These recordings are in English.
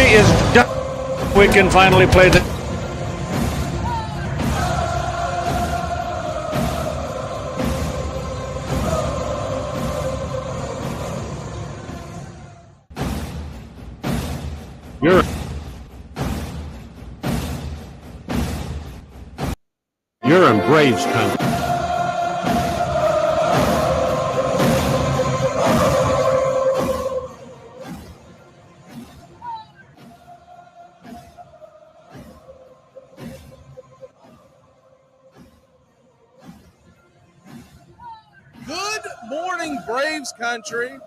Is done. We can finally play the You're in Braves Country. Braves Country.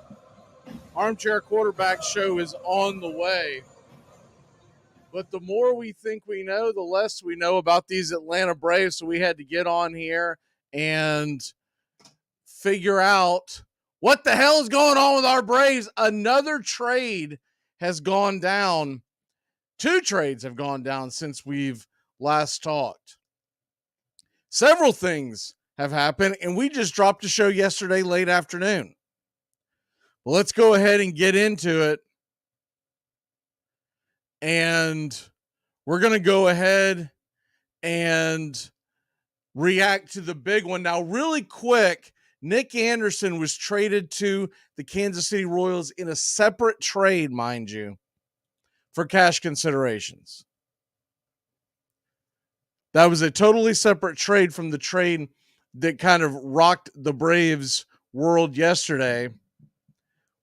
Armchair Quarterback Show is on the way. But the more we think we know, the less we know about these Atlanta Braves. So we had to get on here and figure out what the hell is going on with our Braves. Another trade has gone down. 2 trades have gone down since we've last talked. Several things have happened, and we just dropped a show yesterday late afternoon. Well, let's go ahead and get into it. And we're going to go ahead and react to the big one. Now, really quick, Nick Anderson was traded to the Kansas City Royals in a separate trade, mind you, for cash considerations. That was a totally separate trade from the trade that kind of rocked the Braves world yesterday.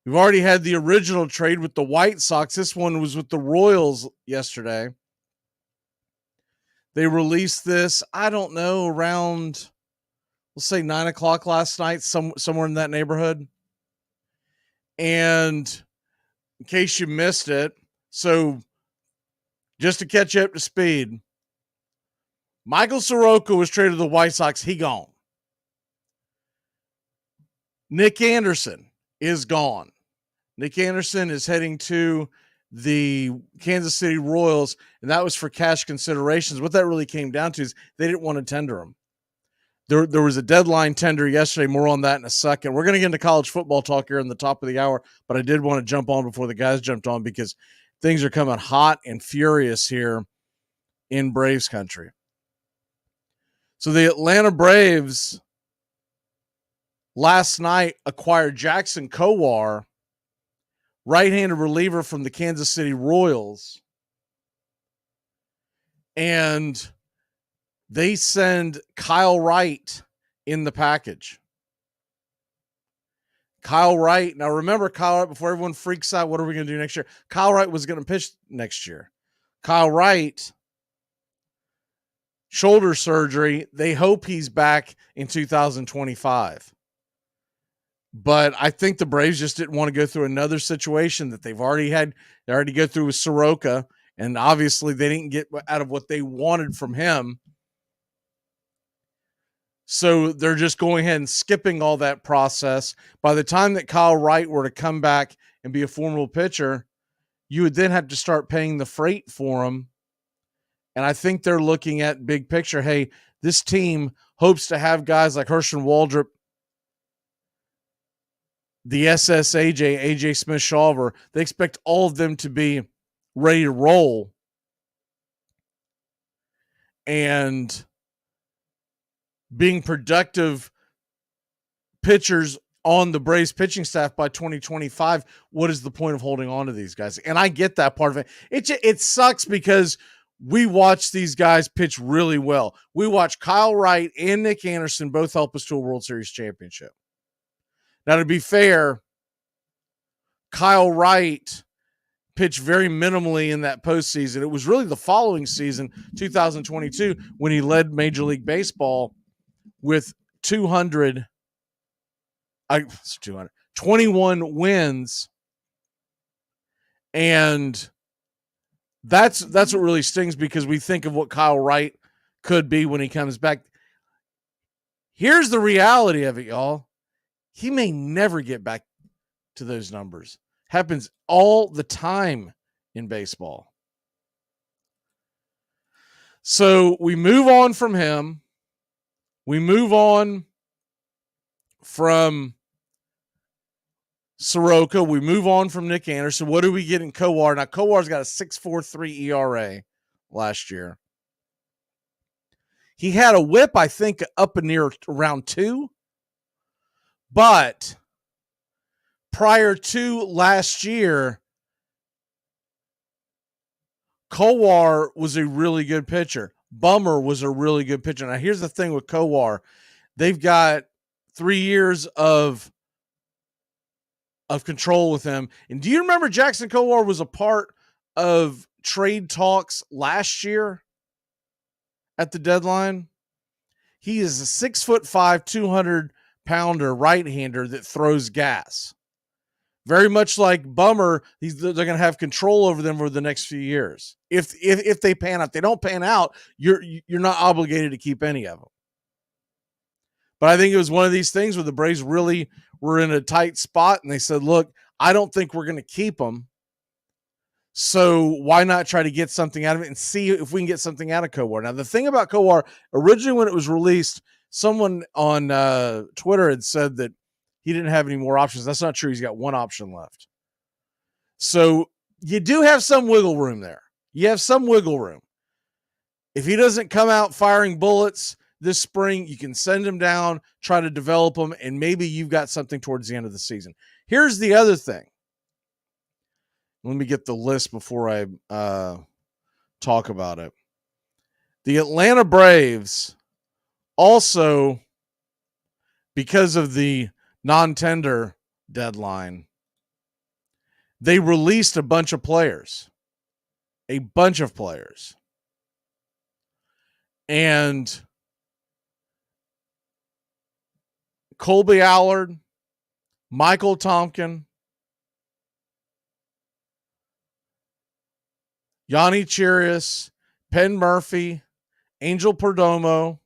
We've already had the original trade with the White Sox. This one was with the Royals yesterday. They released this, I don't know, around let's say 9 o'clock last night, somewhere in that neighborhood. And in case you missed it, so just to catch you up to speed, Michael Soroka was traded to the White Sox. He gone. Nick Anderson is gone. Nick Anderson is heading to the Kansas City Royals, and that was for cash considerations. What that really came down to is they didn't want to tender him. There was a deadline tender yesterday. More on that in a second. We're going to get into college football talk here in the top of the hour, but I did want to jump on before the guys jumped on because things are coming hot and furious here in Braves country. So the Atlanta Braves last night acquired Jackson Kowar, right-handed reliever from the Kansas City Royals, and they send Kyle Wright in the package. Kyle Wright. Now remember, Kyle Wright, before everyone freaks out, what are we going to do next year? Kyle Wright was going to pitch next year. Kyle Wright, shoulder surgery. They hope he's back in 2025. But I think the Braves just didn't want to go through another situation that they've already had. They already go through with Soroka, and obviously they didn't get out of what they wanted from him. So they're just going ahead and skipping all that process. By the time that Kyle Wright were to come back and be a formidable pitcher, you would then have to start paying the freight for him. And I think they're looking at big picture. Hey, this team hopes to have guys like Herschel Waldrop, the AJ Smith-Shawver. They expect all of them to be ready to roll. And being productive pitchers on the Braves pitching staff by 2025, what is the point of holding on to these guys? And I get that part of it. It sucks because we watch these guys pitch really well. We watch Kyle Wright and Nick Anderson both help us to a World Series championship. Now, to be fair, Kyle Wright pitched very minimally in that postseason. It was really the following season, 2022, when he led Major League Baseball with 21 wins. And that's what really stings because we think of what Kyle Wright could be when he comes back. Here's the reality of it, y'all. He may never get back to those numbers. Happens all the time in baseball. So we move on from him. We move on from Soroka. We move on from Nick Anderson. What do we get in Kowar? Now, Kowar's got a 6.43 ERA last year. He had a whip, I think, up near around 2. But prior to last year, Kowar was a really good pitcher. Bummer was a really good pitcher. Now, here's the thing with Kowar. They've got 3 years of control with him. And do you remember Jackson Kowar was a part of trade talks last year at the deadline? He is a 6'5", 200-pounder right-hander that throws gas. Very much like Bummer, they're going to have control over them over the next few years. If they pan out, if they don't pan out, you're not obligated to keep any of them. But I think it was one of these things where the Braves really were in a tight spot, and they said, "Look, I don't think we're going to keep them. So why not try to get something out of it and see if we can get something out of Kowar?" Now, the thing about Kowar, originally when it was released, someone on Twitter had said that he didn't have any more options. That's not true. He's got one option left. So you do have some wiggle room there. You have some wiggle room. If he doesn't come out firing bullets this spring, you can send him down, try to develop him, and maybe you've got something towards the end of the season. Here's the other thing. Let me get the list before I talk about it. The Atlanta Braves also, because of the non-tender deadline, they released a bunch of players. And Colby Allard, Michael Tompkin, Yanni Chirius, Penn Murphy, Angel Perdomo,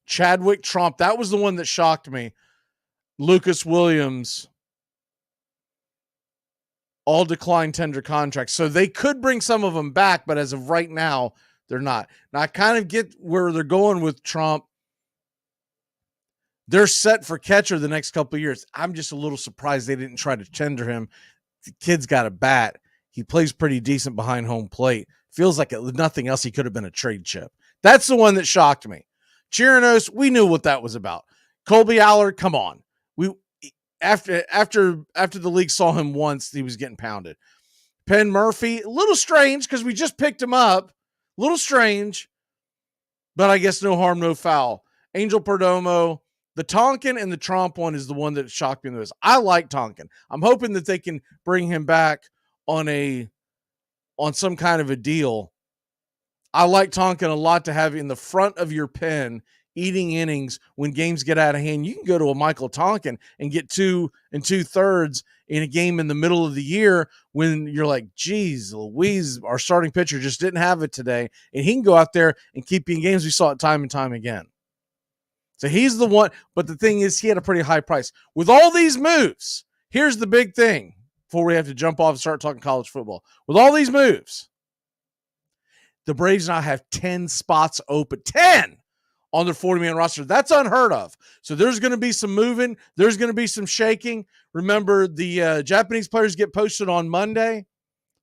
Chadwick Trump. That was the one that shocked me. Lucas Williams, all declined tender contracts. So they could bring some of them back, but as of right now, they're not. Now, I kind of get where they're going with Trump. They're set for catcher the next couple of years. I'm just a little surprised they didn't try to tender him. The kid's got a bat. He plays pretty decent behind home plate. Feels like nothing else, he could have been a trade chip. That's the one that shocked me. Chirinos, we knew what that was about. Colby Allard, come on. After the league saw him once, he was getting pounded. Penn Murphy, a little strange because we just picked him up. A little strange, but I guess no harm, no foul. Angel Perdomo, the Tonkin and the Trump one is the one that shocked me the most. I like Tonkin. I'm hoping that they can bring him back on some kind of a deal. I like Tonkin a lot to have in the front of your pen, eating innings when games get out of hand. You can go to a Michael Tonkin and get 2 2/3 in a game in the middle of the year when you're like, geez, Louise, our starting pitcher just didn't have it today. And he can go out there and keep you in games. We saw it time and time again. So he's the one. But the thing is, he had a pretty high price. With all these moves, here's the big thing before we have to jump off and start talking college football. With all these moves, the Braves now have 10 spots open. 10! On their 40-man roster. That's unheard of. So there's going to be some moving. There's going to be some shaking. Remember, the Japanese players get posted on Monday.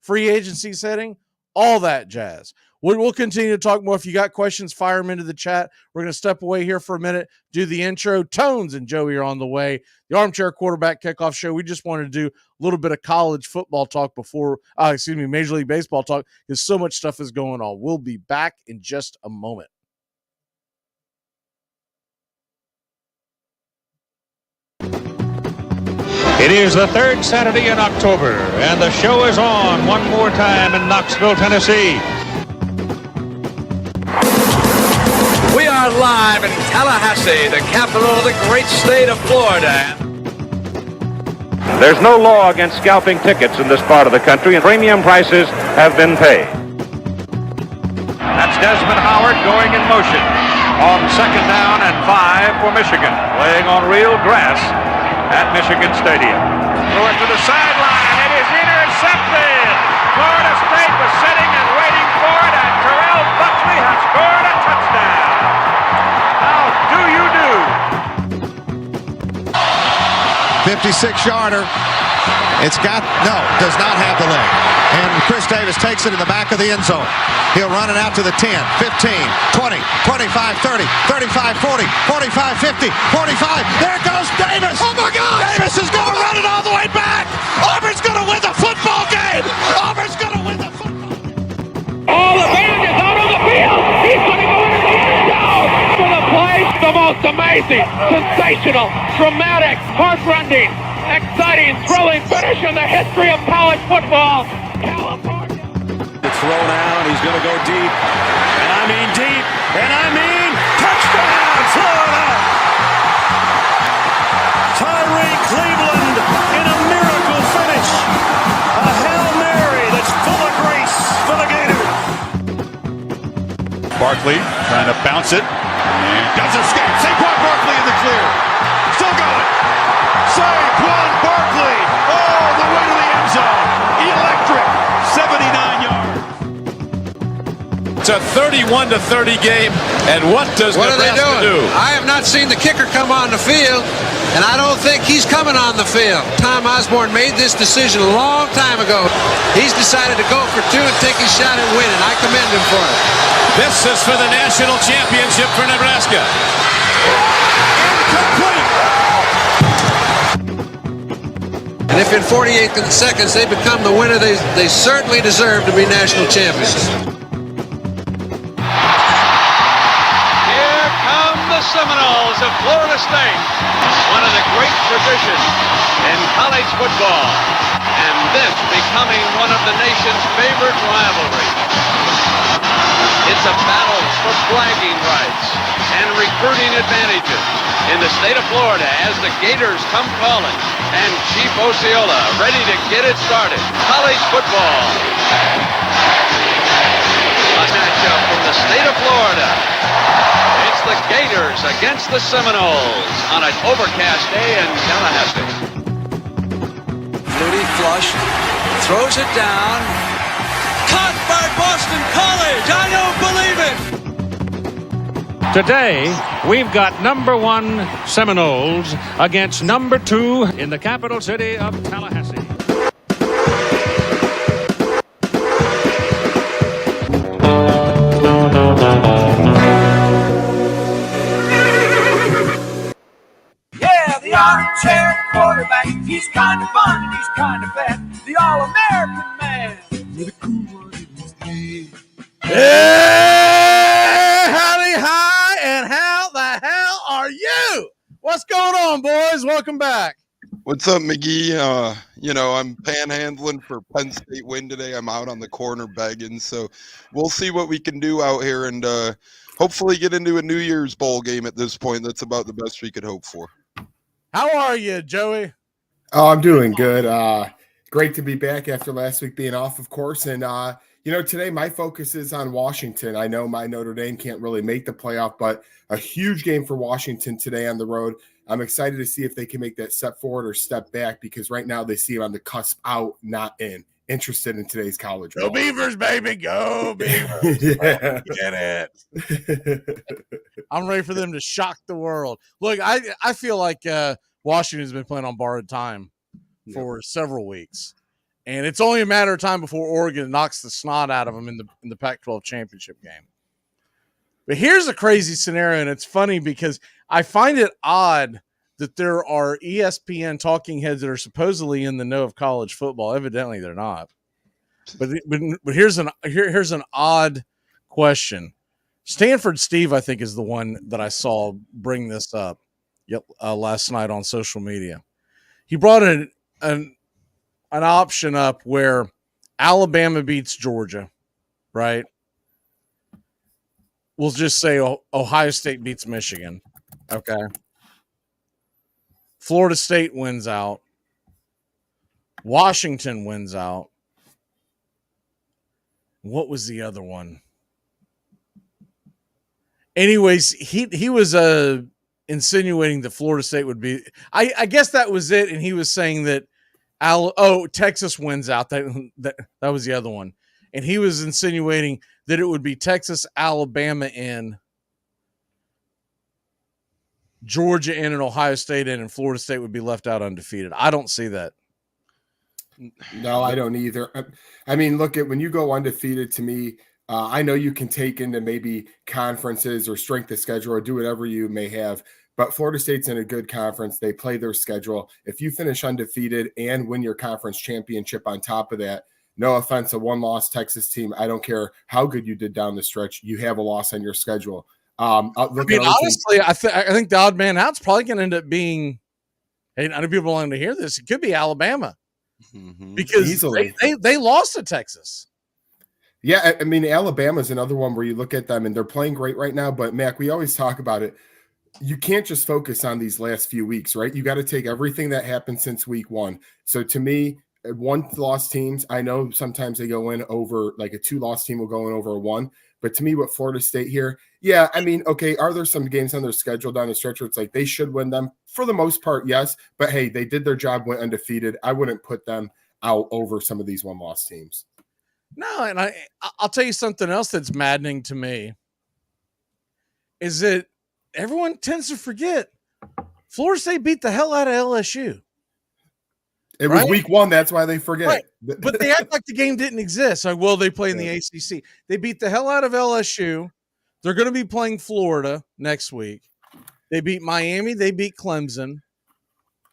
Free agency setting. All that jazz. We'll continue to talk more. If you got questions, fire them into the chat. We're going to step away here for a minute, do the intro. Tones and Joey are on the way. The Armchair Quarterback Kickoff Show. We just wanted to do a little bit of college football talk before, Major League Baseball talk, because so much stuff is going on. We'll be back in just a moment. It is the third Saturday in October, and the show is on one more time in Knoxville, Tennessee. We are live in Tallahassee, the capital of the great state of Florida. There's no law against scalping tickets in this part of the country, and premium prices have been paid. That's Desmond Howard going in motion on 2nd down and 5 for Michigan, playing on real grass at Michigan Stadium. Throw it to the sideline. It is intercepted. Florida State was sitting and waiting for it, and Terrell Buckley has scored a touchdown. How do you do? 56-yarder. Does not have the leg. And Chris Davis takes it in the back of the end zone. He'll run it out to the 10, 15, 20, 25, 30, 35, 40, 45, 50, 45. There goes Davis. Oh, my God. Davis is going to run it all the way back. Auburn's going to win the football game. Auburn's going to win the football game. Oh, the band is out on the field. He's going to go into the end zone for the play. The most amazing, sensational, dramatic, heart-rending, exciting, thrilling finish in the history of college football. California. Throw down, he's going to go deep. And I mean deep. And I mean touchdown, Florida! Tyree Cleveland in a miracle finish. A Hail Mary that's full of grace for the Gators. Barkley trying to bounce it. And does escape. Saquon Barkley in the clear. Still going. Saquon Barkley all the way to the end zone. Electric. 79 yards. It's a 31-30 game, and what does Nebraska do? I have not seen the kicker come on the field, and I don't think he's coming on the field. Tom Osborne made this decision a long time ago. He's decided to go for 2 and take his shot at winning. I commend him for it. This is for the national championship for Nebraska. Incomplete. And if in 48 seconds they become the winner, they certainly deserve to be national champions. Seminoles of Florida State, one of the great traditions in college football, and this becoming one of the nation's favorite rivalries. It's a battle for flagging rights and recruiting advantages. in the state of Florida as the Gators come calling. And Chief Osceola ready to get it started. College football. A matchup from the state of Florida. It's the Gators against the Seminoles on an overcast day in Tallahassee. Moody flushed, throws it down. Caught by Boston College. I don't believe it. Today, we've got number 1 Seminoles against number 2 in the capital city of Tallahassee. Yeah, the armchair quarterback. He's kind of fun and he's kind of fat. The all-American man with a cool one in his head. Hey, howdy, hi, and how the hell are you? What's going on, boys? Welcome back. What's up, McGee? I'm panhandling for Penn State win today. I'm out on the corner begging, so we'll see what we can do out here and hopefully get into a New Year's bowl game at this point. That's about the best we could hope for. How are you, Joey? Oh, I'm doing good. Great to be back after last week being off, of course. And, today my focus is on Washington. I know my Notre Dame can't really make the playoff, but a huge game for Washington today on the road. I'm excited to see if they can make that step forward or step back because right now they see it on the cusp out, not in. Interested in today's college. Go Beavers, baby. Go Beavers. Yeah. Get it. I'm ready for them to shock the world. Look, I feel like Washington's been playing on borrowed time for several weeks. And it's only a matter of time before Oregon knocks the snot out of them in the Pac-12 championship game. But here's a crazy scenario, and it's funny because I find it odd that there are ESPN talking heads that are supposedly in the know of college football. Evidently, they're not. But here's an odd question. Stanford Steve, I think, is the one that I saw bring this up last night on social media. He brought an option up where Alabama beats Georgia, right? We'll just say Ohio State beats Michigan. Okay. Florida State wins out. Washington wins out. What was the other one? Anyways, he was insinuating that Florida State would be. I guess that was it, and he was saying that Texas wins out. That was the other one, and he was insinuating that it would be Texas, Alabama in, Georgia in, and Ohio State in, and Florida State would be left out undefeated. I don't see that. No, I don't either. I mean, look at when you go undefeated. To me, I know you can take into maybe conferences or strength of schedule or do whatever you may have. But Florida State's in a good conference. They play their schedule. If you finish undefeated and win your conference championship on top of that, no offense, a one-loss Texas team, I don't care how good you did down the stretch, you have a loss on your schedule. Honestly, I think the odd man out's probably going to end up being, hey, not people wanting to hear this, it could be Alabama. Mm-hmm. Because they lost to Texas. Yeah, I mean, Alabama's another one where you look at them and they're playing great right now. But, Mac, we always talk about it. You can't just focus on these last few weeks, right? You got to take everything that happened since week one. So, to me, one-loss teams, I know sometimes they go in over, like a two-loss team will go in over a one. But to me, what Florida State here, yeah, I mean, okay, are there some games on their schedule down the stretch where it's like they should win them? For the most part, yes. But, hey, they did their job, went undefeated. I wouldn't put them out over some of these one-loss teams. No, and I'll tell you something else that's maddening to me is that everyone tends to forget Florida State beat the hell out of LSU. It was week one. That's why they forget. Right. But they act like the game didn't exist. Like, well, they play in the ACC. They beat the hell out of LSU. They're going to be playing Florida next week. They beat Miami. They beat Clemson.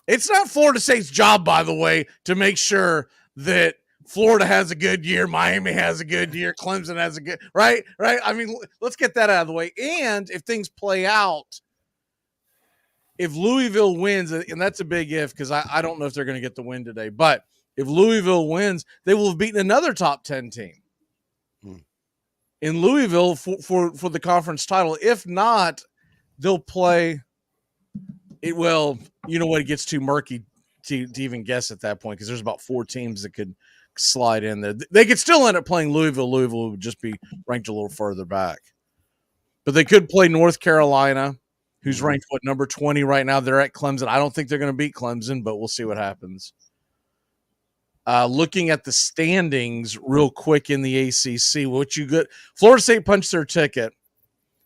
It's not Florida State's job, by the way, to make sure that Florida has a good year, Miami has a good year, Clemson has a good, right? I mean, let's get that out of the way. And if things play out, if Louisville wins, and that's a big if because I don't know if they're going to get the win today, but if Louisville wins, they will have beaten another top 10 team in Louisville for the conference title. If not, they'll play Well, you know what? It gets too murky to even guess at that point because there's about 4 teams that could slide in there. They could still end up playing Louisville. Louisville would just be ranked a little further back. But they could play North Carolina, who's ranked, number 20 right now. They're at Clemson. I don't think they're going to beat Clemson, but we'll see what happens. Looking at the standings real quick in the ACC, what you get? Florida State punched their ticket.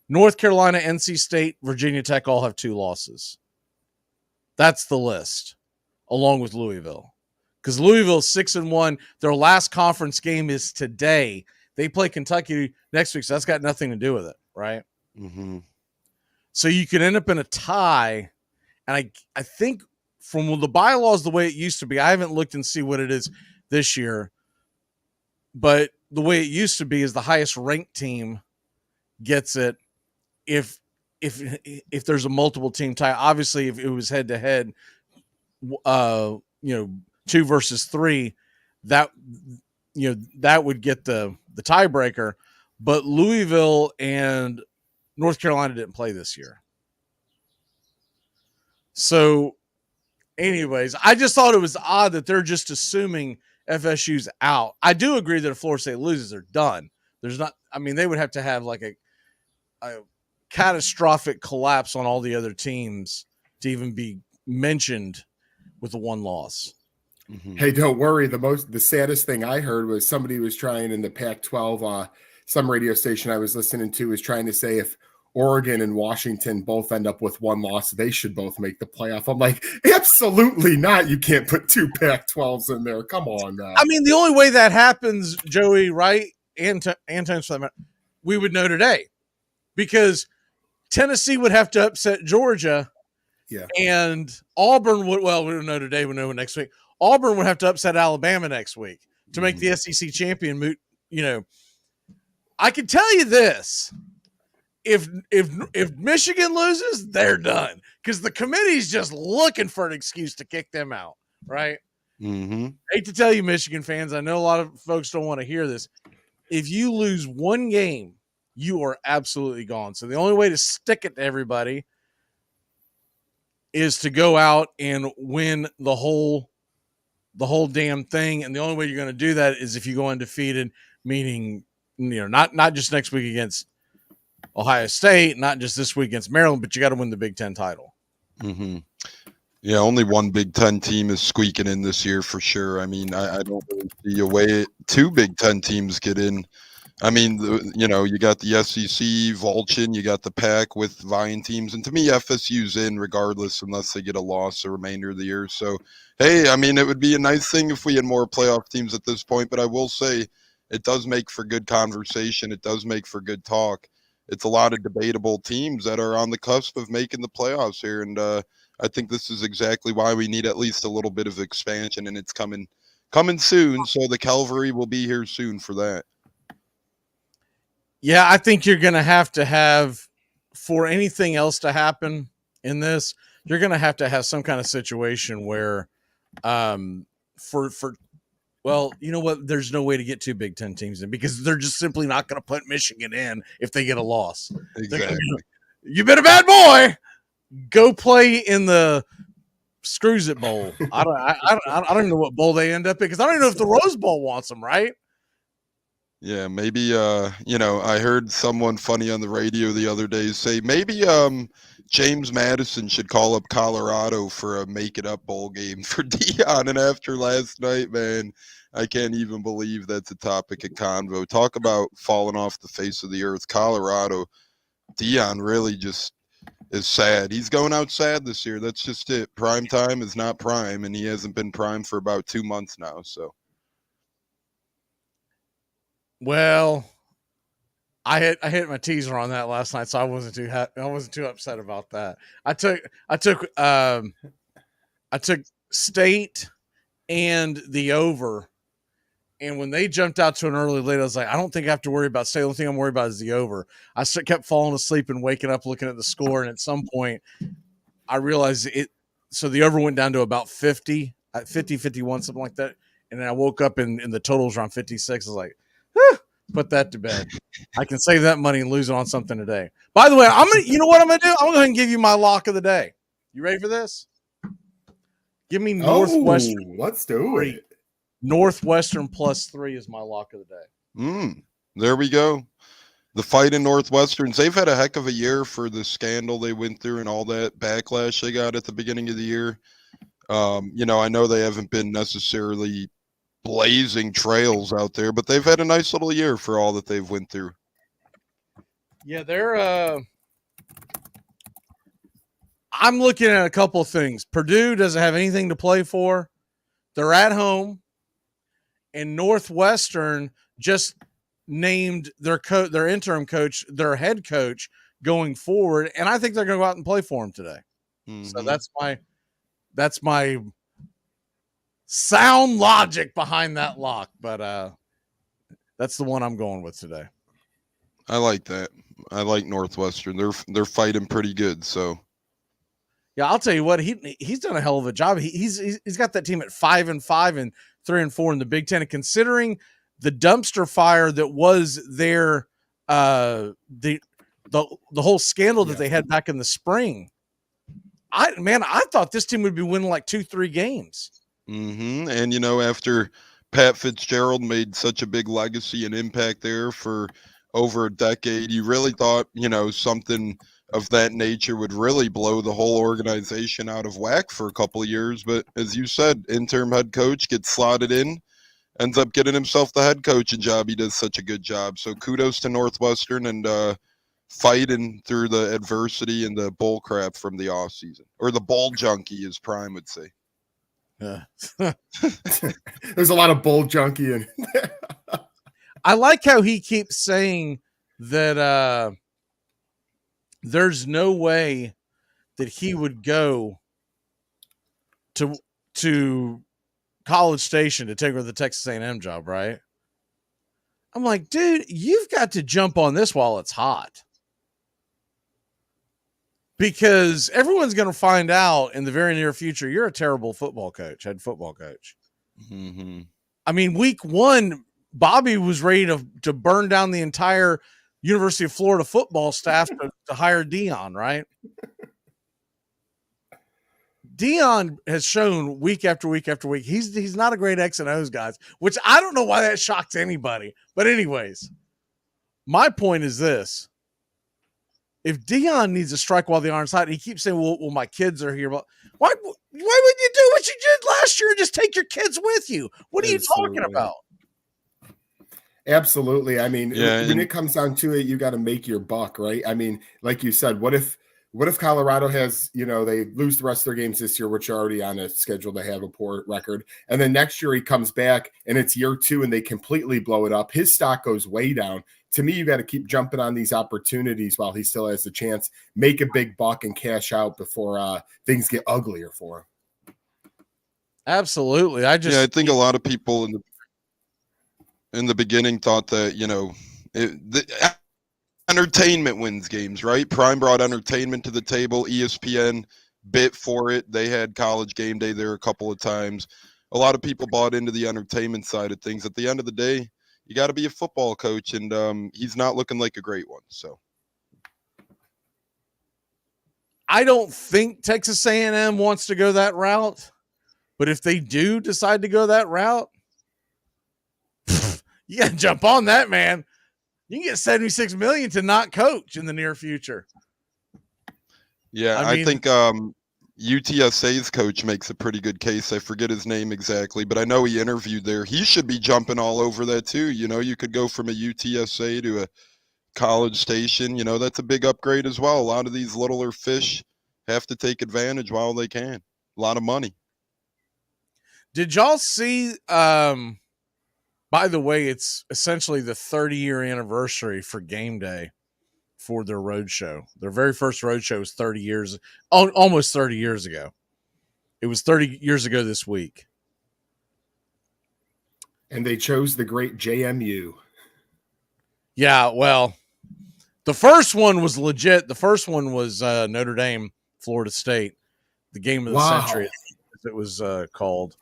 North Carolina, NC State, Virginia Tech all have 2 losses. That's the list, along with Louisville. Because Louisville's 6-1. Their last conference game is today. They play Kentucky next week, so that's got nothing to do with it, right? Mm-hmm. So you could end up in a tie. And I think from the bylaws, the way it used to be, I haven't looked and see what it is this year, but the way it used to be is the highest ranked team gets it if there's a multiple team tie. Obviously, if it was head to head, 2 versus 3, that would get the tiebreaker. But Louisville and North Carolina didn't play this year. So anyways, I just thought it was odd that they're just assuming FSU's out. I do agree that if Florida State loses, they're done. There's not, they would have to have like a catastrophic collapse on all the other teams to even be mentioned with the 1 loss. Mm-hmm. Hey, don't worry. The saddest thing I heard was somebody was trying in the Pac-12, some radio station I was listening to was trying to say if Oregon and Washington both end up with 1 loss, they should both make the playoff. I'm like, absolutely not. You can't put 2 Pac-12s in there. Come on now. The only way that happens, Joey, right? And times for that matter, we would know today because Tennessee would have to upset Georgia. Yeah. And Auburn would, we don't know today, we know next week. Auburn would have to upset Alabama next week to make the SEC champion moot. I can tell you this. If Michigan loses, they're done because the committee's just looking for an excuse to kick them out, right? Mm-hmm. Hate to tell you, Michigan fans, I know a lot of folks don't want to hear this. If you lose 1 game, you are absolutely gone. So the only way to stick it to everybody is to go out and win the whole damn thing. And the only way you're going to do that is if you go undefeated, meaning not just next week against Ohio State, not just this week against Maryland, but you got to win the Big Ten title. Mm-hmm. Yeah, only 1 Big Ten team is squeaking in this year for sure. I don't really see a way 2 Big Ten teams get in. You got the SEC, Vulcan, you got the Pac with vying teams. And to me, FSU's in regardless unless they get a loss the remainder of the year. So, hey, it would be a nice thing if we had more playoff teams at this point. But I will say it does make for good conversation. It does make for good talk. It's a lot of debatable teams that are on the cusp of making the playoffs here. And I think this is exactly why we need at least a little bit of expansion. And it's coming soon. So the Calvary will be here soon for that. Yeah, I think you're going to have, for anything else to happen in this, you're going to have some kind of situation where, you know what? There's no way to get 2 Big Ten teams in because they're just simply not going to put Michigan in if they get a loss. Exactly. You've been a bad boy. Go play in the Screws It Bowl. I don't know what bowl they end up in because I don't even know if the Rose Bowl wants them, right? Yeah, maybe, I heard someone funny on the radio the other day say maybe James Madison should call up Colorado for a Make It Up bowl game for Dion. And after last night, man, I can't even believe that's a topic of convo. Talk about falling off the face of the earth. Colorado, Dion really just is sad. He's going out sad this year. That's just it. Prime time is not prime, and he hasn't been prime for about 2 months now, so. Well, I hit my teaser on that last night, so I wasn't too upset about that. I took State and the over, and when they jumped out to an early lead, I was like, I don't think I have to worry about State. The only thing I'm worried about is the over. I kept falling asleep and waking up looking at the score, and at some point, I realized it. So the over went down to about 50, 51, something like that, and then I woke up and the total was around 56. I was like, put that to bed. I can save that money and lose it on something today. By the way, you know what I'm going to do? I'm going to go ahead and give you my lock of the day. You ready for this? Give me Northwestern. Let's do it. Northwestern +3 is my lock of the day. There we go. The fight in Northwesterns, they've had a heck of a year for the scandal they went through and all that backlash they got at the beginning of the year. I know they haven't been necessarily blazing trails out there, but they've had a nice little year for all that they've went through. Yeah, they're I'm looking at a couple of things. Purdue doesn't have anything to play for. They're at home, and Northwestern just named their interim coach, their head coach going forward, and I think they're going to go out and play for him today. So that's my sound logic behind that lock, but that's the one I'm going with today. I like that. I like Northwestern. They're fighting pretty good. So yeah, I'll tell you what, he's done a hell of a job. He's got that team at 5-5 and 3-4 in the Big Ten. And considering the dumpster fire that was their the whole scandal that they had back in the spring, I thought this team would be winning like 2-3 games. And after Pat Fitzgerald made such a big legacy and impact there for over a decade, you really thought something of that nature would really blow the whole organization out of whack for a couple of years. But as you said, interim head coach gets slotted in, ends up getting himself the head coaching job. He does such a good job. So kudos to Northwestern and fighting through the adversity and the bull crap from the off season, or the bull junkie, as Prime would say. Yeah. There's a lot of bull junkie in there. I like how he keeps saying that there's no way that he would go to College Station to take over the Texas A&M job, right? I'm like, dude, you've got to jump on this while it's hot. Because everyone's going to find out in the very near future you're a terrible head football coach. I mean, week 1, Bobby was ready to burn down the entire University of Florida football staff to hire Dion, right? Dion has shown week after week after week he's not a great X and O's guys, which I don't know why that shocks anybody. But anyways, my point is this. If Dion needs a strike while the iron's hot, he keeps saying, well, my kids are here. But why would you do what you did last year and just take your kids with you? What are you talking about? Absolutely. I mean, when it comes down to it, you got to make your buck, right? I mean, like you said, what if Colorado has, they lose the rest of their games this year, which are already on a schedule to have a poor record. And then next year he comes back and it's year 2 and they completely blow it up. His stock goes way down. To me, you got to keep jumping on these opportunities while he still has the chance, make a big buck and cash out before things get uglier for him. Absolutely. I think a lot of people in the beginning thought that, the entertainment wins games, right? Prime brought entertainment to the table. ESPN bit for it. They had College Game Day there a couple of times. A lot of people bought into the entertainment side of things. At the end of the day, you got to be a football coach, and he's not looking like a great one. So I don't think Texas A&M wants to go that route, but if they do decide to go that route, you got to jump on that, man. You can get $76 million to not coach in the near future. Yeah, I think UTSA's coach makes a pretty good case. I forget his name exactly, but I know he interviewed there. He should be jumping all over that too. You could go from a UTSA to a College Station. That's a big upgrade as well. A lot of these littler fish have to take advantage while they can. A lot of money. Did y'all see, by the way, it's essentially the 30-year anniversary for Game Day for their road show. Their very first road show was almost 30 years ago. It was 30 years ago this week. And they chose the great JMU. Yeah, well, the first one was legit. The first one was Notre Dame, Florida State, the game of the century, as it was called.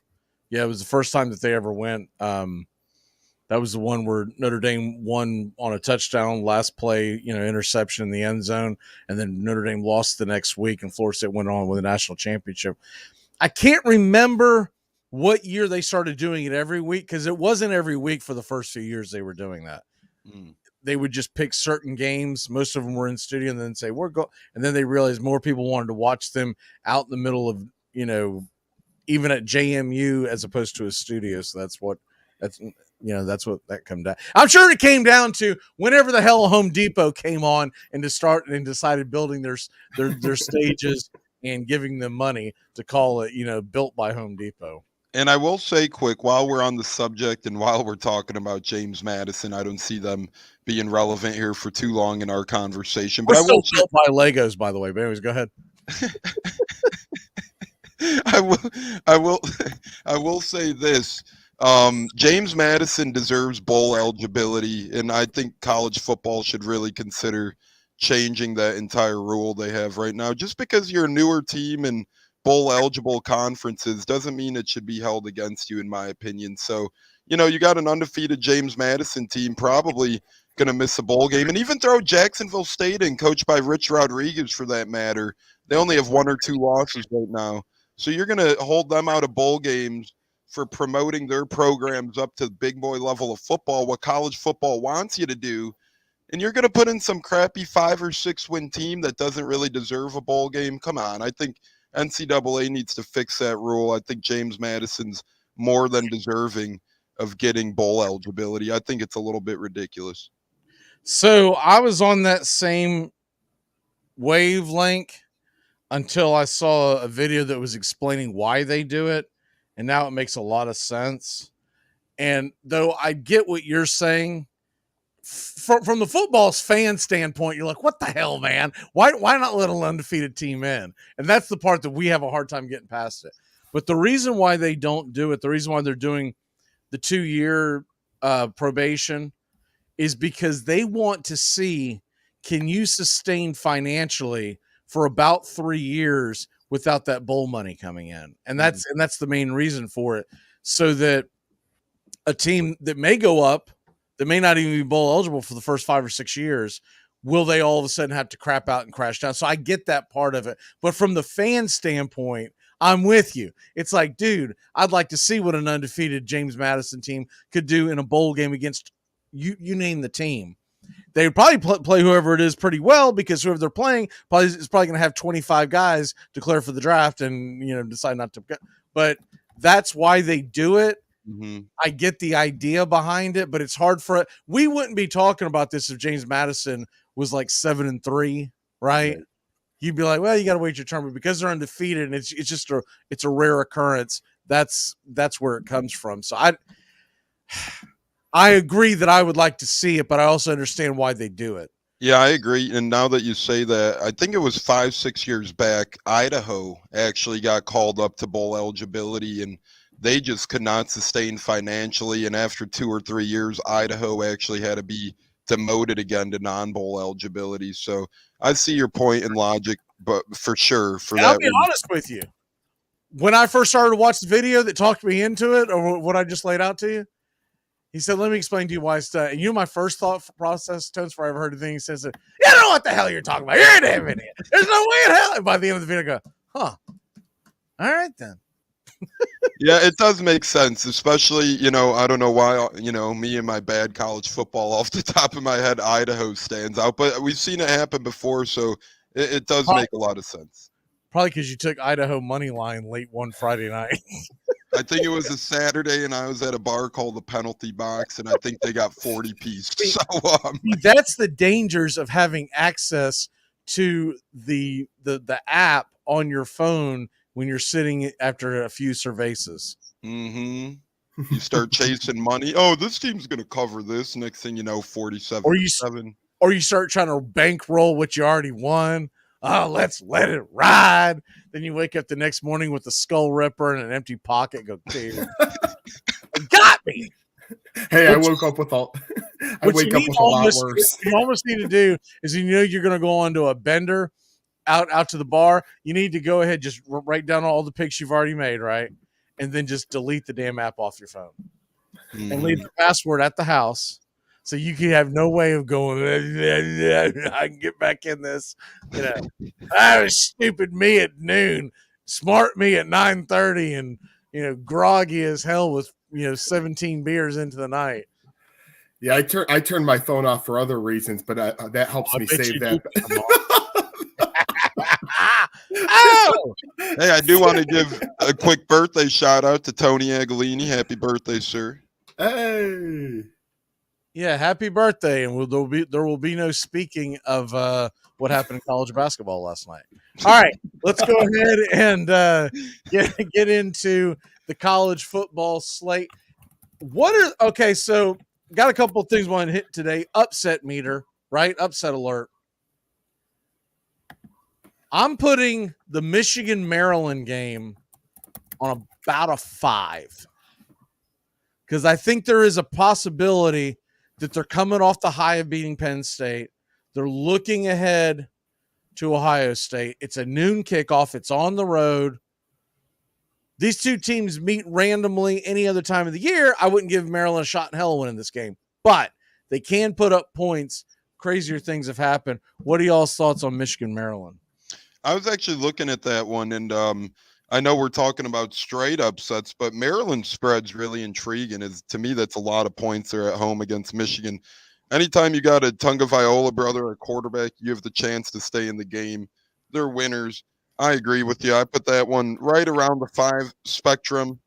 Yeah, it was the first time that they ever went. That That was the one where Notre Dame won on a touchdown, last play, interception in the end zone, and then Notre Dame lost the next week, and Florida State went on with a national championship. I can't remember what year they started doing it every week, because it wasn't every week for the first few years they were doing that. They would just pick certain games. Most of them were in studio, and then say, and then they realized more people wanted to watch them out in the middle of, even at JMU as opposed to a studio. So that's what that come down. I'm sure it came down to whenever the hell Home Depot came on and decided building their stages and giving them money to call it, built by Home Depot. And I will say quick, while we're on the subject and while we're talking about James Madison, I don't see them being relevant here for too long in our conversation. But I will built by Legos, by the way. But anyways, go ahead. I will say this. James Madison deserves bowl eligibility, and I think college football should really consider changing that entire rule they have right now. Just because you're a newer team and bowl eligible conferences doesn't mean it should be held against you, in my opinion. So, you got an undefeated James Madison team probably going to miss a bowl game, and even throw Jacksonville State in, coached by Rich Rodriguez for that matter. They only have 1 or 2 losses right now. So you're going to hold them out of bowl games for promoting their programs up to the big boy level of football, what college football wants you to do. And you're going to put in some crappy 5 or 6 win team that doesn't really deserve a bowl game. Come on. I think NCAA needs to fix that rule. I think James Madison's more than deserving of getting bowl eligibility. I think it's a little bit ridiculous. So I was on that same wavelength until I saw a video that was explaining why they do it. And now it makes a lot of sense. And though I get what you're saying, from the football's fan standpoint, you're like, what the hell, man? Why not let an undefeated team in? And that's the part that we have a hard time getting past it. But the reason why they don't do it, the reason why they're doing the 2-year probation, is because they want to see, can you sustain financially for about 3 years without that bowl money coming in? And that's the main reason for it. So that a team that may go up, that may not even be bowl eligible for the first 5 or 6 years, will they all of a sudden have to crap out and crash down? So I get that part of it. But from the fan standpoint, I'm with you. It's like, dude, I'd like to see what an undefeated James Madison team could do in a bowl game against you name the team. They would probably play whoever it is pretty well, because whoever they're playing is probably going to have 25 guys declare for the draft and decide not to go. But that's why they do it. Mm-hmm. I get the idea behind it, but it's hard for it. We wouldn't be talking about this if James Madison was like 7-3, right? You'd be like, well, you got to wait your turn, but because they're undefeated and it's just a rare occurrence. That's where it comes from. So I agree that I would like to see it, but I also understand why they do it. Yeah, I agree. And now that you say that, I think it was 5-6 years back, Idaho actually got called up to bowl eligibility, and they just could not sustain financially. And after 2 or 3 years, Idaho actually had to be demoted again to non-bowl eligibility. So I see your point and logic, but for sure, I'll be honest with you. When I first started to watch the video that talked me into it, or what I just laid out to you, he said, let me explain to you why it's done. And my first thought process, Tones, before I ever heard the thing, he says, you don't know what the hell you're talking about. You're an damn idiot. There's no way in hell. And by the end of the video, I go, huh. All right, then. Yeah, it does make sense, especially, I don't know why, me and my bad college football, off the top of my head, Idaho stands out. But we've seen it happen before, so it does make a lot of sense. Probably because you took Idaho money line late one Friday night. I think it was a Saturday, and I was at a bar called the Penalty Box, and I think they got 40 pieces. So that's the dangers of having access to the app on your phone when you're sitting after a few cervezas. Mm-hmm. You start chasing money. Oh, this team's going to cover this. Next thing you know, 47. Or you start trying to bankroll what you already won. Oh, let's let it ride. Then you wake up the next morning with a skull ripper and an empty pocket. Go, dude, it got me. Hey, I woke up with all. I wake up with a lot worse. What you almost need to do is, you're going to go onto a bender out to the bar. You need to go ahead, just write down all the picks you've already made, right, and then just delete the damn app off your phone. and leave the password at the house. So you can have no way of going, I can get back in this. That was stupid me at noon, smart me at 9:30, and groggy as hell with 17 beers into the night. Yeah, I turned my phone off for other reasons, but that helps me save that. Oh! Hey, I do want to give a quick birthday shout out to Tony Aguilini. Happy birthday, sir. Hey. Yeah, happy birthday, and there will be no speaking of what happened in college basketball last night. All right, let's go ahead and get into the college football slate. So got a couple of things I want to hit today. Upset meter, right? Upset alert. I'm putting the Michigan-Maryland game on about a 5 because I think there is a possibility that they're coming off the high of beating Penn State. They're looking ahead to Ohio State. It's a noon kickoff. It's on the road. These two teams meet randomly any other time of the year. I wouldn't give Maryland a shot in hell winning this game, but they can put up points. Crazier things have happened. What are y'all's thoughts on Michigan-Maryland? I was actually looking at that one, and I know we're talking about straight upsets, but Maryland spread's really intriguing. To me, that's a lot of points there at home against Michigan. Anytime you got a Tunga Viola brother or quarterback, you have the chance to stay in the game. They're winners. I agree with you. I put that one right around the 5 spectrum,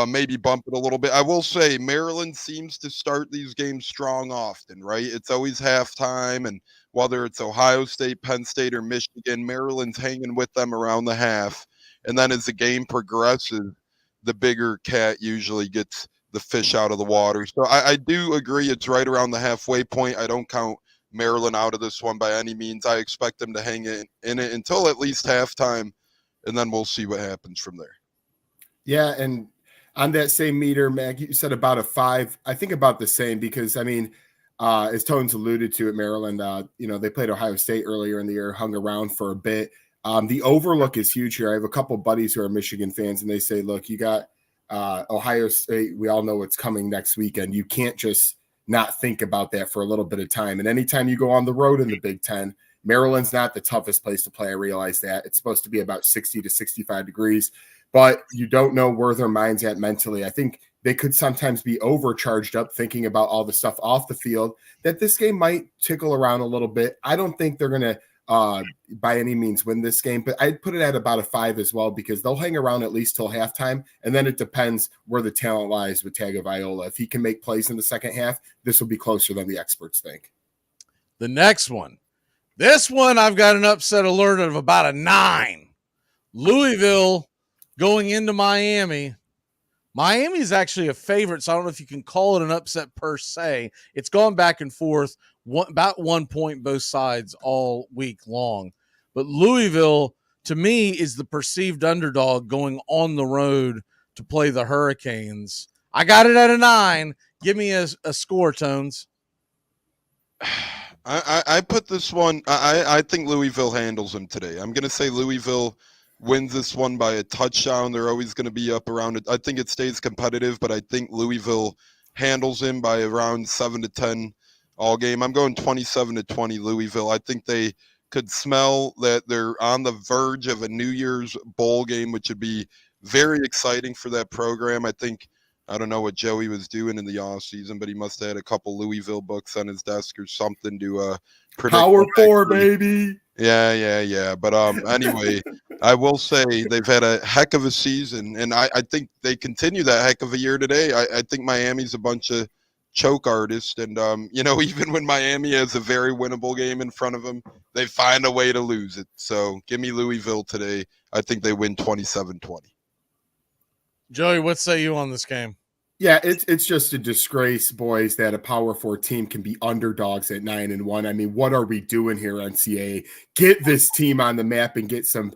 maybe bump it a little bit. I will say Maryland seems to start these games strong often, right? It's always halftime, and whether it's Ohio State, Penn State, or Michigan, Maryland's hanging with them around the half. And then as the game progresses, the bigger cat usually gets the fish out of the water. So I do agree it's right around the halfway point. I don't count Maryland out of this one by any means. I expect them to hang in it until at least halftime, and then we'll see what happens from there. Yeah, and on that same meter, Mac, you said about a 5. I think about the same because, as Tones alluded to at Maryland, they played Ohio State earlier in the year, hung around for a bit. The overlook is huge here. I have a couple buddies who are Michigan fans, and they say, look, you got Ohio State. We all know what's coming next weekend. You can't just not think about that for a little bit of time. And anytime you go on the road in the Big Ten, Maryland's not the toughest place to play. I realize that. It's supposed to be about 60 to 65 degrees, but you don't know where their mind's at mentally. I think they could sometimes be overcharged up thinking about all the stuff off the field that this game might tickle around a little bit. I don't think they're going to by any means win this game, but I'd put it at about a 5 as well because they'll hang around at least till halftime, and then it depends where the talent lies with Tagovailoa. If he can make plays in the second half, this will be closer than the experts think. The next one. This one I've got an upset alert of about a 9. Louisville going into Miami. Miami's actually a favorite, so I don't know if you can call it an upset per se. It's gone back and forth, about 1 point both sides all week long. But Louisville, to me, is the perceived underdog going on the road to play the Hurricanes. I got it at a 9. Give me a score, Tones. I put this one. I think Louisville handles them today. I'm going to say Louisville wins this one by a touchdown. They're always going to be up around it. I think it stays competitive, but I think Louisville handles him by around 7-10 all game. I'm going 27-20 Louisville. I think they could smell that they're on the verge of a New Year's bowl game, which would be very exciting for that program. I don't know what Joey was doing in the off season, but he must have had a couple Louisville books on his desk or something to predict. Power 4, baby. Yeah. But anyway, I will say they've had a heck of a season, and I think they continue that heck of a year today. I think Miami's a bunch of choke artists, and even when Miami has a very winnable game in front of them, they find a way to lose it. So give me Louisville today. I think they win 27-20. Joey, what say you on this game? Yeah, it's just a disgrace, boys, that a Power 4 team can be underdogs at 9-1. I mean, what are we doing here, NCAA? Get this team on the map and get some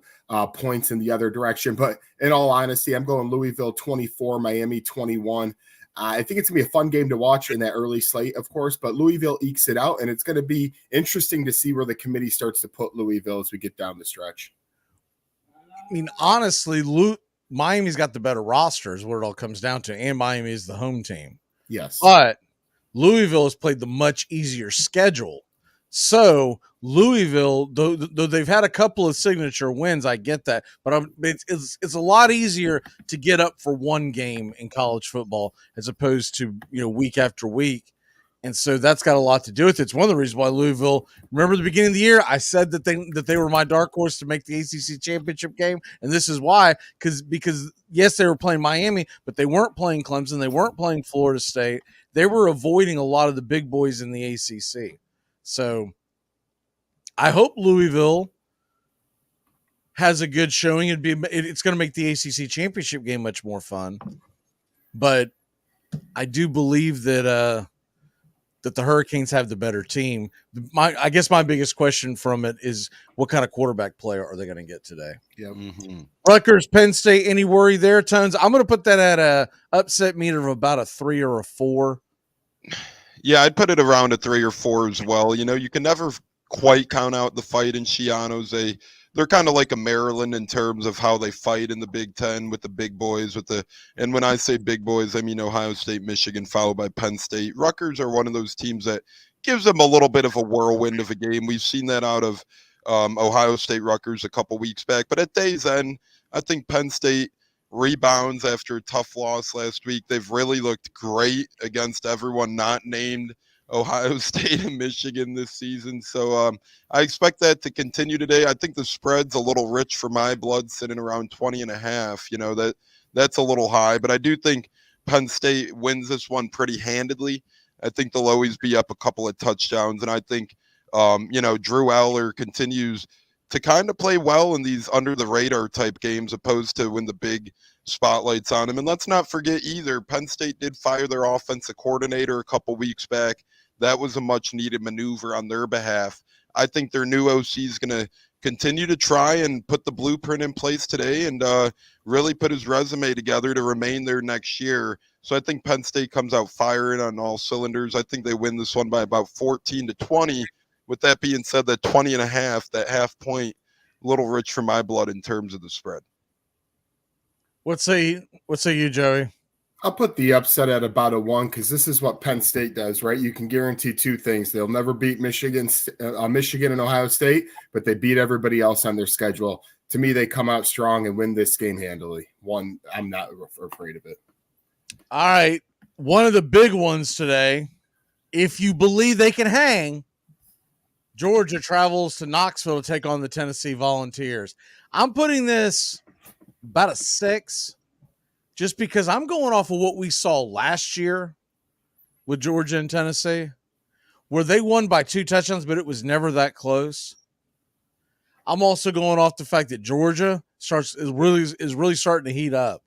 points in the other direction. But in all honesty, I'm going Louisville 24, Miami 21. I think it's going to be a fun game to watch in that early slate, of course, but Louisville ekes it out, and it's going to be interesting to see where the committee starts to put Louisville as we get down the stretch. I mean, honestly, Miami's got the better roster is what it all comes down to, and Miami is the home team. Yes. But Louisville has played the much easier schedule. So Louisville, though they've had a couple of signature wins, I get that, but it's a lot easier to get up for one game in college football as opposed to week after week, and so that's got a lot to do with it. It's one of the reasons why Louisville. Remember the beginning of the year, I said that they were my dark horse to make the ACC championship game, and this is why because yes, they were playing Miami, but they weren't playing Clemson, they weren't playing Florida State, they were avoiding a lot of the big boys in the ACC. So I hope Louisville has a good showing. It's going to make the ACC championship game much more fun. But I do believe that the Hurricanes have the better team. I guess my biggest question from it is what kind of quarterback player are they going to get today? Yeah. Mm-hmm. Rutgers, Penn State, any worry there, Tons? I'm going to put that at a upset meter of about a 3 or a 4. Yeah, I'd put it around a 3 or 4 as well. You can never quite count out the fight in Schiano's. They're kind of like a Maryland in terms of how they fight in the Big Ten with the big boys. And when I say big boys, I mean Ohio State, Michigan, followed by Penn State. Rutgers are one of those teams that gives them a little bit of a whirlwind of a game. We've seen that out of Ohio State Rutgers a couple weeks back. But at day's end, I think Penn State rebounds after a tough loss last week. They've really looked great against everyone not named Ohio State and Michigan this season. So I expect that to continue today. I think the spread's a little rich for my blood, sitting around 20.5. That's a little high, but I do think Penn State wins this one pretty handedly. I think they'll always be up a couple of touchdowns, and I think Drew Aller continues to kind of play well in these under the radar type games, opposed to when the big spotlight's on him. And let's not forget either, Penn State did fire their offensive coordinator a couple weeks back. That was a much needed maneuver on their behalf. I think their new OC is going to continue to try and put the blueprint in place today and really put his resume together to remain there next year. So I think Penn State comes out firing on all cylinders. I think they win this one by about 14-20. With that being said, that 20.5, that half point, a little rich for my blood in terms of the spread. What say you, Joey? I'll put the upset at about a 1 because this is what Penn State does, right? You can guarantee two things. They'll never beat Michigan and Ohio State, but they beat everybody else on their schedule. To me, they come out strong and win this game handily. 1, I'm not afraid of it. All right. One of the big ones today, if you believe they can hang, Georgia travels to Knoxville to take on the Tennessee Volunteers. I'm putting this about a 6 just because I'm going off of what we saw last year with Georgia and Tennessee, where they won by 2 touchdowns, but it was never that close. I'm also going off the fact that Georgia is really starting to heat up.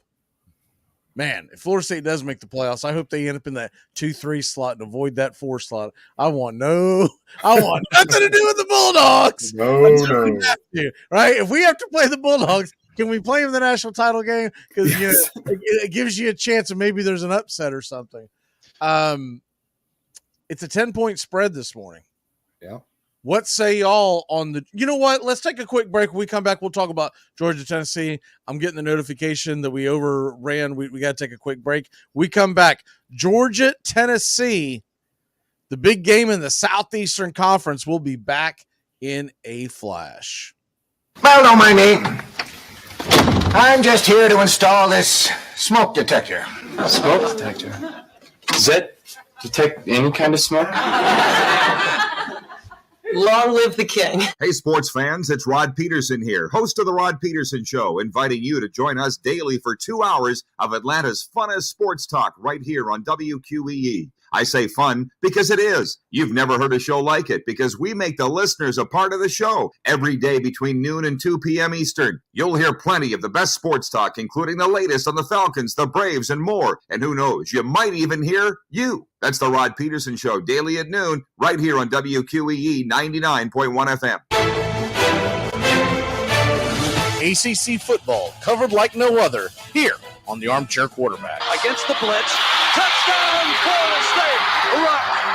Man, if Florida State does make the playoffs, I hope they end up in that 2-3 slot and avoid that 4 slot. I want nothing to do with the Bulldogs. No. Right? If we have to play the Bulldogs, can we play them in the national title game? Because Yes. it gives you a chance, and maybe there's an upset or something. It's a 10-point spread this morning. Yeah. What say y'all on the? You know what? Let's take a quick break. When we come back, we'll talk about Georgia, Tennessee. I'm getting the notification that we overran. We got to take a quick break. We come back. Georgia, Tennessee, the big game in the Southeastern Conference. Will be back in a flash. Well, don't mind me. I'm just here to install this smoke detector. Smoke detector? Does that detect any kind of smoke? Long live the king. Hey, sports fans, it's Rod Peterson here, host of The Rod Peterson Show, inviting you to join us daily for 2 hours of Atlanta's funnest sports talk right here on WQEE. I say fun because it is. You've never heard a show like it because we make the listeners a part of the show every day between noon and 2 p.m. Eastern. You'll hear plenty of the best sports talk, including the latest on the Falcons, the Braves, and more. And who knows, you might even hear you. That's the Rod Peterson Show, daily at noon, right here on WQEE 99.1 FM. ACC football covered like no other here on the Armchair Quarterback. Against the blitz, touchdown, Florida State!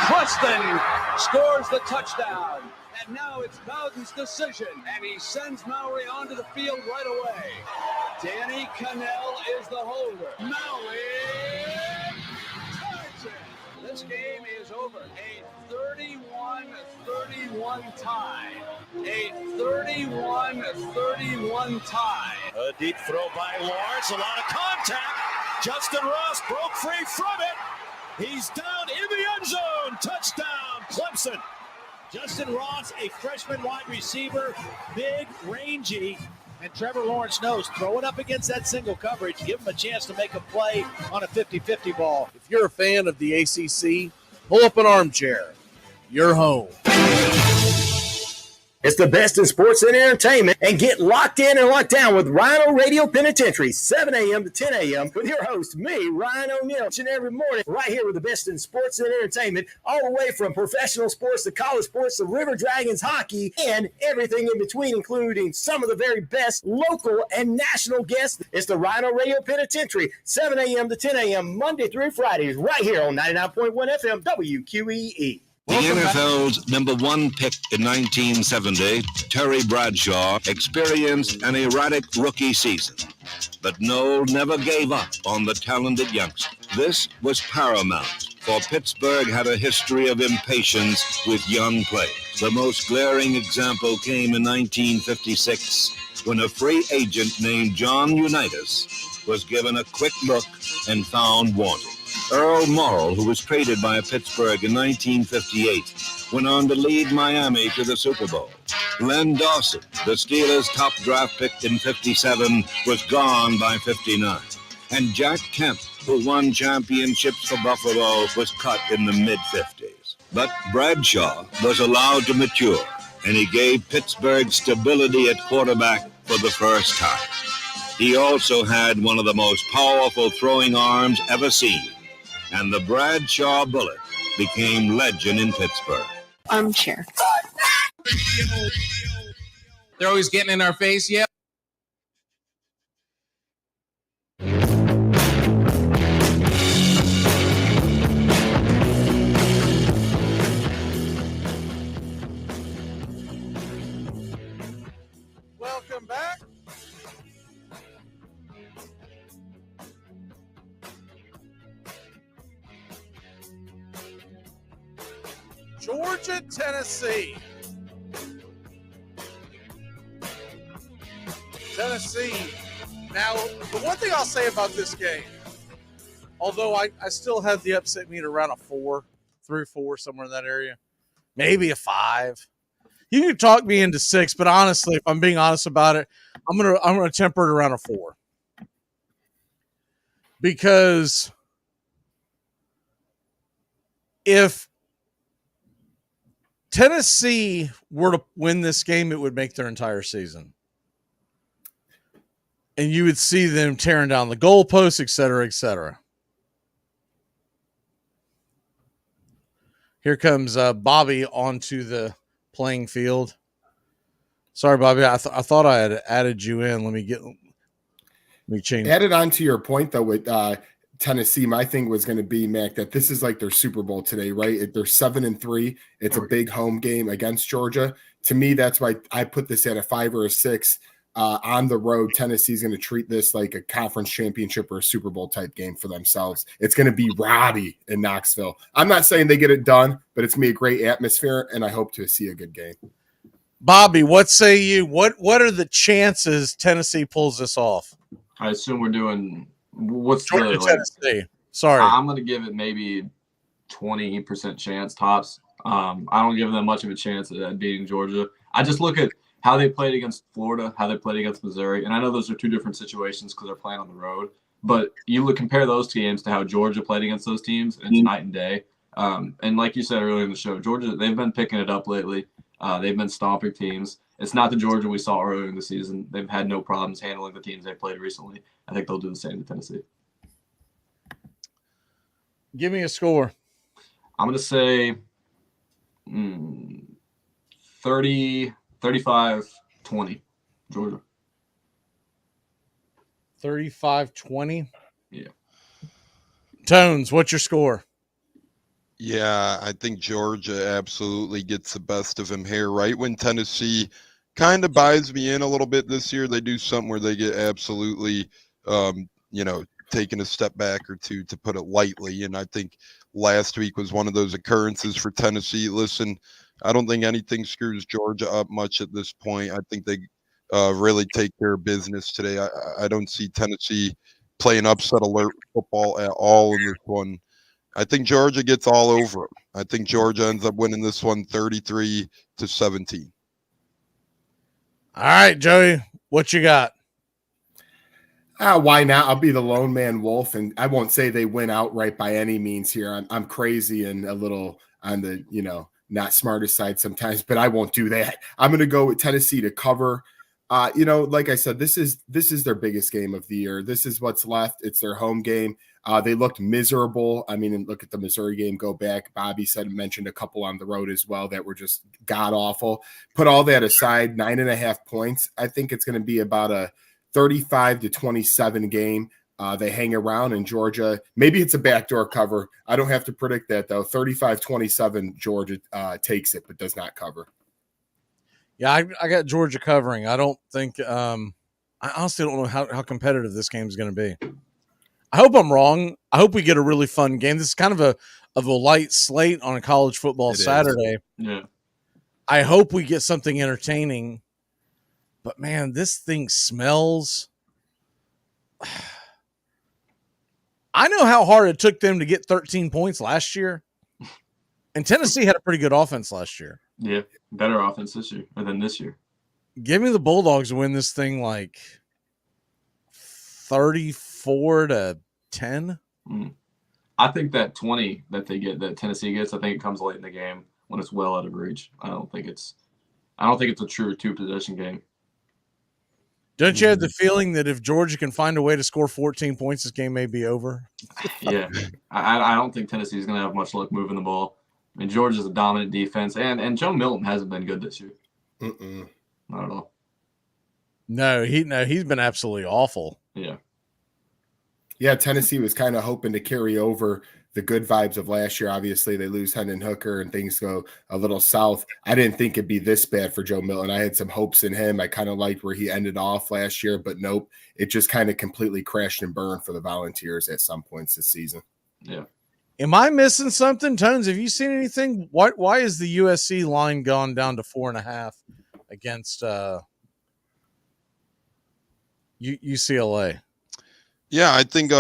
Preston scores the touchdown. And now it's Bowden's decision, and he sends Mowry onto the field right away. Danny Cannell is the holder. Mowry, touchdown! This game is over. A 31-31 tie. A 31-31 tie. A deep throw by Lawrence. A lot of contact. Justin Ross broke free from it. He's down in the end zone. Touchdown, Clemson. Justin Ross, a freshman wide receiver, big, rangy. And Trevor Lawrence knows, throw it up against that single coverage, give him a chance to make a play on a 50-50 ball. If you're a fan of the ACC, pull up an armchair. You're home. It's the best in sports and entertainment, and get locked in and locked down with Rhino Radio Penitentiary, 7 a.m. to 10 a.m. with your host, me, Ryan O'Neal, each and every morning, right here with the best in sports and entertainment, all the way from professional sports to college sports to River Dragons hockey and everything in between, including some of the very best local and national guests. It's the Rhino Radio Penitentiary, 7 a.m. to 10 a.m. Monday through Fridays, right here on 99.1 FM WQEE. The NFL's number one pick in 1970, Terry Bradshaw, experienced an erratic rookie season. But Noel never gave up on the talented youngster. This was paramount, for Pittsburgh had a history of impatience with young players. The most glaring example came in 1956, when a free agent named John Unitas was given a quick look and found wanted. Earl Morrall, who was traded by Pittsburgh in 1958, went on to lead Miami to the Super Bowl. Len Dawson, the Steelers' top draft pick in 57, was gone by 59. And Jack Kemp, who won championships for Buffalo, was cut in the mid-50s. But Bradshaw was allowed to mature, and he gave Pittsburgh stability at quarterback for the first time. He also had one of the most powerful throwing arms ever seen, and the Bradshaw bullet became legend in Pittsburgh. Armchair. They're always getting in our face, yeah. Welcome back. Georgia, Tennessee. Tennessee. Now, the one thing I'll say about this game, although I still have the upset meter around a 4, 3 or 4, somewhere in that area, maybe a 5. You can talk me into 6, but honestly, if I'm being honest about it, I'm gonna temper it around a 4. Because if Tennessee were to win this game, it would make their entire season. And you would see them tearing down the goalposts, et cetera, et cetera. Here comes Bobby onto the playing field. Sorry, Bobby. I thought I had added you in. Let me change. Added on to your point, though, with Tennessee, my thing was going to be, Mac, that this is like their Super Bowl today, right? They're 7-3. It's a big home game against Georgia. To me, that's why I put this at a 5 or a 6. On the road, Tennessee's going to treat this like a conference championship or a Super Bowl type game for themselves. It's going to be rowdy in Knoxville. I'm not saying they get it done, but it's going to be a great atmosphere, and I hope to see a good game. Bobby, what say you? What are the chances Tennessee pulls this off? I assume we're doing what's Georgia, the Tennessee. Sorry, I'm going to give it maybe 20% chance tops. I don't give them much of a chance at beating Georgia. I just look at how they played against Florida, how they played against Missouri. And I know those are two different situations because they're playing on the road. But you would compare those games to how Georgia played against those teams, and it's night and day. And like you said earlier in the show, Georgia, they've been picking it up lately. They've been stomping teams. It's not the Georgia we saw earlier in the season. They've had no problems handling the teams they played recently. I think they'll do the same to Tennessee. Give me a score. I'm going to say 35-20, Georgia. 35-20? Yeah. Tones, what's your score? Yeah, I think Georgia absolutely gets the best of him here. Right when Tennessee kind of buys me in a little bit this year, they do something where they get absolutely, taken a step back or two, to put it lightly. And I think last week was one of those occurrences for Tennessee. Listen, I don't think anything screws Georgia up much at this point. I think they really take care of business today. I don't see Tennessee playing upset alert football at all in this one. I think Georgia gets all over them. I think Georgia ends up winning this one 33-17. All right, Joey, what you got? Why not? I'll be the lone man wolf, and I won't say they win outright by any means here. I'm crazy and a little on the, not smartest side sometimes, but I won't do that. I'm going to go with Tennessee to cover. Like I said, this is their biggest game of the year. This is what's left. It's their home game. They looked miserable. I mean, and look at the Missouri game. Go back. Bobby mentioned a couple on the road as well that were just god awful. Put all that aside, 9.5 points. I think it's going to be about a 35-27 game. They hang around in Georgia. Maybe it's a backdoor cover. I don't have to predict that, though. 35-27, Georgia takes it, but does not cover. Yeah, I got Georgia covering. I don't think I honestly don't know how competitive this game is going to be. I hope I'm wrong. I hope we get a really fun game. This is kind of a light slate on a college football Saturday. Yeah. I hope we get something entertaining. But, man, this thing smells. I know how hard it took them to get 13 points last year. And Tennessee had a pretty good offense last year. Yeah, better offense this year than this year. Give me the Bulldogs to win this thing like 34-10. I think that 20 that Tennessee gets, I think it comes late in the game when it's well out of reach. I don't think it's a true 2-possession game. Don't you have the feeling that if Georgia can find a way to score 14 points, this game may be over? Yeah. I don't think Tennessee's going to have much luck moving the ball. I mean, Georgia's a dominant defense, and Joe Milton hasn't been good this year. Not at all. No, he's been absolutely awful. Yeah, Tennessee was kind of hoping to carry over the good vibes of last year. Obviously, they lose Hendon Hooker and things go a little south. I didn't think it'd be this bad for Joe Milton. I had some hopes in him. I kind of liked where he ended off last year, but nope. It just kind of completely crashed and burned for the Volunteers at some points this season. Yeah. Am I missing something? Tones, have you seen anything? Why is the USC line gone down to 4.5 against UCLA? Yeah, I think,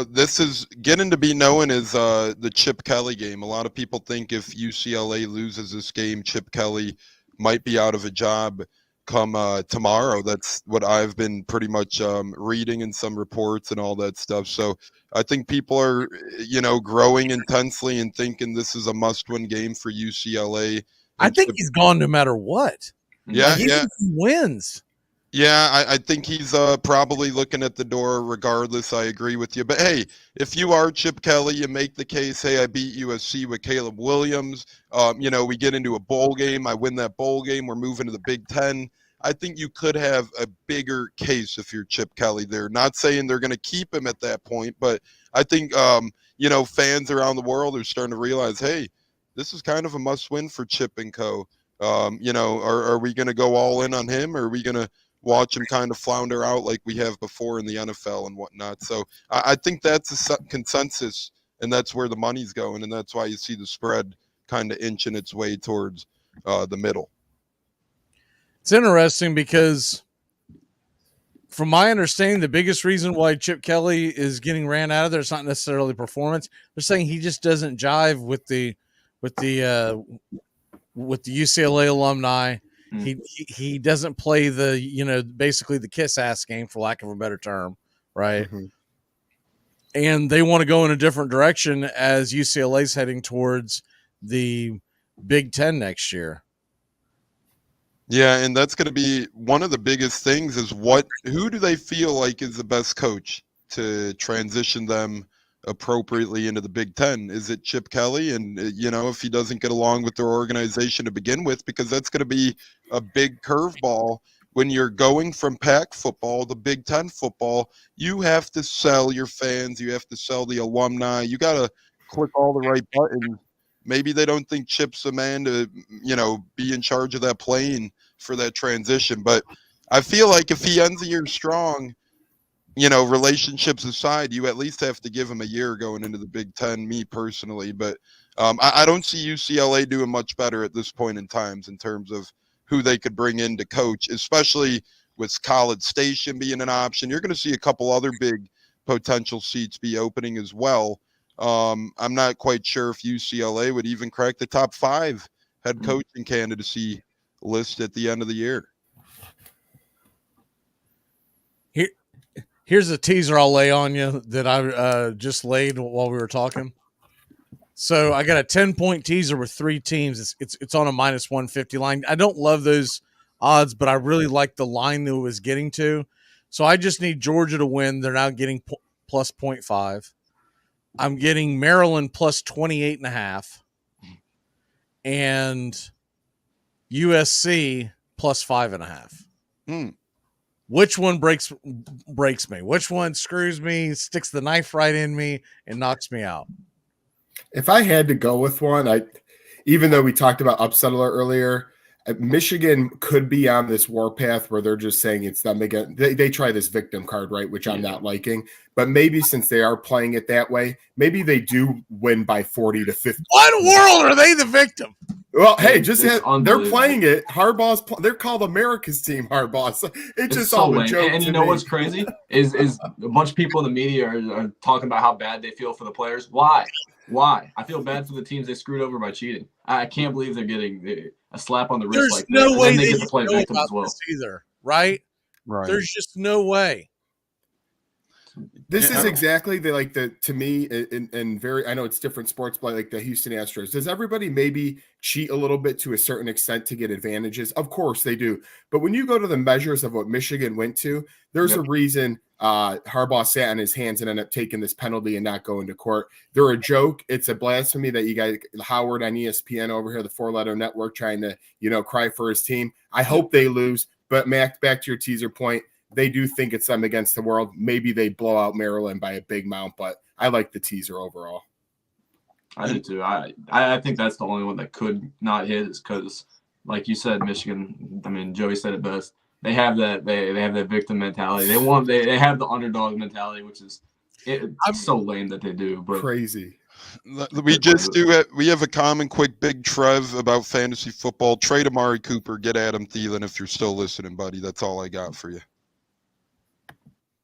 this is getting to be known as the Chip Kelly game. A lot of people think if UCLA loses this game, Chip Kelly might be out of a job come tomorrow. That's what I've been pretty much reading in some reports and all that stuff. So I think people are, growing intensely and thinking this is a must-win game for UCLA. I think he's gone no matter what. Yeah, Even if he wins. Yeah, I think he's probably looking at the door regardless. I agree with you. But, hey, if you are Chip Kelly, you make the case, hey, I beat USC with Caleb Williams. We get into a bowl game. I win that bowl game. We're moving to the Big Ten. I think you could have a bigger case if you're Chip Kelly there. Not saying they're going to keep him at that point, but I think, fans around the world are starting to realize, hey, this is kind of a must-win for Chip and co. Are we going to go all in on him, or are we going to watch him kind of flounder out like we have before in the NFL and whatnot? So I think that's a consensus, and that's where the money's going, and that's why you see the spread kind of inching its way towards the middle. It's interesting because from my understanding, the biggest reason why Chip Kelly is getting ran out of there, it's not necessarily performance. They're saying he just doesn't jive with the UCLA alumni. He doesn't play basically the kiss ass game, for lack of a better term, right? Mm-hmm. And they want to go in a different direction as UCLA's heading towards the Big Ten next year. Yeah, and that's going to be one of the biggest things is who do they feel like is the best coach to transition them appropriately into the Big Ten? Is it Chip Kelly? And, if he doesn't get along with their organization to begin with, because that's going to be a big curveball when you're going from Pac football to Big Ten football. You have to sell your fans. You have to sell the alumni. You got to click all the right buttons. Maybe they don't think Chip's the man to, be in charge of that plane for that transition. But I feel like if he ends the year strong, relationships aside, you at least have to give him a year going into the Big Ten, me personally. But I don't see UCLA doing much better at this point in times in terms of who they could bring in to coach, especially with College Station being an option. You're going to see a couple other big potential seats be opening as well. I'm not quite sure if UCLA would even crack the top 5 head coaching candidacy list at the end of the year. Here's a teaser I'll lay on you that I just laid while we were talking. So I got a 10-point teaser with 3 teams. It's on a -150 line. I don't love those odds, but I really like the line that it was getting to. So I just need Georgia to win. They're now getting plus 0.5. I'm getting Maryland plus 28.5. And USC plus 5.5. Which one breaks me? Which one screws me, sticks the knife right in me, and knocks me out? If I had to go with one, even though we talked about upset alert earlier, Michigan could be on this warpath where they're just saying it's them again. They try this victim card, right, which I'm not liking. But maybe since they are playing it that way, maybe they do win by 40 to 50. Why in the world are they the victim? Well, hey, they're playing it. Harbaugh's they're called America's team. Harbaugh. So it's just so all a lame. joke. And you know what's crazy is a bunch of people in the media are talking about how bad they feel for the players. Why? I feel bad for the teams they screwed over by cheating. I can't believe they're getting a slap on the wrist like that. There's no way they get to play victim as well. Either, right? Right. There's just no way. This is exactly to me, and very, I know it's different sports, but like the Houston Astros. Does everybody maybe cheat a little bit to a certain extent to get advantages? Of course they do. But when you go to the measures of what Michigan went to, there's a reason Harbaugh sat on his hands and ended up taking this penalty and not going to court. They're a joke. It's a blasphemy that you guys, Howard on ESPN over here, the 4-letter network, trying to, cry for his team. I hope they lose. But Mac, back to your teaser point, they do think it's them against the world. Maybe they blow out Maryland by a big amount, but I like the teaser overall. I do too. I think that's the only one that could not hit is because, like you said, Michigan. I mean, Joey said it best. They have that. They have that victim mentality. They have the underdog mentality, which is so lame that they do. But crazy. We have a common quick big Trev about fantasy football. Trade Amari Cooper, get Adam Thielen if you're still listening, buddy. That's all I got for you.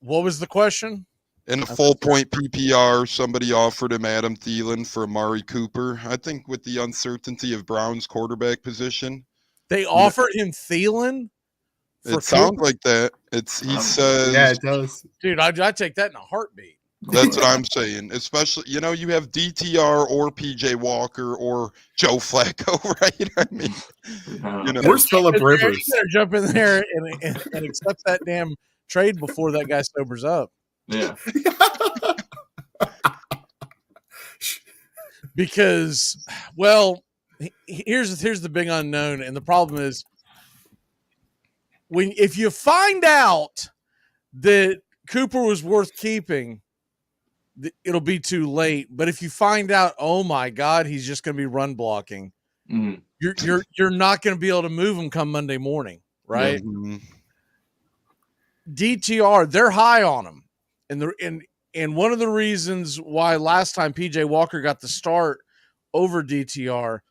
What was the question? In a full point PPR, somebody offered him Adam Thielen for Amari Cooper. I think with the uncertainty of Brown's quarterback position, they offered him Thielen. It sounds like that. He says, yeah, it does, dude. I'd take that in a heartbeat. That's what I'm saying. Especially, you have DTR or PJ Walker or Joe Flacco, right? I mean, where's Phillip Rivers? You better jump in there and accept that damn trade before that guy sobers up. Yeah. Because, well, here's the big unknown, and the problem is if you find out that Cooper was worth keeping, it'll be too late. But if you find out, oh my God, he's just going to be run blocking, you're not going to be able to move him come Monday morning, right? Mm-hmm. DTR, they're high on him, and one of the reasons why last time PJ Walker got the start over DTR,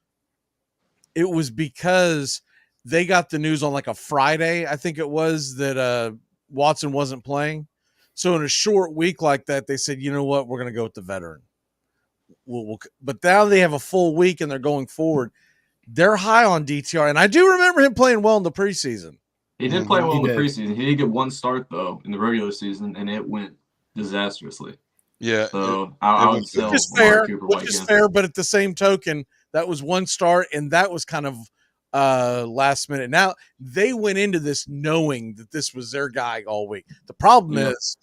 it was because they got the news on like a Friday, I think it was, that Watson wasn't playing. So in a short week like that, they said, you know what, we're going to go with the veteran. But now they have a full week and they're going forward. They're high on DTR, and I do remember him playing well in the preseason. He did play well in the preseason. He did get one start, though, in the regular season, and it went disastrously. Yeah. So I would sell which is fair, but at the same token, that was one start, and that was kind of last minute. Now, they went into this knowing that this was their guy all week. The problem is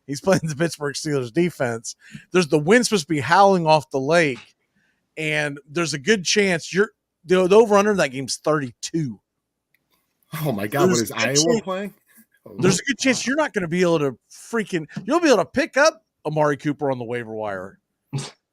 he's playing the Pittsburgh Steelers defense. There's the wind supposed to be howling off the lake, and there's a good chance the over-under in that game's 32. Oh my God! What is Iowa playing? There's a good chance you're not going to be able to you'll be able to pick up Amari Cooper on the waiver wire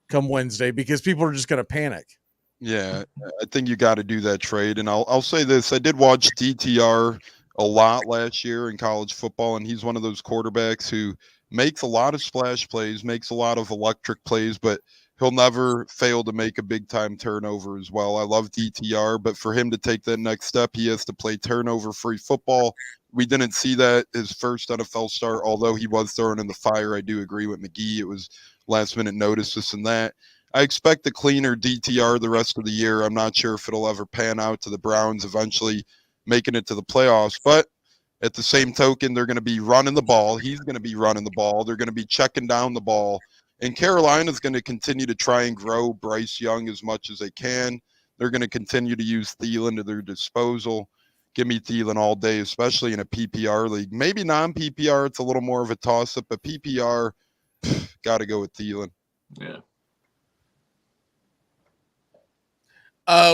come Wednesday because people are just going to panic. Yeah, I think you got to do that trade. And I'll say this. I did watch DTR a lot last year in college football, and he's one of those quarterbacks who makes a lot of splash plays, makes a lot of electric plays, but he'll never fail to make a big-time turnover as well. I love DTR, but for him to take that next step, he has to play turnover-free football. We didn't see that his first NFL start, although he was thrown in the fire. I do agree with Magee. It was last-minute notice, this and that. I expect a cleaner DTR the rest of the year. I'm not sure if it'll ever pan out to the Browns eventually making it to the playoffs, but at the same token, they're going to be running the ball. He's going to be running the ball. They're going to be checking down the ball. And Carolina's going to continue to try and grow Bryce Young as much as they can. They're going to continue to use Thielen to their disposal. Give me Thielen all day, especially in a PPR league. Maybe non-PPR, it's a little more of a toss-up, but PPR, got to go with Thielen. Yeah.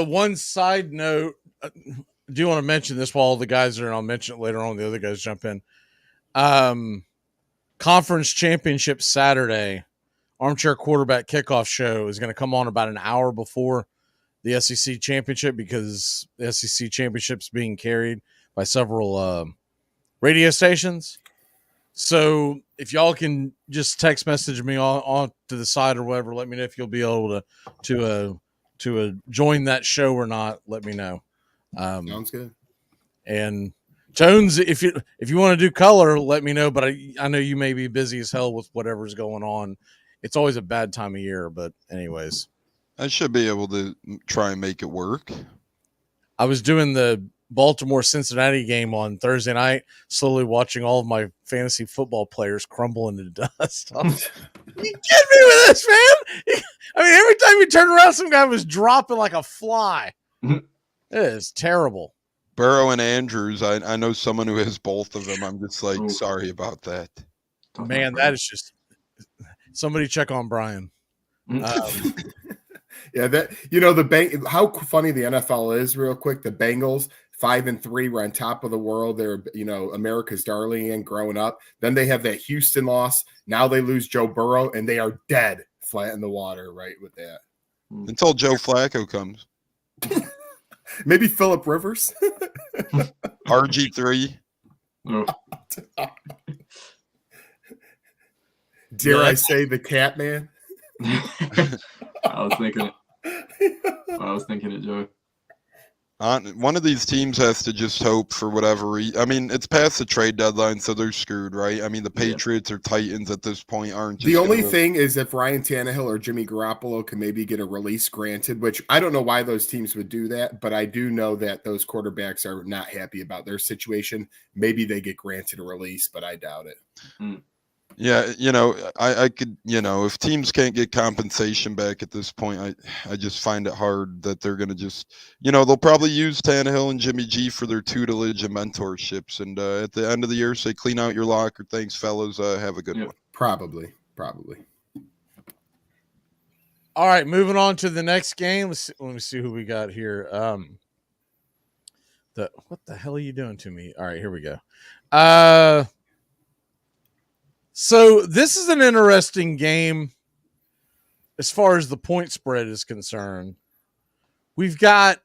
One side note, I do want to mention this while all the guys are in. I'll mention it later on. The other guys jump in. Conference championship Saturday. Armchair Quarterback Kickoff Show is going to come on about an hour before the SEC Championship because the SEC Championship's being carried by several radio stations. So if y'all can just text message me on to the side or whatever, let me know if you'll be able to join that show or not. Let me know. Sounds good. And Jones, if you want to do color, let me know. But I know you may be busy as hell with whatever's going on. It's always a bad time of year, but anyways. I should be able to try and make it work. I was doing the Baltimore-Cincinnati game on Thursday night, slowly watching all of my fantasy football players crumble into dust. You kidding me with this, man? I mean, every time you turn around, some guy was dropping like a fly. It is terrible. Burrow and Andrews, I know someone who has both of them. I'm just like, sorry about that. Man, that is just... Somebody check on Brian. Yeah, that how funny the NFL is. Real quick, the Bengals 5-3 were on top of the world. They're America's darling and growing up. Then they have that Houston loss. Now they lose Joe Burrow and they are dead flat in the water. Right with that. Until Joe Flacco comes. Maybe Phillip Rivers. RG3. Dare I say the cat man? I was thinking it, Joey. One of these teams has to just hope for whatever reason. I mean, it's past the trade deadline, so they're screwed, right? I mean, the Patriots or Titans at this point aren't. Just the only thing is if Ryan Tannehill or Jimmy Garoppolo can maybe get a release granted, which I don't know why those teams would do that, but I do know that those quarterbacks are not happy about their situation. Maybe they get granted a release, but I doubt it. Yeah, I could, if teams can't get compensation back at this point, I just find it hard that they're going to just, they'll probably use Tannehill and Jimmy G for their tutelage and mentorships. And at the end of the year, say, clean out your locker. Thanks, fellas. Have a good one. Probably. All right, moving on to the next game. Let me see who we got here. What the hell are you doing to me? All right, here we go. So this is an interesting game as far as the point spread is concerned. We've got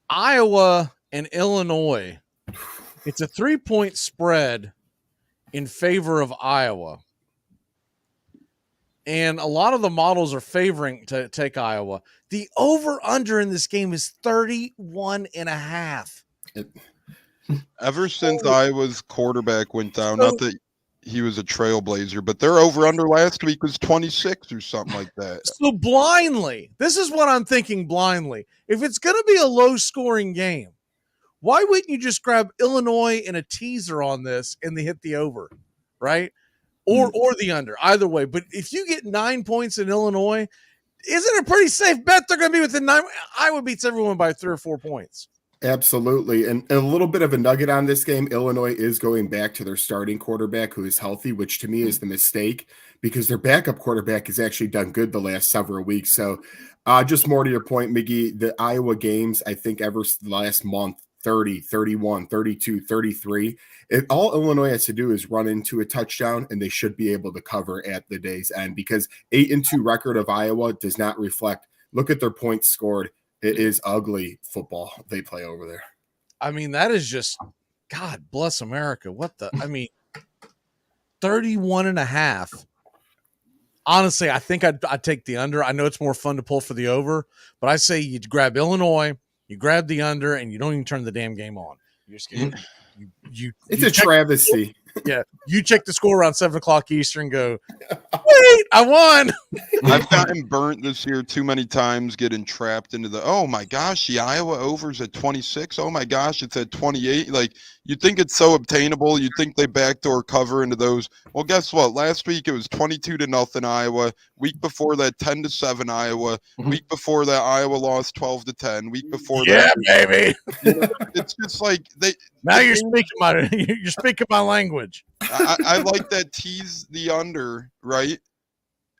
Iowa and Illinois. It's a 3-point spread in favor of Iowa. And a lot of the models are favoring to take Iowa. The over-under in this game is 31.5. Ever since Iowa's quarterback went down, not that he was a trailblazer, but their over-under last week was 26 or something like that. So blindly, this is what I'm thinking blindly. If it's going to be a low-scoring game, why wouldn't you just grab Illinois and a teaser on this and they hit the over, right? Or the under, either way. But if you get 9 points in Illinois, isn't it a pretty safe bet they're going to be within 9? Iowa beats everyone by 3 or 4 points. Absolutely. And a little bit of a nugget on this game. Illinois is going back to their starting quarterback who is healthy, which to me is the mistake because their backup quarterback has actually done good the last several weeks. So just more to your point, Miggy, the Iowa games, I think ever last month, 30, 31, 32, 33. All Illinois has to do is run into a touchdown, and they should be able to cover at the day's end because 8-2 record of Iowa does not reflect. Look at their points scored. It is ugly football they play over there. I mean, that is just, God bless America. 31.5. Honestly, I think I'd take the under. I know it's more fun to pull for the over, but I say you grab Illinois, you grab the under, and you don't even turn the damn game on. You're just kidding. It's a travesty. Yeah, you check the score around 7:00 Eastern. Go, wait, I won. I've gotten burnt this year too many times, getting trapped into the, oh my gosh, the Iowa over's at 26. Oh my gosh, it's at 28. Like, you think it's so obtainable. You think they backdoor cover into those. Well, guess what? Last week it was 22-0 Iowa. Week before that, 10-7 Iowa. Week before that, Iowa lost 12-10. Week before that, baby. It's just like they. Now you're speaking my language. I like that tease the under, right?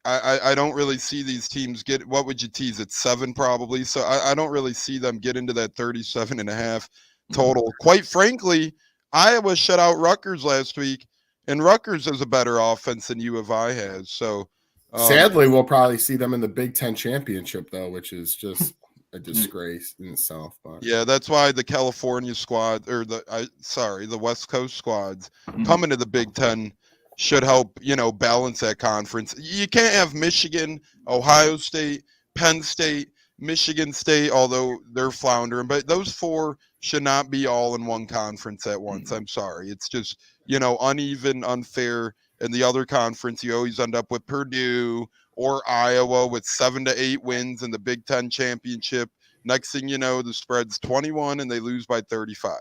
I don't really see these teams get, what would you tease at 7 probably? So I don't really see them get into that 37.5 total. Quite frankly, Iowa shut out Rutgers last week, and Rutgers has a better offense than U of I has. So sadly, we'll probably see them in the Big Ten championship, though, which is just a disgrace in itself. But yeah, that's why the California squad, or the West Coast squads coming to the Big Ten should help, balance that conference. You can't have Michigan, Ohio State, Penn State, Michigan State, although they're floundering, but those 4 should not be all in one conference at once. I'm sorry. It's just, uneven, unfair. In the other conference, you always end up with Purdue or Iowa with 7 to 8 wins in the Big Ten championship. Next thing you know, the spread's 21 and they lose by 35.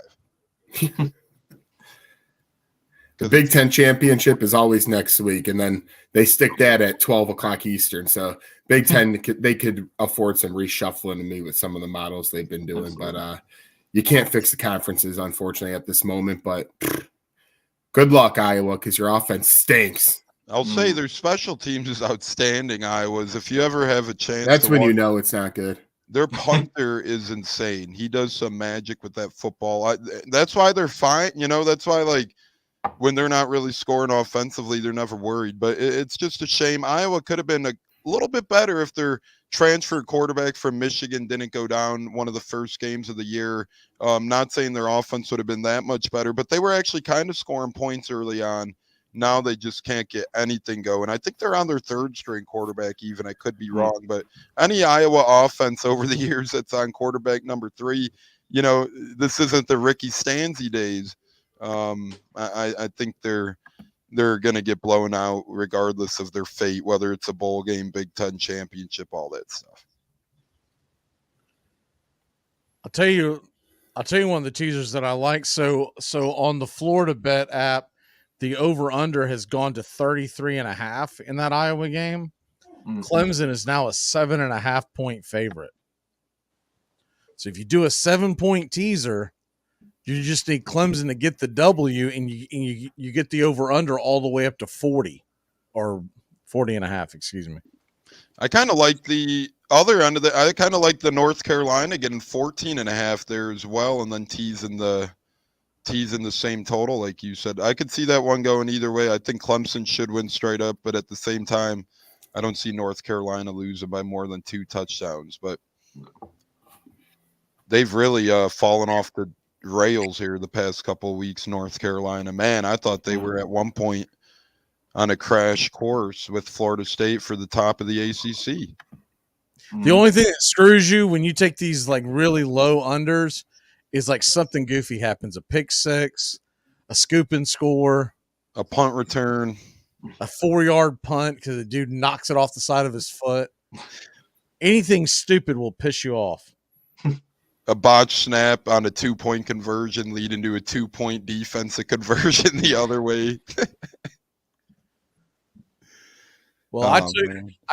The Big Ten championship is always next week, and then they stick that at 12:00 Eastern. So Big Ten, they could afford some reshuffling to me with some of the models they've been doing. Absolutely. But you can't fix the conferences, unfortunately, at this moment. But good luck, Iowa, because your offense stinks. I'll say their special teams is outstanding, Iowa's. If you ever have a chance, that's when you know it's not good. Their punter is insane. He does some magic with that football. That's why they're fine. That's why, like, when they're not really scoring offensively, they're never worried. But it's just a shame. Iowa could have been a little bit better if their transfer quarterback from Michigan didn't go down one of the first games of the year. Not saying their offense would have been that much better, but they were actually kind of scoring points early on. Now they just can't get anything going. I think they're on their 3rd string quarterback even. I could be wrong, but any Iowa offense over the years that's on quarterback number 3, this isn't the Ricky Stanzi days. I think they're going to get blown out regardless of their fate, whether it's a bowl game, Big Ten championship, all that stuff. I'll tell you one of the teasers that I like. So on the Florida Bet app, the over-under has gone to 33.5 in that Iowa game. Clemson is now a 7.5-point favorite. So if you do a 7-point teaser, you just need Clemson to get the W, and you get the over-under all the way up to 40 or 40.5, excuse me. I kind of like the other end of the. I kind of like the North Carolina getting 14.5 there as well, and then teasing the same total, like you said. I could see that one going either way. I think Clemson should win straight up, but at the same time, I don't see North Carolina losing by more than 2 touchdowns. But they've really fallen off the rails here the past couple of weeks. North Carolina, man, I thought they were at one point on a crash course with Florida State for the top of the ACC. The only thing that screws you when you take these like really low unders is like something goofy happens. A pick six, a scoop and score, a punt return, a 4-yard punt because the dude knocks it off the side of his foot. Anything stupid will piss you off. A botch snap on a 2-point conversion leading to a 2-point defensive conversion the other way. Well, I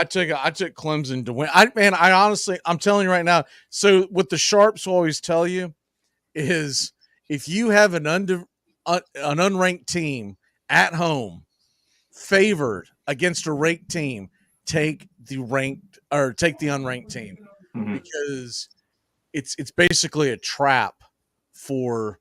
took Clemson to win. I honestly, I'm telling you right now. So what the sharps will always tell you is if you have an unranked team at home favored against a ranked team, take the unranked team because it's basically a trap for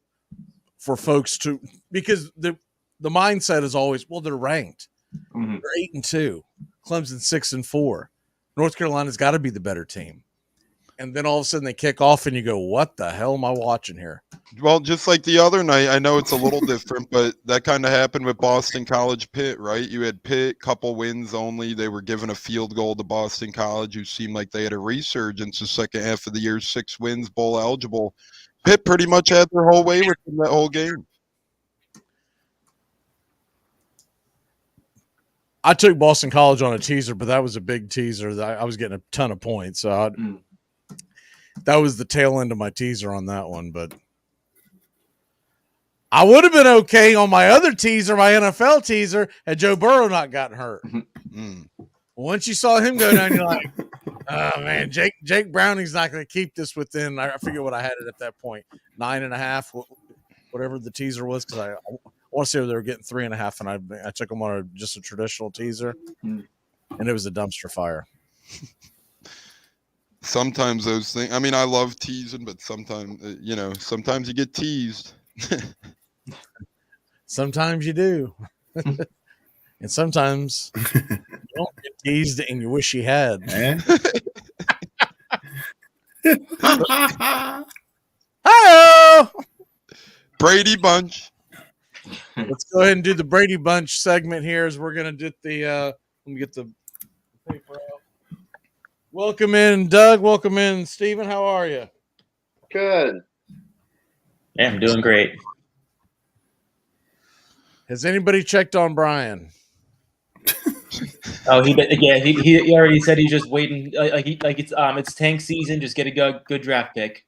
folks to, because the mindset is always, well, they're ranked. They're 8-2. Clemson 6-4. North Carolina's got to be the better team. and then all of a sudden they kick off, and you go, "What the hell am I watching here?" Well, just like the other night, I know it's a little different, but that kind of happened with Boston College Pitt, right? You had Pitt, couple wins only. They were given a field goal to Boston College, who seemed like they had a resurgence the second half of the year, 6 wins, bowl eligible. Pitt pretty much had their whole way within that whole game. I took Boston College on a teaser, but that was a big teaser. I was getting a ton of points, so that was the tail end of my teaser on that one. But I would have been okay on my other teaser, my NFL teaser, had Joe Burrow not gotten hurt. Once you saw him go down, you're like, oh, man, Jake Browning's not going to keep this within, I forget what I had it at that point, 9.5, whatever the teaser was, because I want to say they were getting 3.5, and I took them on just a traditional teaser, and it was a dumpster fire. Sometimes those things, I mean, I love teasing, but sometimes, sometimes you get teased. Sometimes you do. And sometimes you don't get teased and you wish you had. Hi-oh! Brady Bunch. Let's go ahead and do the Brady Bunch segment here as we're going to do let me get the paper out. Welcome in, Doug. Welcome in, Steven. How are you? Good. Yeah, I'm doing great. Has anybody checked on Brian? Oh, he already said he's just waiting. It's tank season. Just get a good draft pick.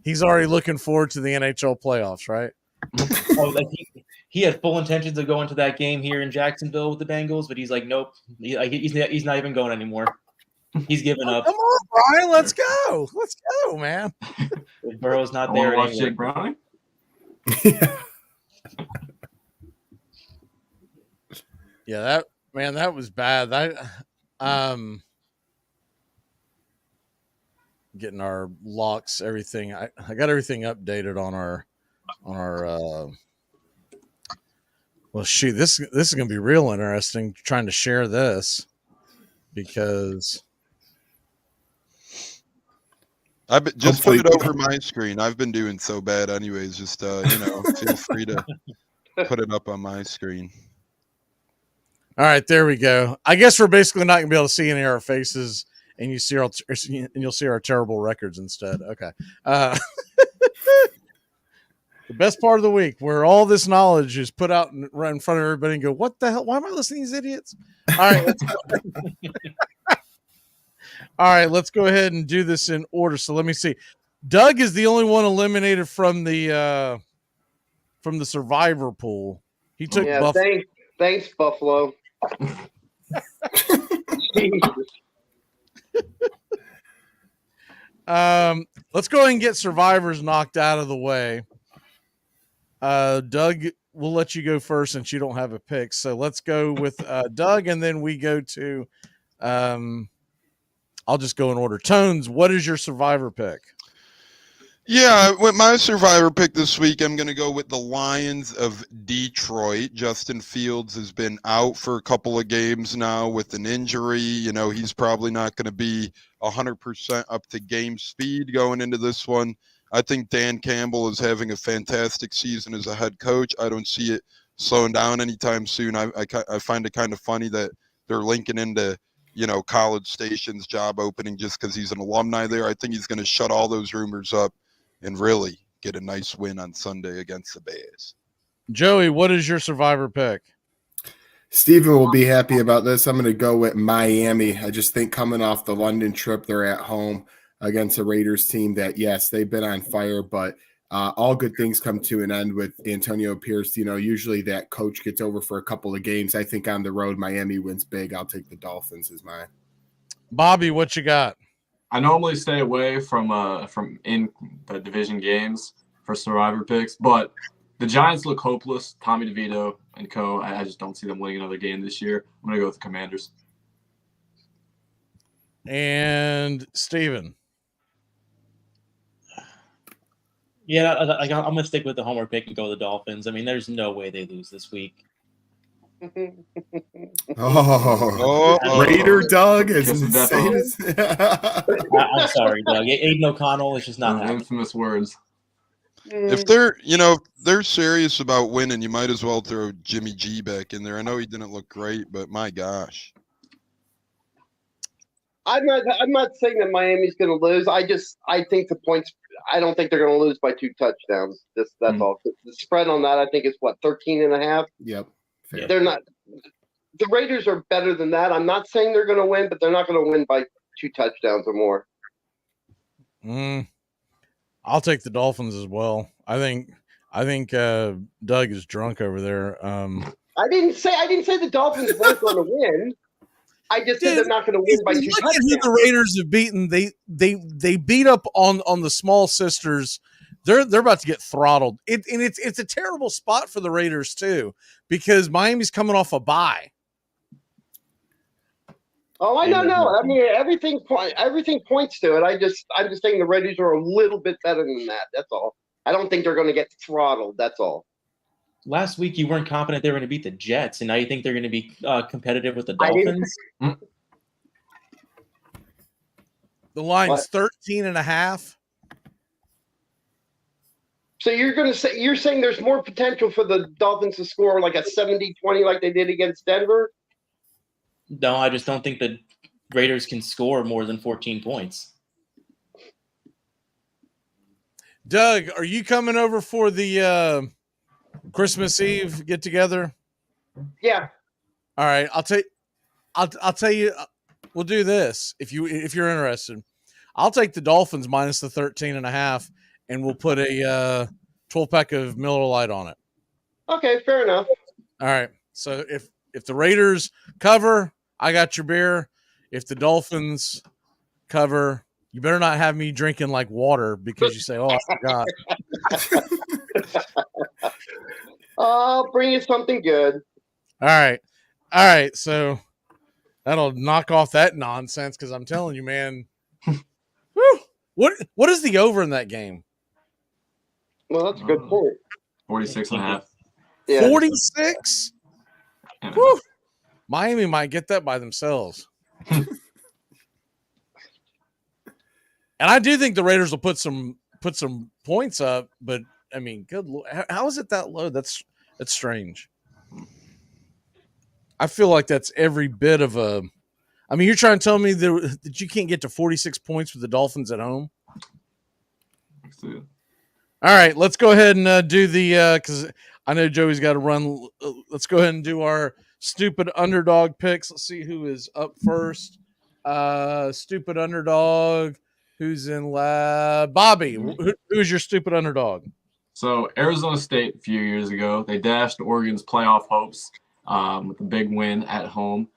He's already looking forward to the NHL playoffs, right? He had full intentions of going to that game here in Jacksonville with the Bengals, but he's like, nope. He's not even going anymore. He's giving up. Come on, Brian. Let's go. Let's go, man. If Burrow's not there anymore. Jake Browning? Yeah, that was bad. Getting our locks, everything. I got everything updated on our well, shoot, this is going to be real interesting trying to share this because just put it over my screen. I've been doing so bad anyways. Just, feel free to put it up on my screen. All right, there we go. I guess we're basically not going to be able to see any of our faces, and you'll see our terrible records instead. Okay. The best part of the week where all this knowledge is put out right in front of everybody and go, what the hell? Why am I listening to these idiots? All right. All right, let's go ahead and do this in order. So let me see. Doug is the only one eliminated from the survivor pool. He took Buffalo. Thanks, Buffalo. Let's go ahead and get survivors knocked out of the way. Doug, we'll let you go first since you don't have a pick. So let's go with Doug, and then we go to I'll just go in order. Tones, what is your survivor pick? Yeah, with my survivor pick this week, I'm going to go with the Lions of Detroit. Justin Fields has been out for a couple of games now with an injury. He's probably not going to be 100% up to game speed going into this one. I think Dan Campbell is having a fantastic season as a head coach. I don't see it slowing down anytime soon. I find it kind of funny that they're linking into College Station's job opening just because he's an alumni there. I think he's going to shut all those rumors up and really get a nice win on Sunday against the Bears. Joey, what is your survivor pick? Steven will be happy about this. I'm going to go with Miami. I just think coming off the London trip, they're at home against a Raiders team that, yes, they've been on fire, but all good things come to an end with Antonio Pierce. Usually that coach gets over for a couple of games. I think on the road, Miami wins big. I'll take the Dolphins as mine. Bobby, what you got? I normally stay away from in the division games for survivor picks, but the Giants look hopeless. Tommy DeVito and co. I just don't see them winning another game this year. I'm going to go with the Commanders. And Steven. Yeah, I'm going to stick with the homer pick and go with the Dolphins. I mean, there's no way they lose this week. Raider Doug is Kiss of death insane. I'm sorry, Doug. Aiden O'Connell is just not happening. Infamous words. If they're serious about winning, you might as well throw Jimmy G back in there. I know he didn't look great, but my gosh. I'm not saying that Miami's going to lose. I think the points. I don't think they're going to lose by 2 touchdowns. That's all. The spread on that, I think, is what, 13.5. Yep. Fair. They're not. The Raiders are better than that. I'm not saying they're going to win, but they're not going to win by 2 touchdowns or more. I'll take the Dolphins as well. I think Doug is drunk over there. I didn't say the Dolphins weren't going to win. I just said they're not going to win by 2 touchdowns. Who the Raiders have beaten, they beat up on the small sisters. They're about to get throttled. It's a terrible spot for the Raiders too, because Miami's coming off a bye. Oh, I don't know. I mean, everything points to it. I'm just saying the Raiders are a little bit better than that. That's all. I don't think they're going to get throttled. That's all. Last week you weren't confident they were going to beat the Jets, and now you think they're going to be competitive with the Dolphins? The line's 13.5. So you're saying there's more potential for the Dolphins to score like a 70-20 like they did against Denver? No, I just don't think the Raiders can score more than 14 points. Doug, are you coming over for the Christmas Eve get together? Yeah. All right. I'll tell you. We'll do this if you're interested. I'll take the Dolphins minus the 13.5, and we'll put a 12-pack of Miller Lite on it. Okay, fair enough. All right. So if the Raiders cover, I got your beer. If the Dolphins cover, you better not have me drinking like water because you say, "Oh, I forgot." I'll bring you something good. All right. So that'll knock off that nonsense because I'm telling you, man. Whew, what is the over in that game? Well, that's a good point. 46.5. Yeah. 46? Whew. Miami might get that by themselves. And I do think the Raiders will put some points up, but I mean, good Lord, how is it that low? That's strange. I feel like that's every bit of a. I mean, you're trying to tell me that you can't get to 46 points with the Dolphins at home? All right, let's go ahead and do the because I know Joey's got to run. Let's go ahead and do our stupid underdog picks. Let's see who is up first. Stupid underdog. Who's in lab? Bobby, who's your stupid underdog? So Arizona State a few years ago, they dashed Oregon's playoff hopes with a big win at home.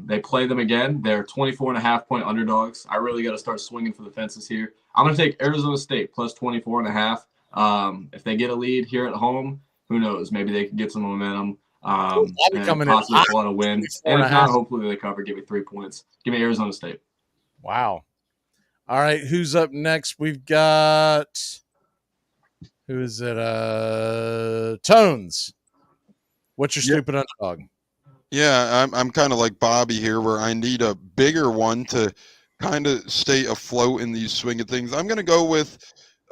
They play them again. They're 24.5-point underdogs. I really got to start swinging for the fences here. I'm going to take Arizona State plus 24.5. If they get a lead here at home, who knows? Maybe they can get some momentum and possibly pull out a win. And if not, hopefully they cover. Give me 3 points. Give me Arizona State. Wow. All right, who's up next? We've got who is it? Tones. What's your stupid underdog? Yeah, I'm kind of like Bobby here, where I need a bigger one to kind of stay afloat in these swing of things. I'm going to go with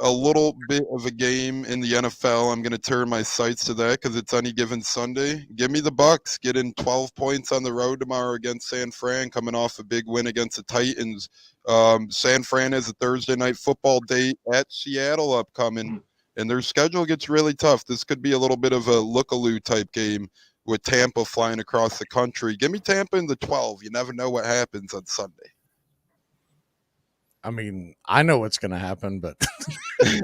a little bit of a game in the NFL. I'm going to turn my sights to that because it's any given Sunday. Give me the Bucks. Get in 12 points on the road tomorrow against San Fran, coming off a big win against the Titans. San Fran has a Thursday night football date at Seattle upcoming, and their schedule gets really tough. This could be a little bit of a look-a-loo type game with Tampa flying across the country. Give me Tampa in the 12. You never know what happens on Sunday. I mean, I know what's going to happen, but hey,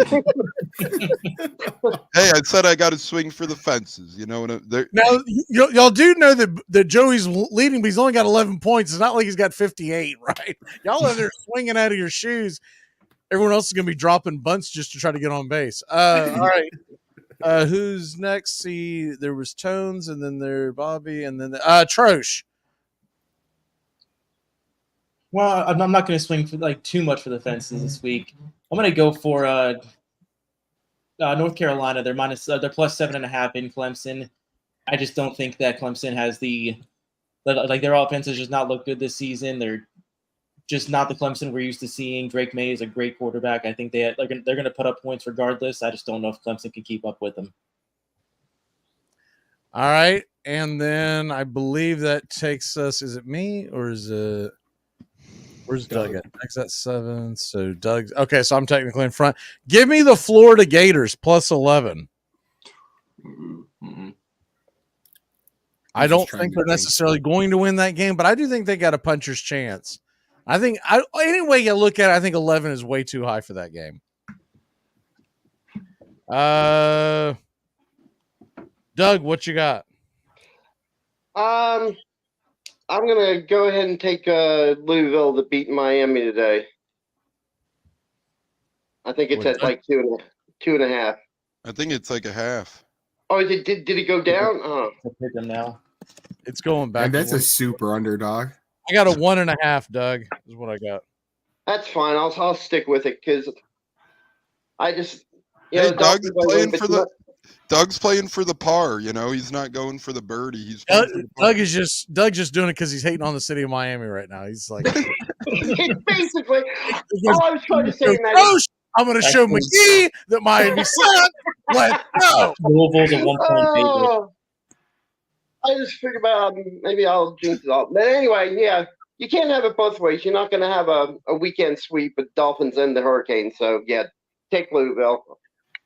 I said I got to swing for the fences. You know, now y'all do know that Joey's leading, but he's only got 11 points. It's not like he's got 58, right? Y'all are there swinging out of your shoes. Everyone else is going to be dropping bunts just to try to get on base. All right. Who's next? See, there was Tones, and then there Bobby, and then Trosch. Well, I'm not going to swing for too much for the fences this week. I'm going to go for North Carolina. They're plus 7.5 in Clemson. I just don't think that Clemson has their offense has just not looked good this season. They're just not the Clemson we're used to seeing. Drake May is a great quarterback. I think they're going to put up points regardless. I just don't know if Clemson can keep up with them. All right. And then I believe that takes us, is it me or is it, where's Doug at? Next at 7. So Doug's, okay, so I'm technically in front. Give me the Florida Gators plus 11. Mm-hmm. I don't think they're necessarily going to win that game, but I do think they got a puncher's chance. I think, any way you look at it, I think 11 is way too high for that game. Doug, what you got? I'm gonna go ahead and take Louisville to beat Miami today. I think it's at like 2.5. I think it's like a half. Oh, did it go don? Oh, pick them now. It's going back. And that's a super underdog. I got a 1.5. Doug is what I got. that's fine. I'll stick with it because I just Doug's playing for the par. You know, he's not going for the birdie. He's Doug just doing it because he's hating on the city of Miami right now. He's like, basically, all I was trying to say, Trosch, I'm going to show McGee that Miami sucks. Let's go. Louisville's a 1 point favorite. I just figured about maybe I'll jinx it all. But anyway, yeah, you can't have it both ways. You're not going to have a weekend sweep with Dolphins and the Hurricanes. So, yeah, take Louisville.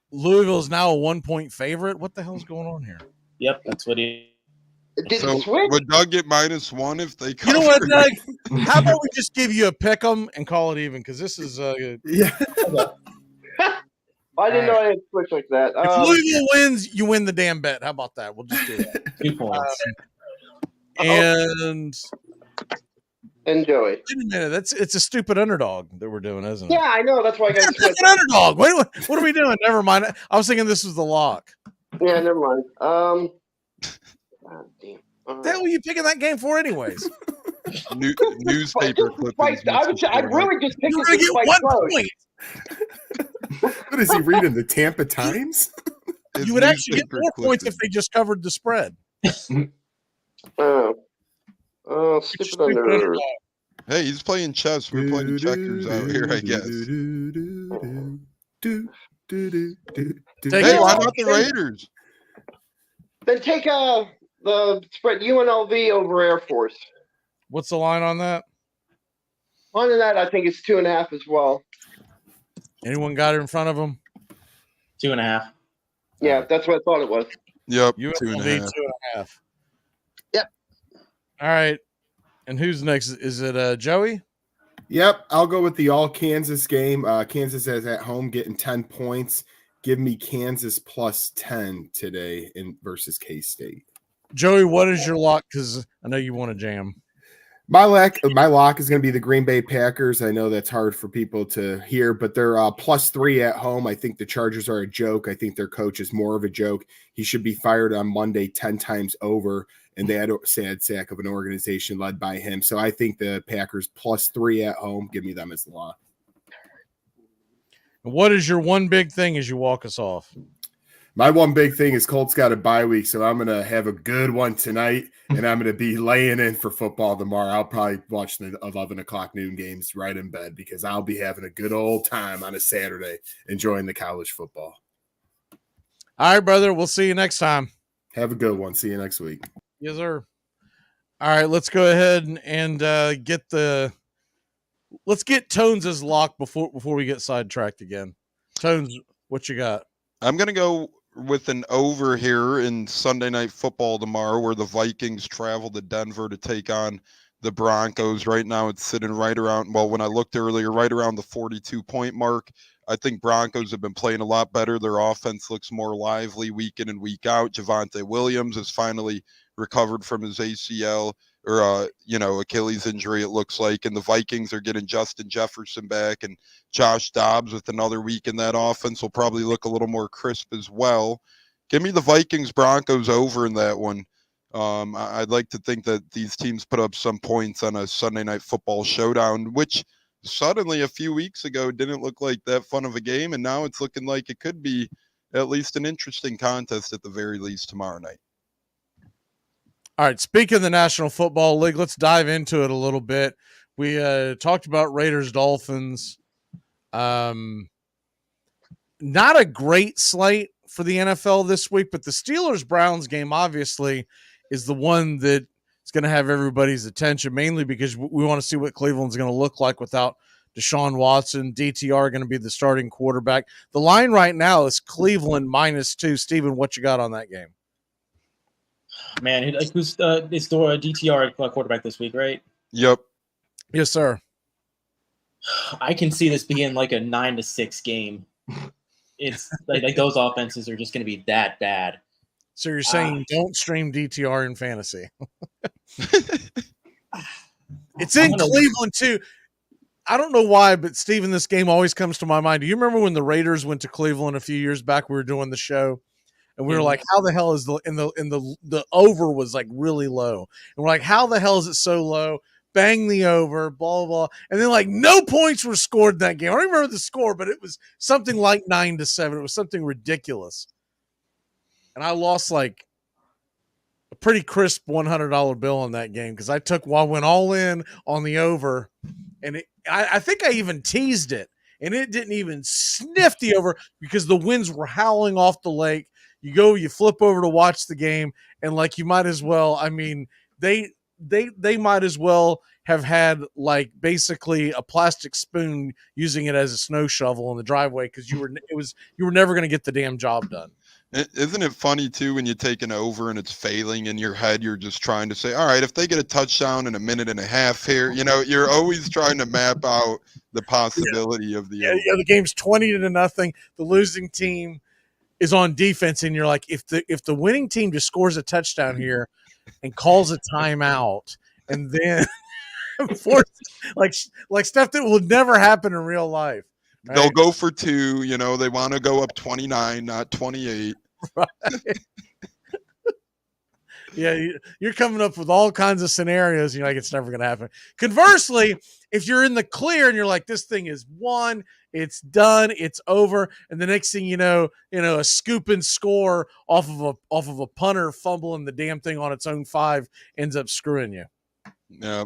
Louisville's now a 1 point favorite. What the hell's going on here? Yep, that's what he. So would Doug get -1 if they cover? You know what, Doug? How about we just give you a pick 'em and call it even? Because this is yeah. I didn't know I had switch like that. If Louisville wins, you win the damn bet. How about that? We'll just do that. 2 points. And enjoy. Wait a minute, it's a stupid underdog that we're doing, isn't it? Yeah, I know. That's why I got stupid underdog. Wait, what are we doing? Never mind. I was thinking this was the lock. Yeah, never mind. God damn. The hell were you picking that game for, anyways? Newspaper clippings. I really just picked You're going to get 1 point. What is he reading? The Tampa Times? You would actually get 4 points if they just covered the spread. Stupid underdog. Hey, he's playing chess. We're playing checkers out here, I guess. Hey, why not the Raiders? Then take the spread UNLV over Air Force. What's the line on that? On that, I think it's 2.5 as well. Anyone got it in front of them? 2.5. Yeah, that's what I thought it was. Yep, UNLV 2.5. Yep. All right. And who's next? Is it Joey? Yep, I'll go with the all Kansas game. Kansas is at home getting 10 points. Give me Kansas plus 10 today versus K-State. Joey, what is your lock? Because I know you want to jam. My lock is going to be the Green Bay Packers. I know that's hard for people to hear, but they're +3 at home. I think the Chargers are a joke. I think their coach is more of a joke. He should be fired on Monday 10 times over, and they had a sad sack of an organization led by him. So I think the Packers +3 at home. Give me them as the lock. What is your one big thing as you walk us off? My one big thing is Colts got a bye week, so I'm going to have a good one tonight, and I'm going to be laying in for football tomorrow. I'll probably watch the 11 o'clock noon games right in bed because I'll be having a good old time on a Saturday enjoying the college football. All right, brother. We'll see you next time. Have a good one. See you next week. Yes, sir. All right, let's go ahead and let's get Tones' lock before we get sidetracked again. Tones, what you got? I'm going to go with an over here in Sunday Night Football tomorrow, where the Vikings travel to Denver to take on the Broncos. Right now it's sitting right around, well, when I looked earlier, right around the 42-point mark. I think Broncos have been playing a lot better. Their offense looks more lively week in and week out. Javonte Williams has finally recovered from his ACL or Achilles injury, it looks like. And the Vikings are getting Justin Jefferson back, and Josh Dobbs with another week in that offense will probably look a little more crisp as well. Give me the Vikings Broncos over in that one. I'd like to think that these teams put up some points on a Sunday Night Football showdown, which suddenly a few weeks ago didn't look like that fun of a game, and now it's looking like it could be at least an interesting contest at the very least tomorrow night. All right, speaking of the National Football League, let's dive into it a little bit. We talked about Raiders-Dolphins. Not a great slate for the NFL this week, but the Steelers-Browns game obviously is the one that is going to have everybody's attention, mainly because we want to see what Cleveland's going to look like without Deshaun Watson. DTR going to be the starting quarterback. The line right now is Cleveland -2. Steven, what you got on that game? Man, who's it's DTR quarterback this week, right? Yep. Yes, sir. I can see this being like a 9-6 game. It's like those offenses are just going to be that bad. So you're saying don't stream DTR in fantasy? It's in Cleveland too. I don't know why, but Steven, this game always comes to my mind. Do you remember when the Raiders went to Cleveland a few years back? We were doing the show, and we were like, "How the hell is the over was like really low?" And we're like, "How the hell is it so low?" Bang the over, blah, blah, blah. And then like no points were scored in that game. I don't remember the score, but it was something like 9-7. It was something ridiculous. And I lost like a pretty crisp $100 bill on that game because I went all in on the over, and I think I even teased it, and it didn't even sniff the over because the winds were howling off the lake. You flip over to watch the game, and like you might as well. I mean, they might as well have had like basically a plastic spoon using it as a snow shovel in the driveway because you were never going to get the damn job done. Isn't it funny too when you take an over and it's failing in your head? You're just trying to say, all right, if they get a touchdown in a minute and a half here, you're always trying to map out the possibility of the over. Yeah, the game's 20-0. The losing team is on defense, and you're like, if the winning team just scores a touchdown here and calls a timeout, and then like stuff that will never happen in real life. Right? They'll go for 2. They want to go up 29, not 28. Right. Yeah, you're coming up with all kinds of scenarios. You're like, it's never going to happen. Conversely, if you're in the clear and you're like, this thing is won, it's done, it's over, and the next thing you know, a scoop and score off of a punter fumbling the damn thing on its own 5 ends up screwing you. Yeah,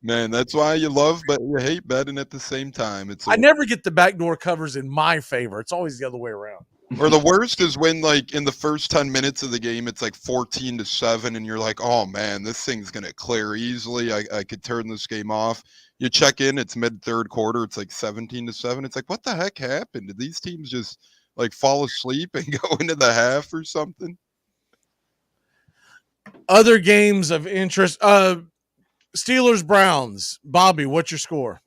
man, that's why you love, but you hate betting at the same time. I never get the backdoor covers in my favor. It's always the other way around. Or the worst is when, like, in the first 10 minutes of the game, it's like 14-7, and you're like, oh, man, this thing's going to clear easily. I could turn this game off. You check in, it's mid-third quarter, it's like 17-7. It's like, what the heck happened? Did these teams just, like, fall asleep and go into the half or something? Other games of interest. Steelers-Browns. Bobby, what's your score?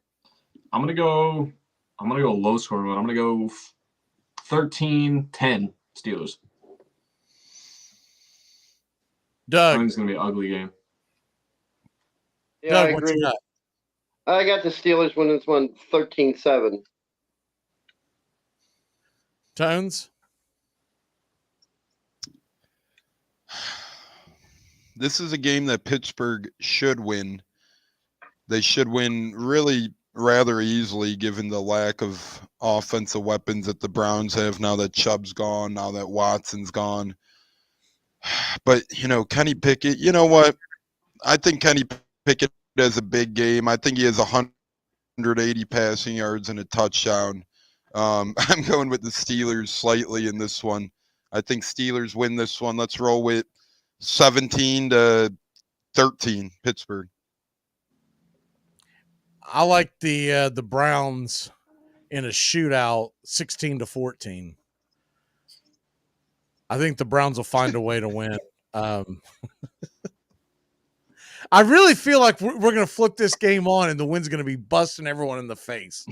I'm gonna go low score, but I'm gonna go 13-10 Steelers. Doug. I think it's gonna be an ugly game. Yeah, Doug, I what agree. you got? I got the Steelers winning this one 13-7. Tones? This is a game that Pittsburgh should win. They should win really rather easily given the lack of offensive weapons that the Browns have now that Chubb's gone, now that Watson's gone. But, Kenny Pickett, you know what? I think Kenny Pickett has a big game. I think he has 180 passing yards and a touchdown. I'm going with the Steelers slightly in this one. I think Steelers win this one. Let's roll with 17-13 Pittsburgh. I like the Browns in a shootout 16-14. I think the Browns will find a way to win. I really feel like we're going to flip this game on and the wind's going to be busting everyone in the face.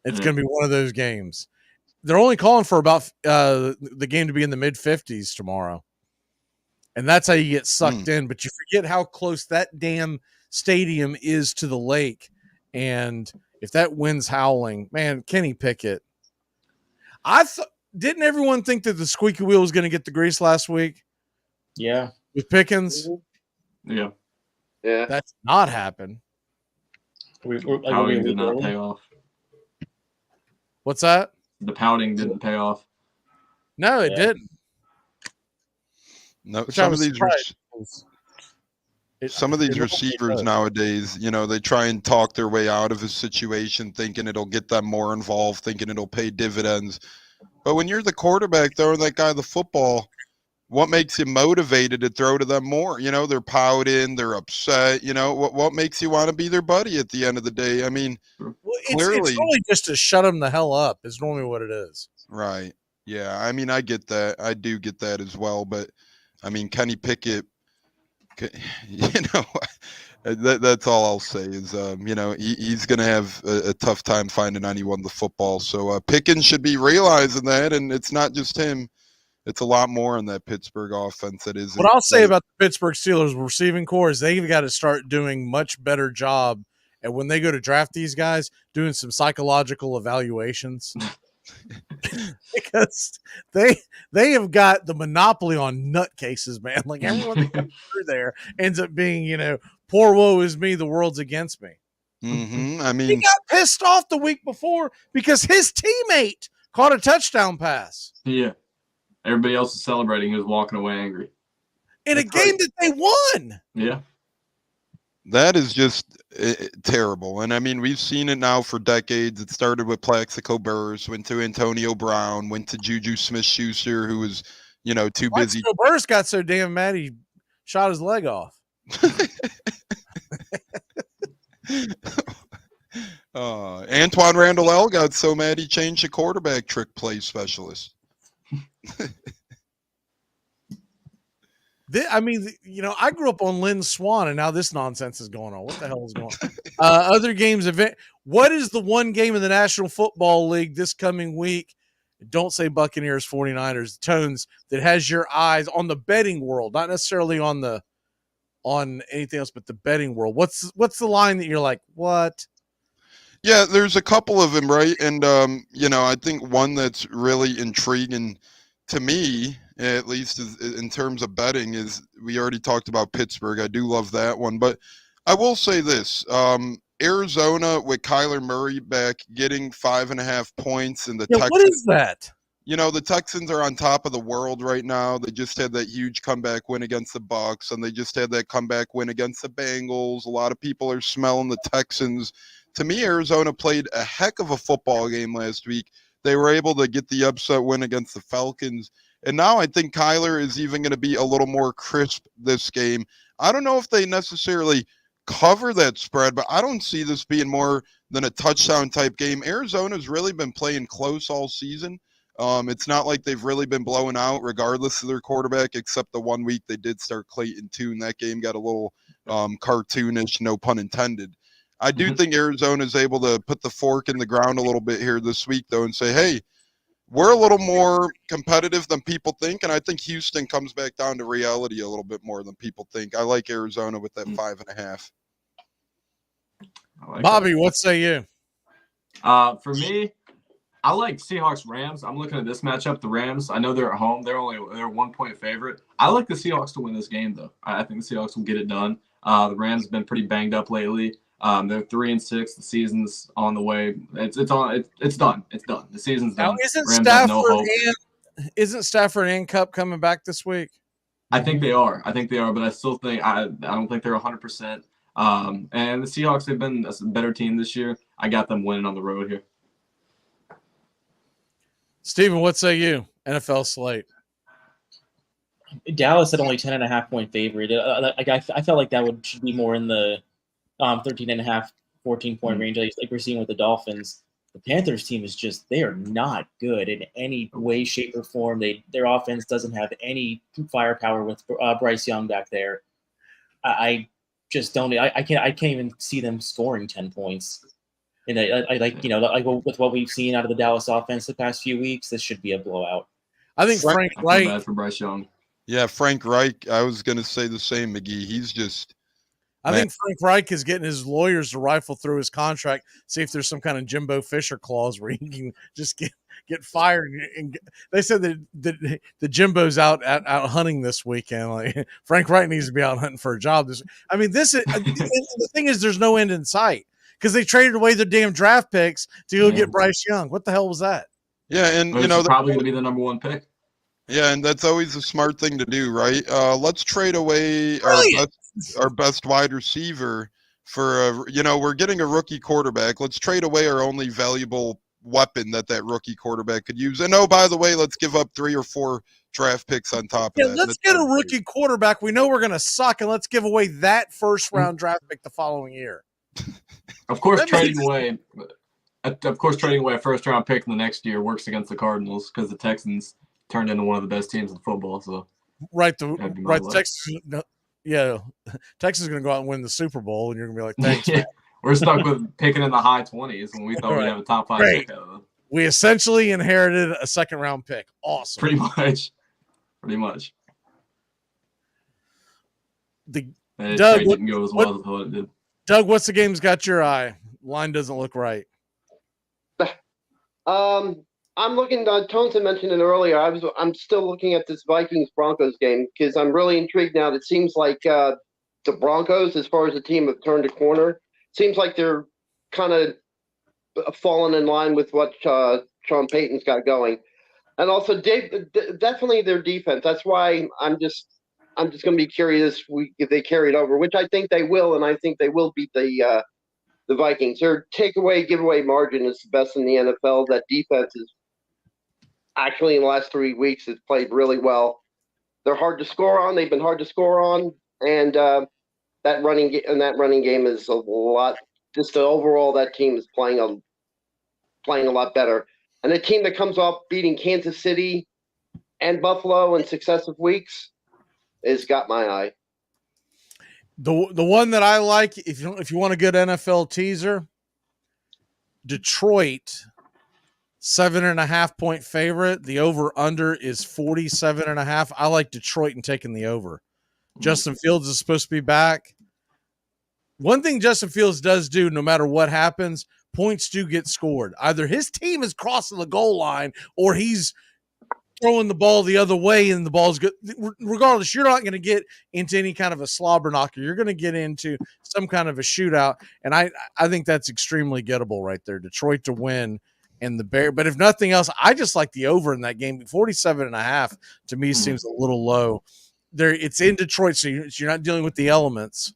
It's going to be one of those games. They're only calling for about the game to be in the mid-50s tomorrow. And that's how you get sucked in. But you forget how close that damn stadium is to the lake. And if that wind's howling, man, Kenny Pickett. Didn't everyone think that the squeaky wheel was going to get the grease last week? Yeah. With Pickens? Yeah. Yeah. That did not happen. Pouting did not pay off. What's that? The pouting didn't pay off. No, it didn't. No, Which some of these receivers nowadays, they try and talk their way out of a situation, thinking it'll get them more involved, thinking it'll pay dividends. But when you're the quarterback throwing that guy the football, what makes you motivated to throw to them more? They're pouting, they're upset. What makes you want to be their buddy at the end of the day? I mean, clearly, it's only just to shut them the hell up is normally what it is. Right. Yeah. I mean, I get that. I do get that as well. But I mean, Kenny Pickett, that's all I'll say is, he's going to have a tough time finding anyone the football. So Pickens should be realizing that, and it's not just him. It's a lot more in that Pittsburgh offense that is. What I'll say about the Pittsburgh Steelers receiving core is they've got to start doing much better job, and when they go to draft these guys, doing some psychological evaluations. Because they have got the monopoly on nutcases, man. Like everyone that comes through there ends up being, poor woe is me, the world's against me. Mm-hmm. I mean, he got pissed off the week before because his teammate caught a touchdown pass. Yeah. Everybody else is celebrating. He was walking away angry. In a game that they won. Yeah. That is just terrible. And I mean, we've seen it now for decades. It started with Plaxico Burress, went to Antonio Brown, went to Juju Smith-Schuster, who was, too busy. Plaxico Burress got so damn mad he shot his leg off. Antoine Randall L got so mad he changed the quarterback trick play specialist. I grew up on Lynn Swan, and now this nonsense is going on. What the hell is going on? Other games event. What is the one game in the National Football League this coming week? Don't say Buccaneers, 49ers, Tones, that has your eyes on the betting world, not necessarily on anything else, but the betting world. What's the line that you're like, what? Yeah, there's a couple of them, right? And I think one that's really intriguing to me, at least in terms of betting, is we already talked about Pittsburgh. I do love that one. But I will say this. Arizona with Kyler Murray back getting 5.5 points in the Texans. What is that? The Texans are on top of the world right now. They just had that huge comeback win against the Bucs, and they just had that comeback win against the Bengals. A lot of people are smelling the Texans. To me, Arizona played a heck of a football game last week. They were able to get the upset win against the Falcons. And now I think Kyler is even going to be a little more crisp this game. I don't know if they necessarily cover that spread, but I don't see this being more than a touchdown type game. Arizona's really been playing close all season. It's not like they've really been blowing out regardless of their quarterback, except the 1 week they did start Clayton too, and that game got a little cartoonish, no pun intended. I do think Arizona is able to put the fork in the ground a little bit here this week, though, and say, hey, we're a little more competitive than people think, and I think Houston comes back down to reality a little bit more than people think. I like Arizona with that 5.5. Bobby, what say you? For me, I like Seahawks Rams. I'm looking at this matchup. The Rams, I know they're at home. They're a 1 point favorite. I like the Seahawks to win this game, though. I think the Seahawks will get it done. The Rams have been pretty banged up lately. They're 3-6. The season's on the way. It's done. It's done. The season's done. Now, isn't Stafford and Kupp coming back this week? I think they are, but I still think I don't think they're 100%. And the Seahawks have been a better team this year. I got them winning on the road here. Steven, what say you? NFL slate. Dallas at only 10.5 point favorite. I felt like that should be more in the 13.5, 14 point range, like we're seeing with the Dolphins. The Panthers team is they are not good in any way, shape, or form. Their offense doesn't have any firepower with Bryce Young back there. I just don't. I can't even see them scoring 10 points. And with what we've seen out of the Dallas offense the past few weeks, this should be a blowout. I think Frank Reich. Bad for Bryce Young. Yeah, Frank Reich. I was going to say the same, McGee. He's just. I think Frank Reich is getting his lawyers to rifle through his contract, see if there's some kind of Jimbo Fisher clause where he can just get fired. And they said that the Jimbo's out hunting this weekend. Like Frank Reich needs to be out hunting for a job. The thing is, there's no end in sight because they traded away their damn draft picks to go get Bryce Young. What the hell was that? Yeah, and probably going to be the number 1 pick. Yeah, and that's always a smart thing to do, right? Let's trade away our best wide receiver for we're getting a rookie quarterback. Let's trade away our only valuable weapon that rookie quarterback could use. And by the way, let's give up 3 or 4 draft picks on top of that. Let's get a rookie quarterback. We know we're going to suck, and let's give away that first-round draft pick the following year. Of course, trading away a first-round pick in the next year works against the Cardinals because the Texans turned into one of the best teams in football. So Texas is going to go out and win the Super Bowl, and you're going to be like, thanks. Yeah, we're stuck with picking in the high 20s when we thought we'd have a top 5 pick out of them. We essentially inherited a second-round pick. Awesome. Pretty much. Doug, didn't go as well as it did. Doug, what's the game's got your eye? Line doesn't look right. I'm looking. Tonson mentioned it earlier. I'm still looking at this Vikings-Broncos game because I'm really intrigued now. It seems like the Broncos, as far as the team, have turned a corner. Seems like they're kind of fallen in line with what Sean Payton's got going, and also definitely their defense. That's why I'm just going to be curious if they carry it over, which I think they will, and I think they will beat the Vikings. Their giveaway margin is the best in the NFL. That defense is actually in the last 3 weeks has played really well. They're hard to score on. They've been hard to score on, and that running game is a lot. Just overall, that team is playing a lot better. And a team that comes off beating Kansas City and Buffalo in successive weeks has got my eye. The one that I like, if you want a good NFL teaser, Detroit, 7.5 point favorite. The over under is 47.5. I like Detroit and taking the over. Justin Fields is supposed to be back. One thing Justin Fields does do, no matter what happens, points do get scored. Either his team is crossing the goal line or he's throwing the ball the other way and the ball's good. Regardless, you're not going to get into any kind of a slobber knocker. You're going to get into some kind of a shootout, and I think that's extremely gettable right there. Detroit to win and the Bears. But if nothing else, I just like the over in that game. 47.5 to me seems a little low. It's in Detroit, so you're not dealing with the elements.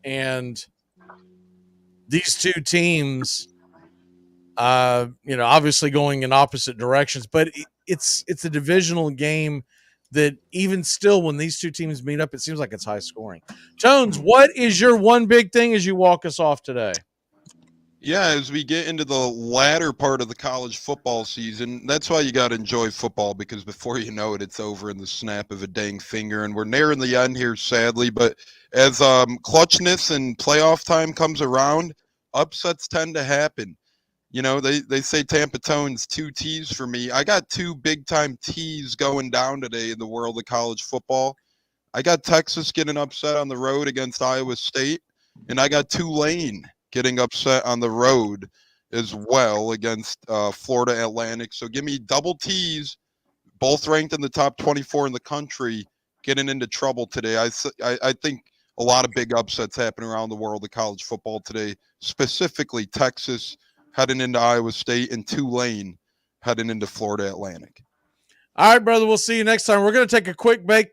And these two teams, obviously going in opposite directions, but it's a divisional game that even still, when these two teams meet up, it seems like it's high scoring. Tones, what is your one big thing as you walk us off today? Yeah, as we get into the latter part of the college football season, that's why you got to enjoy football, because before you know it, it's over in the snap of a dang finger. And we're nearing the end here, sadly. But as clutchness and playoff time comes around, upsets tend to happen. They say Tampa Tones 2 T's for me. I got 2 big-time T's going down today in the world of college football. I got Texas getting upset on the road against Iowa State, and I got Tulane getting upset on the road as well against Florida Atlantic. So give me double T's, both ranked in the top 24 in the country, getting into trouble today. I think a lot of big upsets happen around the world of college football today, specifically Texas heading into Iowa State and Tulane heading into Florida Atlantic. All right, brother, we'll see you next time. We're going to take a quick break,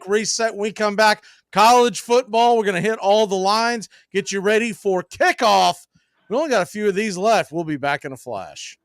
reset. When we come back, college football, we're going to hit all the lines, get you ready for kickoff. We only got a few of these left. We'll be back in a flash.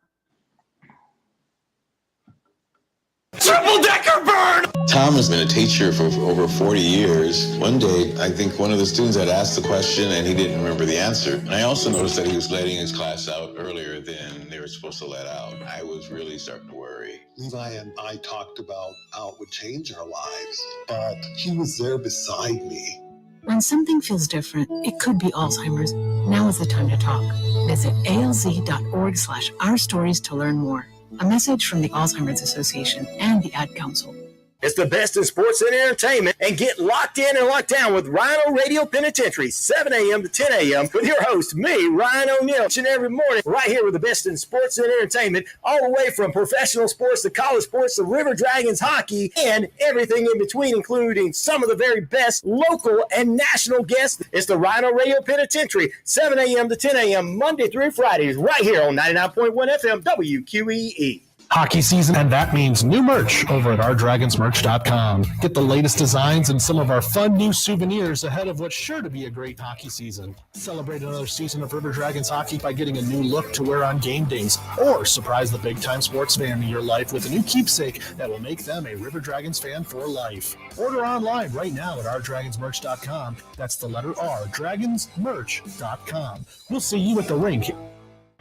Triple-decker burn! Tom has been a teacher for over 40 years. One day, I think one of the students had asked the question and he didn't remember the answer. And I also noticed that he was letting his class out earlier than they were supposed to let out. I was really starting to worry. Levi and I talked about how it would change our lives, but he was there beside me. When something feels different, it could be Alzheimer's. Now is the time to talk. Visit alz.org/ourstories to learn more. A message from the Alzheimer's Association and the Ad Council. It's the best in sports and entertainment, and get locked in and locked down with Rhino Radio Penitentiary, 7 a.m. to 10 a.m. with your host, me, Ryan O'Neill, each and every morning, right here with the best in sports and entertainment, all the way from professional sports to college sports to River Dragons hockey and everything in between, including some of the very best local and national guests. It's the Rhino Radio Penitentiary, 7 a.m. to 10 a.m. Monday through Fridays, right here on 99.1 FM WQEE. Hockey season, and that means new merch over at ourdragonsmerch.com. Get the latest designs and some of our fun new souvenirs ahead of what's sure to be a great hockey season. Celebrate another season of River Dragons hockey by getting a new look to wear on game days, or surprise the big-time sports fan in your life with a new keepsake that will make them a River Dragons fan for life. Order online right now at ourdragonsmerch.com. That's the letter R, dragonsmerch.com. We'll see you at the rink.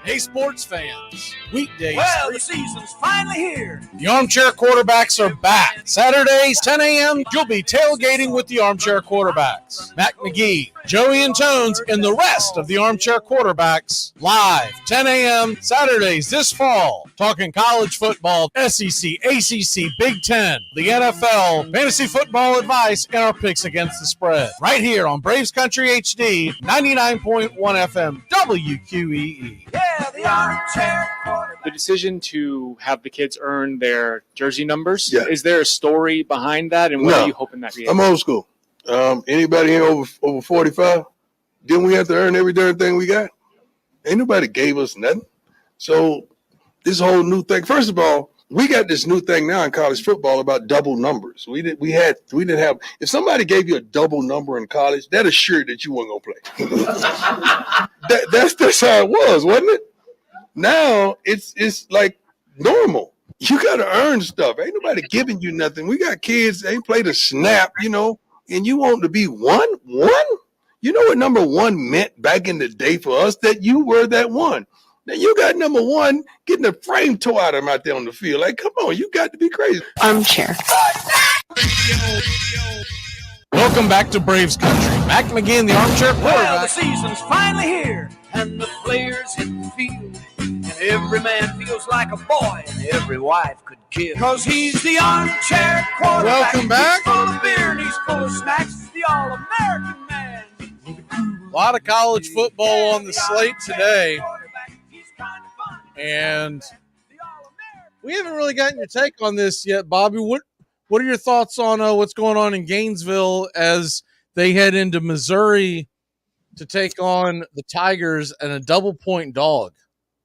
Hey, sports fans. Weekdays. Well, the season's finally here. The Armchair Quarterbacks are back. Saturdays, 10 a.m., you'll be tailgating with the Armchair Quarterbacks. Mac Magee, Joey and Tones, and the rest of the Armchair Quarterbacks live, 10 a.m., Saturdays this fall. Talking college football, SEC, ACC, Big Ten, the NFL, fantasy football advice, and our picks against the spread. Right here on Braves Country HD, 99.1 FM, WQEE. Yeah, the Armchair Quarterback. The decision to have the kids earn their jersey numbers, Yeah. is there a story behind that, and what No. are you hoping that creates? I'm old school. Anybody here over 45? Didn't we have to earn every darn thing we got? Ain't nobody gave us nothing. So this whole new thing. First of all, we got this new thing now in college football about double numbers. We didn't have. If somebody gave you a double number in college, that assured that you weren't gonna play. That's how it was, wasn't it? Now it's like normal. You got to earn stuff. Ain't nobody giving you nothing. We got kids, they ain't played a snap, and you want to be one? You know what number one meant back in the day for us? That you were that one. Now you got number one getting the frame tore out of him out there on the field. Like, come on, you got to be crazy. Armchair. Welcome back to Braves Country. Mac Magee and the Armchair Well, the Quarterback. season's finally here, and the players hit the field. And every man feels like a boy, and every wife could kill. 'Cause he's the Armchair Quarterback. Welcome back. He's full of beer and he's full of snacks. He's the All-American man. A lot of college football on the slate today. And we haven't really gotten your take on this yet, Bobby. What are your thoughts on what's going on in Gainesville as they head into Missouri to take on the Tigers and a double-point dog?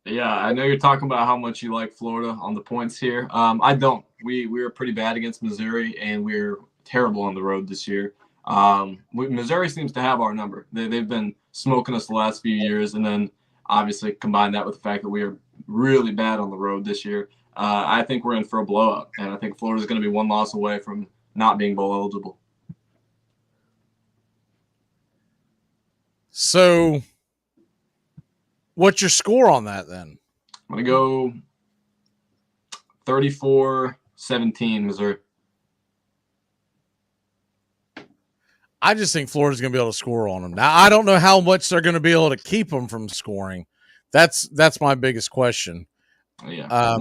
Yeah, I know you're talking about how much you like Florida on the points here. I don't. We were pretty bad against Missouri, and we're terrible on the road this year. Missouri seems to have our number. They've been smoking us the last few years, and then obviously combine that with the fact that we are really bad on the road this year. I think we're in for a blowout, and I think Florida's going to be one loss away from not being bowl eligible. So what's your score on that then? I'm going to go 34-17 Missouri. I just think Florida's going to be able to score on them. Now, I don't know how much they're going to be able to keep them from scoring. That's my biggest question. Yeah,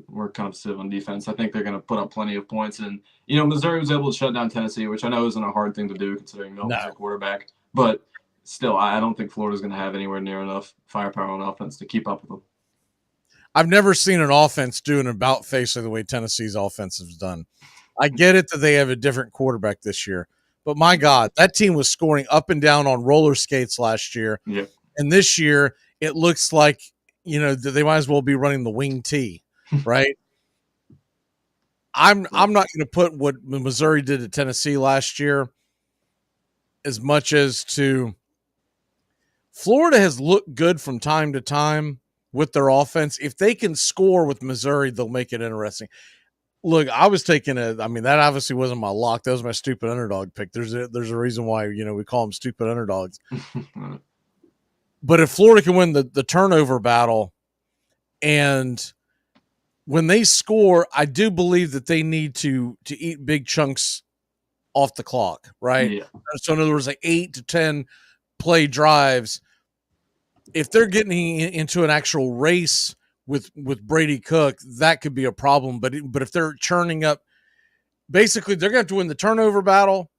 we're kind of stiff on defense. I think they're going to put up plenty of points. And, Missouri was able to shut down Tennessee, which I know isn't a hard thing to do considering Milton's a quarterback. But still, I don't think Florida's going to have anywhere near enough firepower on offense to keep up with them. I've never seen an offense do an about face the way Tennessee's offense has done. I get it that they have a different quarterback this year. But my God, that team was scoring up and down on roller skates last year. Yeah. And this year, it looks like, they might as well be running the wing T, right? I'm not going to put what Missouri did to Tennessee last year as much as to Florida has looked good from time to time with their offense. If they can score with Missouri, they'll make it interesting. Look, I was taking that obviously wasn't my lock. That was my stupid underdog pick. There's a reason why, we call them stupid underdogs. But if Florida can win the turnover battle, and when they score, I do believe that they need to eat big chunks off the clock, right? Yeah. So in other words, like 8 to 10 play drives. If they're getting into an actual race with Brady Cook, that could be a problem. But if they're churning up, basically they're going to have to win the turnover battle,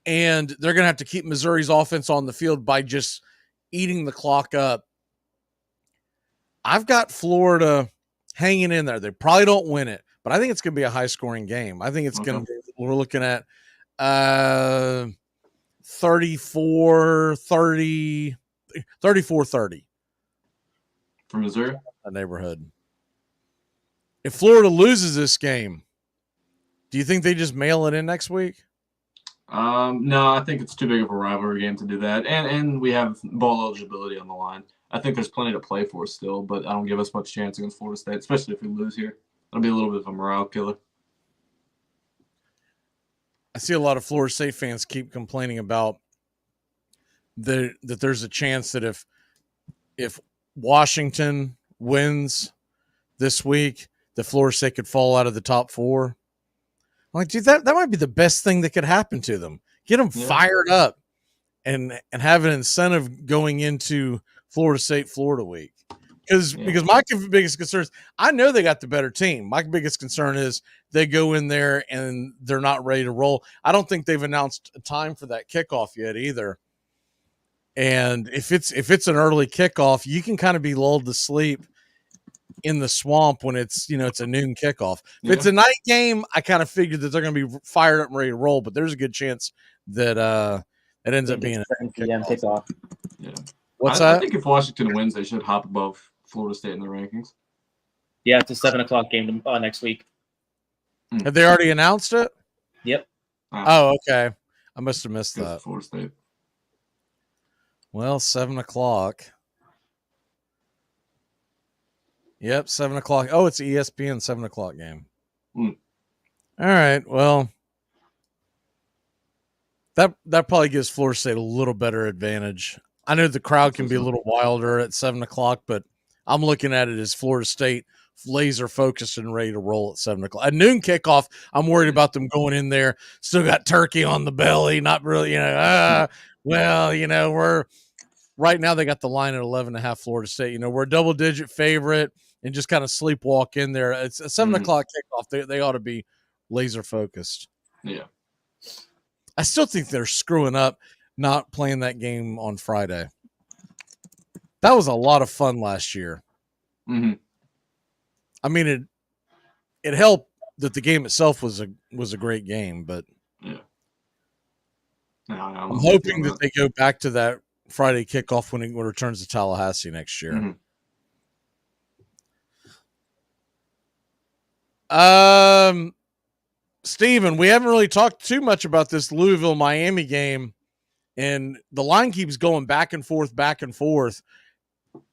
and they're going to have to keep Missouri's offense on the field by just eating the clock up. I've got Florida hanging in there. They probably don't win it, but I think it's going to be a high-scoring game. I think it's going to be, we're looking at 34-30. For Missouri? A neighborhood. if Florida loses this game, do you think they just mail it in next week? No, I think it's too big of a rivalry game to do that. And we have bowl eligibility on the line. I think there's plenty to play for still, but I don't give us much chance against Florida State, especially if we lose here. It'll be a little bit of a morale killer. I see a lot of Florida State fans keep complaining about that there's a chance that if Washington wins this week, that Florida State could fall out of the top 4. I'm like, dude, that might be the best thing that could happen to them. Get them fired up and have an incentive going into Florida State Florida week. Because my biggest concern is I know they got the better team. My biggest concern is they go in there and they're not ready to roll. I don't think they've announced a time for that kickoff yet either. And if it's an early kickoff, you can kind of be lulled to sleep in the swamp when it's a noon kickoff. If it's a night game, I kind of figured that they're going to be fired up and ready to roll, but there's a good chance that it ends up being a 7 p.m. kickoff. Yeah. What's that? I think if Washington wins, they should hop above Florida State in the rankings. Yeah, it's a 7 o'clock game next week. Have they already announced it? Yep. Oh, okay. I must have missed that. Florida State. Well, 7 o'clock. Yep, 7 o'clock. Oh, it's ESPN 7 o'clock game. All right. Well, that probably gives Florida State a little better advantage. I know the crowd can be a little wilder at 7 o'clock, but I'm looking at it as Florida State laser focused and ready to roll at 7 o'clock. At noon kickoff, I'm worried about them going in there, still got turkey on the belly, not really, we're right now they got the line at 11.5 Florida State. We're a double-digit favorite and just kind of sleepwalk in there. It's a 7 o'clock kickoff. They ought to be laser focused. Yeah. I still think they're screwing up not playing that game on Friday. That was a lot of fun last year. Mm-hmm. I mean, it helped that the game itself was a great game, but I'm hoping that they go back to that Friday kickoff when it returns to Tallahassee next year. Mm-hmm. Steven, we haven't really talked too much about this Louisville-Miami game, and the line keeps going back and forth.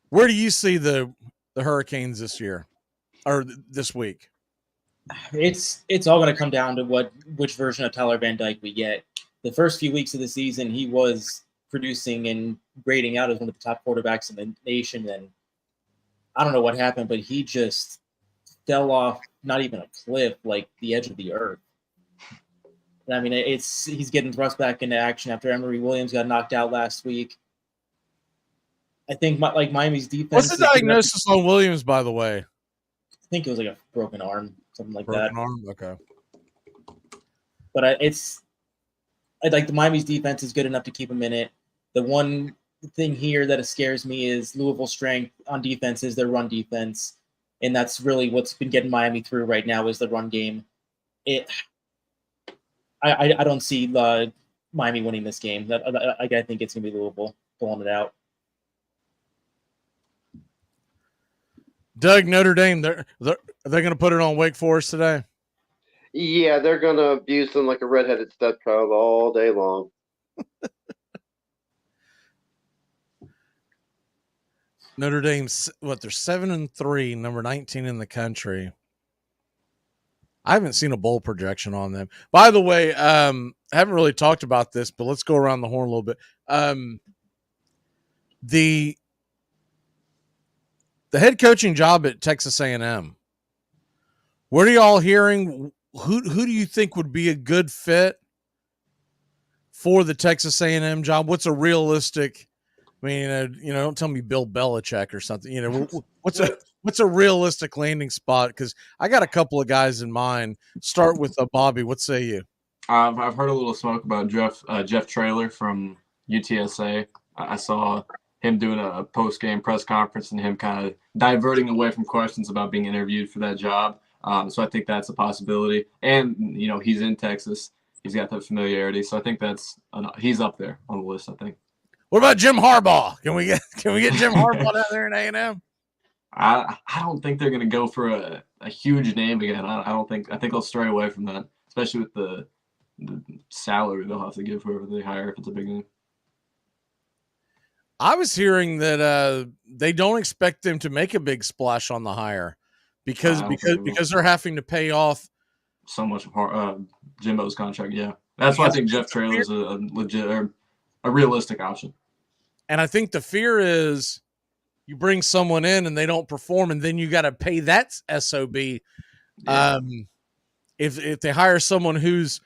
Where do you see the Hurricanes this year or this week? It's all going to come down to which version of Tyler Van Dyke we get. The first few weeks of the season, he was producing and grading out as one of the top quarterbacks in the nation, and I don't know what happened, but he just fell off not even a cliff, like the edge of the earth. I mean, he's getting thrust back into action after Emory Williams got knocked out last week. I think Miami's defense. What's the diagnosis on Williams, by the way? I think it was like a broken arm, something like broken that. Arm, okay. But I like the Miami's defense is good enough to keep him in it. The one thing here that scares me is Louisville's strength on defense is their run defense, and that's really what's been getting Miami through right now is the run game. I don't see Miami winning this game. I think it's going to be Louisville pulling it out. Doug, Notre Dame, they're going to put it on Wake Forest today? Yeah, they're going to abuse them like a redheaded stepchild all day long. Notre Dame's they're 7-3, number 19 in the country. I haven't seen a bowl projection on them. By the way, I haven't really talked about this, but let's go around the horn a little bit. The head coaching job at Texas A&M. What are y'all hearing? Who do you think would be a good fit for the Texas A&M job? What's a realistic? I mean, don't tell me Bill Belichick or something. What's a realistic landing spot? Because I got a couple of guys in mind. Start with Bobby. What say you? I've heard a little smoke about Jeff Traylor from UTSA. I saw him doing a post-game press conference and him kind of diverting away from questions about being interviewed for that job. So I think that's a possibility. And, he's in Texas. He's got that familiarity. So I think he's up there on the list, I think. What about Jim Harbaugh? Can we get Jim Harbaugh out there in A&M? I don't think they're going to go for a huge name again. I think they'll stray away from that, especially with the salary they'll have to give whoever they hire if it's a big name. I was hearing that they don't expect them to make a big splash on the hire because they're having to pay off so much of Jimbo's contract. Yeah, that's why I think Jeff Traylor's a legit or a realistic option. And I think the fear is you bring someone in and they don't perform, and then you got to pay that SOB. Yeah. If they hire someone who's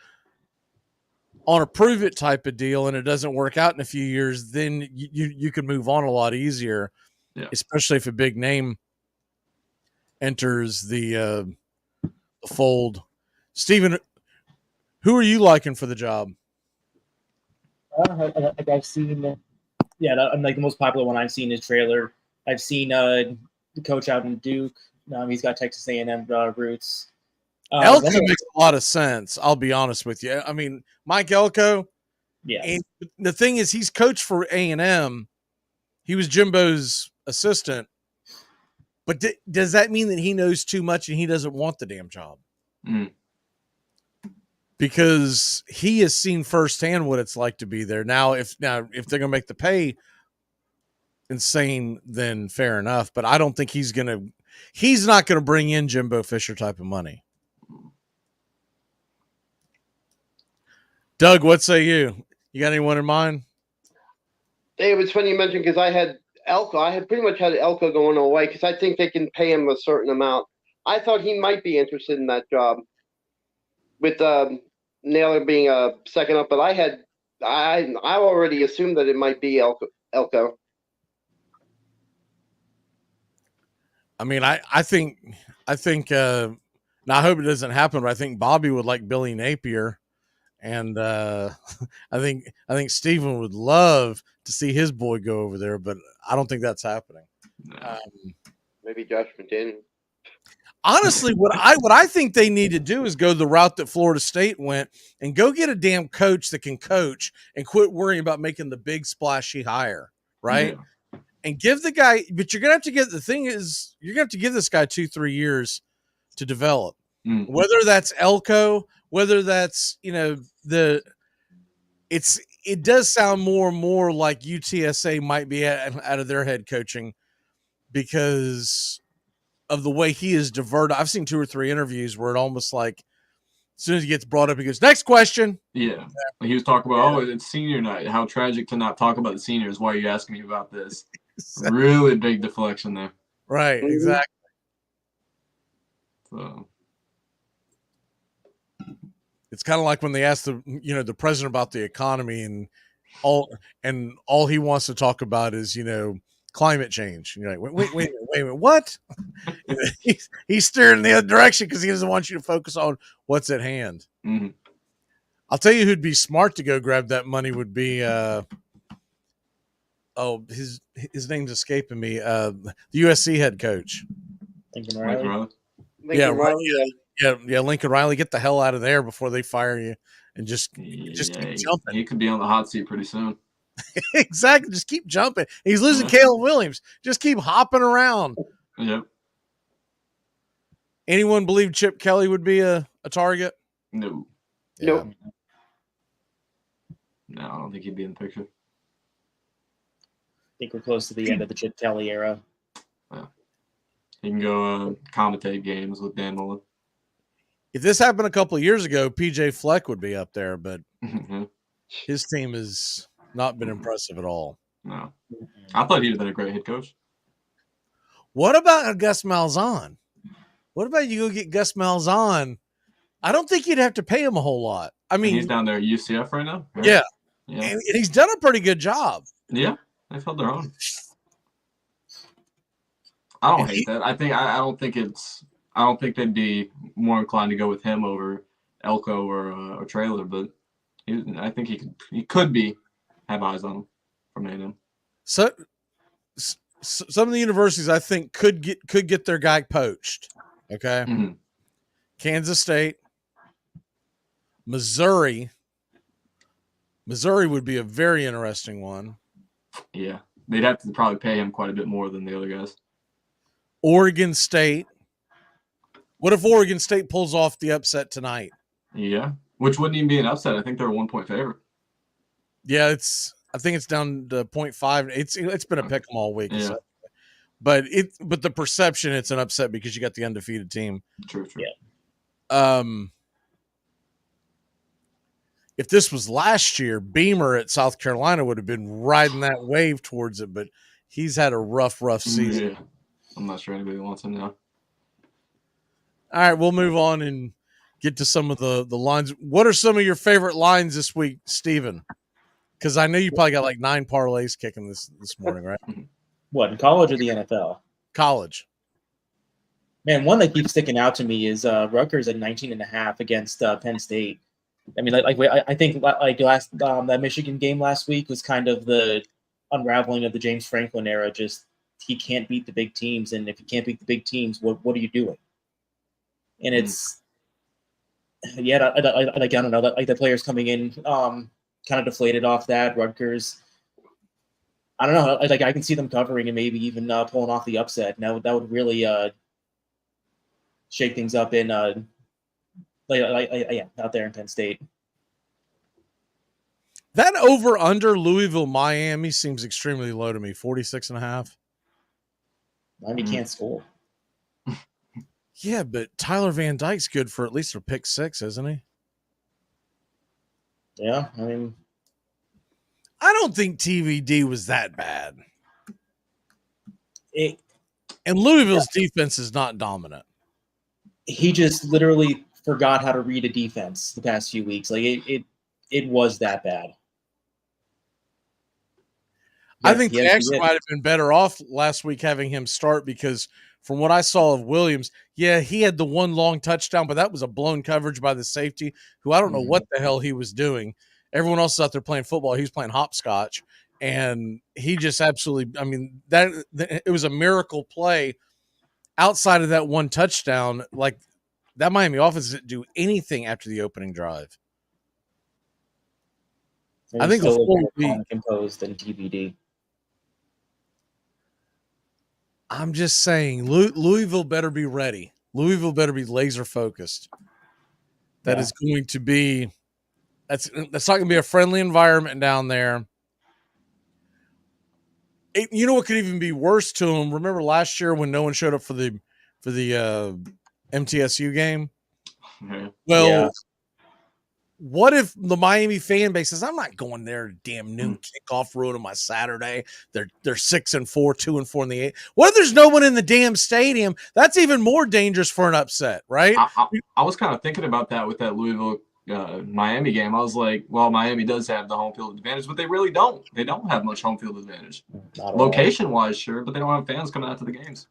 on a prove it type of deal and it doesn't work out in a few years, then you can move on a lot easier, especially if a big name enters the fold. Steven, who are you liking for the job? I've seen, I'm like the most popular one I've seen is Traylor. I've seen the coach out in Duke. He's got Texas A&M roots. Elko makes a lot of sense. I'll be honest with you. I mean, Mike Elko. Yeah. And the thing is, he's coached for A&M. He was Jimbo's assistant. But does that mean that he knows too much and he doesn't want the damn job? Mm. Because he has seen firsthand what it's like to be there. Now, if they're going to make the pay insane, then fair enough. But I don't think he's not going to bring in Jimbo Fisher type of money. Doug, what say you? You got anyone in mind? Hey, it was funny you mentioned because I had Elko. I had pretty much had Elko going away because I think they can pay him a certain amount. I thought he might be interested in that job with Naylor being a second up, but I already assumed that it might be Elko. I mean, I think now I hope it doesn't happen, but I think Bobby would like Billy Napier. And I think Steven would love to see his boy go over there, but I don't think that's happening. Maybe Josh McDaniel. Honestly, what I think they need to do is go the route that Florida State went and go get a damn coach that can coach and quit worrying about making the big splashy hire, right? Yeah. And give the guy, but you're gonna have to get the thing is you're gonna have to give this guy 2-3 years to develop. Mm-hmm. Whether that's Elko, whether that's it does sound more and more like UTSA might be out of their head coaching because of the way he is diverted. I've seen 2 or 3 interviews where it almost like as soon as he gets brought up, he goes, "Next question." Yeah. He was talking about, it's senior night. How tragic to not talk about the seniors. Why are you asking me about this? Exactly. Really big deflection there. Right. Exactly. So. It's kind of like when they asked the president about the economy and all he wants to talk about is, climate change. And you're like, wait a minute, what? He's steering the other direction because he doesn't want you to focus on what's at hand. Mm-hmm. I'll tell you who'd be smart to go grab that money would be his name's escaping me. The USC head coach. Lincoln Riley. Yeah, Lincoln Riley, get the hell out of there before they fire you, and just keep jumping. He could be on the hot seat pretty soon. Exactly, just keep jumping. He's losing Caleb Williams. Just keep hopping around. Yep. Anyone believe Chip Kelly would be a target? No. Yeah. Nope. No, I don't think he'd be in the picture. I think we're close to the end of the Chip Kelly era. Yeah. He can go commentate games with Dan Mullen. If this happened a couple of years ago, PJ Fleck would be up there, but his team has not been impressive at all. No. I thought he'd have been a great head coach. What about Gus Malzahn? What about you go get Gus Malzahn? I don't think you'd have to pay him a whole lot. I mean, he's down there at UCF right now. Right? Yeah. And he's done a pretty good job. Yeah, they've held their own. I don't hate that. I don't think they'd be more inclined to go with him over Elko or Traylor, but I think he could have eyes on him from A&M. So some of the universities I think could get their guy poached. Okay, mm-hmm. Kansas State, Missouri would be a very interesting one. Yeah, they'd have to probably pay him quite a bit more than the other guys. Oregon State. What if Oregon State pulls off the upset tonight? Yeah, which wouldn't even be an upset. I think they're a 1-point favorite. Yeah, I think it's down to 0.5. It's been a pick 'em all week. Yeah. So. But the perception it's an upset because you got the undefeated team. True. Yeah. If this was last year, Beamer at South Carolina would have been riding that wave towards it, but he's had a rough season. Yeah. I'm not sure anybody wants him now. All right, we'll move on and get to some of the lines. What are some of your favorite lines this week, Steven? Because I know you probably got like 9 parlays kicking this morning, right? What, in college or the NFL? College. Man, one that keeps sticking out to me is Rutgers at 19.5 against Penn State. I mean, I think last that Michigan game last week was kind of the unraveling of the James Franklin era. Just he can't beat the big teams, and if you can't beat the big teams, what are you doing? And it's I don't know, like the players coming in kind of deflated off that. Rutgers, I don't know, like I can see them covering and maybe even pulling off the upset. Now that would really shake things up in out there in Penn State. That over under Louisville Miami seems extremely low to me. 46.5. Miami can't score. Yeah, but Tyler Van Dyke's good for at least a pick 6, isn't he? Yeah, I mean, I don't think TVD was that bad. And Louisville's defense is not dominant. He just literally forgot how to read a defense the past few weeks. Like it was that bad. I think they actually might have been better off last week having him start because from what I saw of Williams, yeah, he had the one long touchdown, but that was a blown coverage by the safety who I don't know what the hell he was doing. Everyone else is out there playing football. He was playing hopscotch, and he just absolutely – I mean, that it was a miracle play outside of that one touchdown. Like, that Miami offense didn't do anything after the opening drive. I think still the more composed than TBD. I'm just saying, Louisville better be ready. Louisville better be laser focused. That is going to be that's not going to be a friendly environment down there. You know what could even be worse to them? Remember last year when no one showed up for the MTSU game? Mm-hmm. Well, what if the Miami fan base says, I'm not going there damn noon kickoff ruining my Saturday. They're 6-4, 2-4 in the 8. What if there's no one in the damn stadium? That's even more dangerous for an upset, right? I was kind of thinking about that with that Louisville Miami game. I was like, well, Miami does have the home field advantage, but they really don't. They don't have much home field advantage. Location wise, sure, but they don't have fans coming out to the games.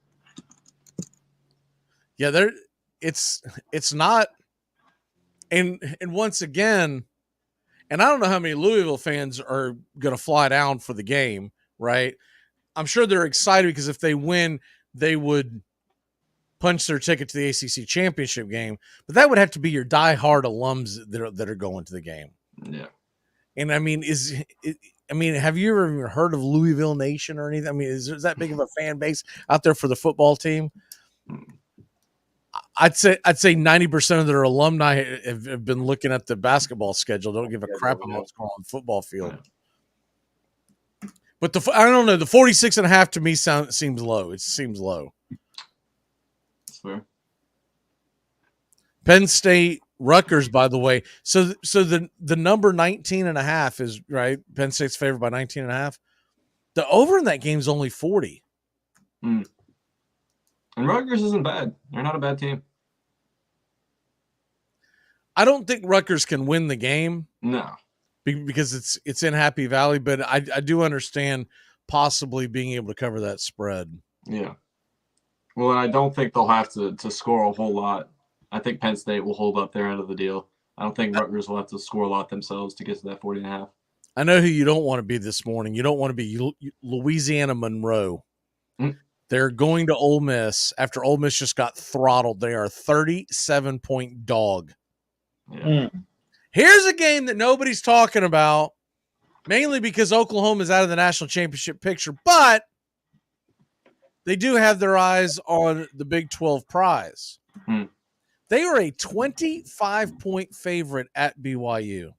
Yeah, it's not. And once again, and I don't know how many Louisville fans are going to fly down for the game, right? I'm sure they're excited because if they win, they would punch their ticket to the ACC championship game. But that would have to be your diehard alums that are going to the game. Yeah. And I mean, have you ever even heard of Louisville Nation or anything? I mean, is there that big of a fan base out there for the football team? I'd say 90% of their alumni have been looking at the basketball schedule. Don't give a crap about what's going on the football field. But I don't know. The 46.5 to me seems low. It seems low. That's fair. Penn State, Rutgers, by the way. So the number 19.5 is right. Penn State's favored by 19.5. The over in that game is only 40. And Rutgers isn't bad. They're not a bad team. I don't think Rutgers can win the game. No. Because it's in Happy Valley, but I do understand possibly being able to cover that spread. Yeah. Well, and I don't think they'll have to score a whole lot. I think Penn State will hold up their end of the deal. I don't think Rutgers will have to score a lot themselves to get to that 40.5. I know who you don't want to be this morning. You don't want to be Louisiana Monroe. They're going to Ole Miss after Ole Miss just got throttled. They are a 37-point dog. Yeah. Here's a game that nobody's talking about, mainly because Oklahoma is out of the national championship picture. But they do have their eyes on the Big 12 prize. They are a 25-point favorite at BYU.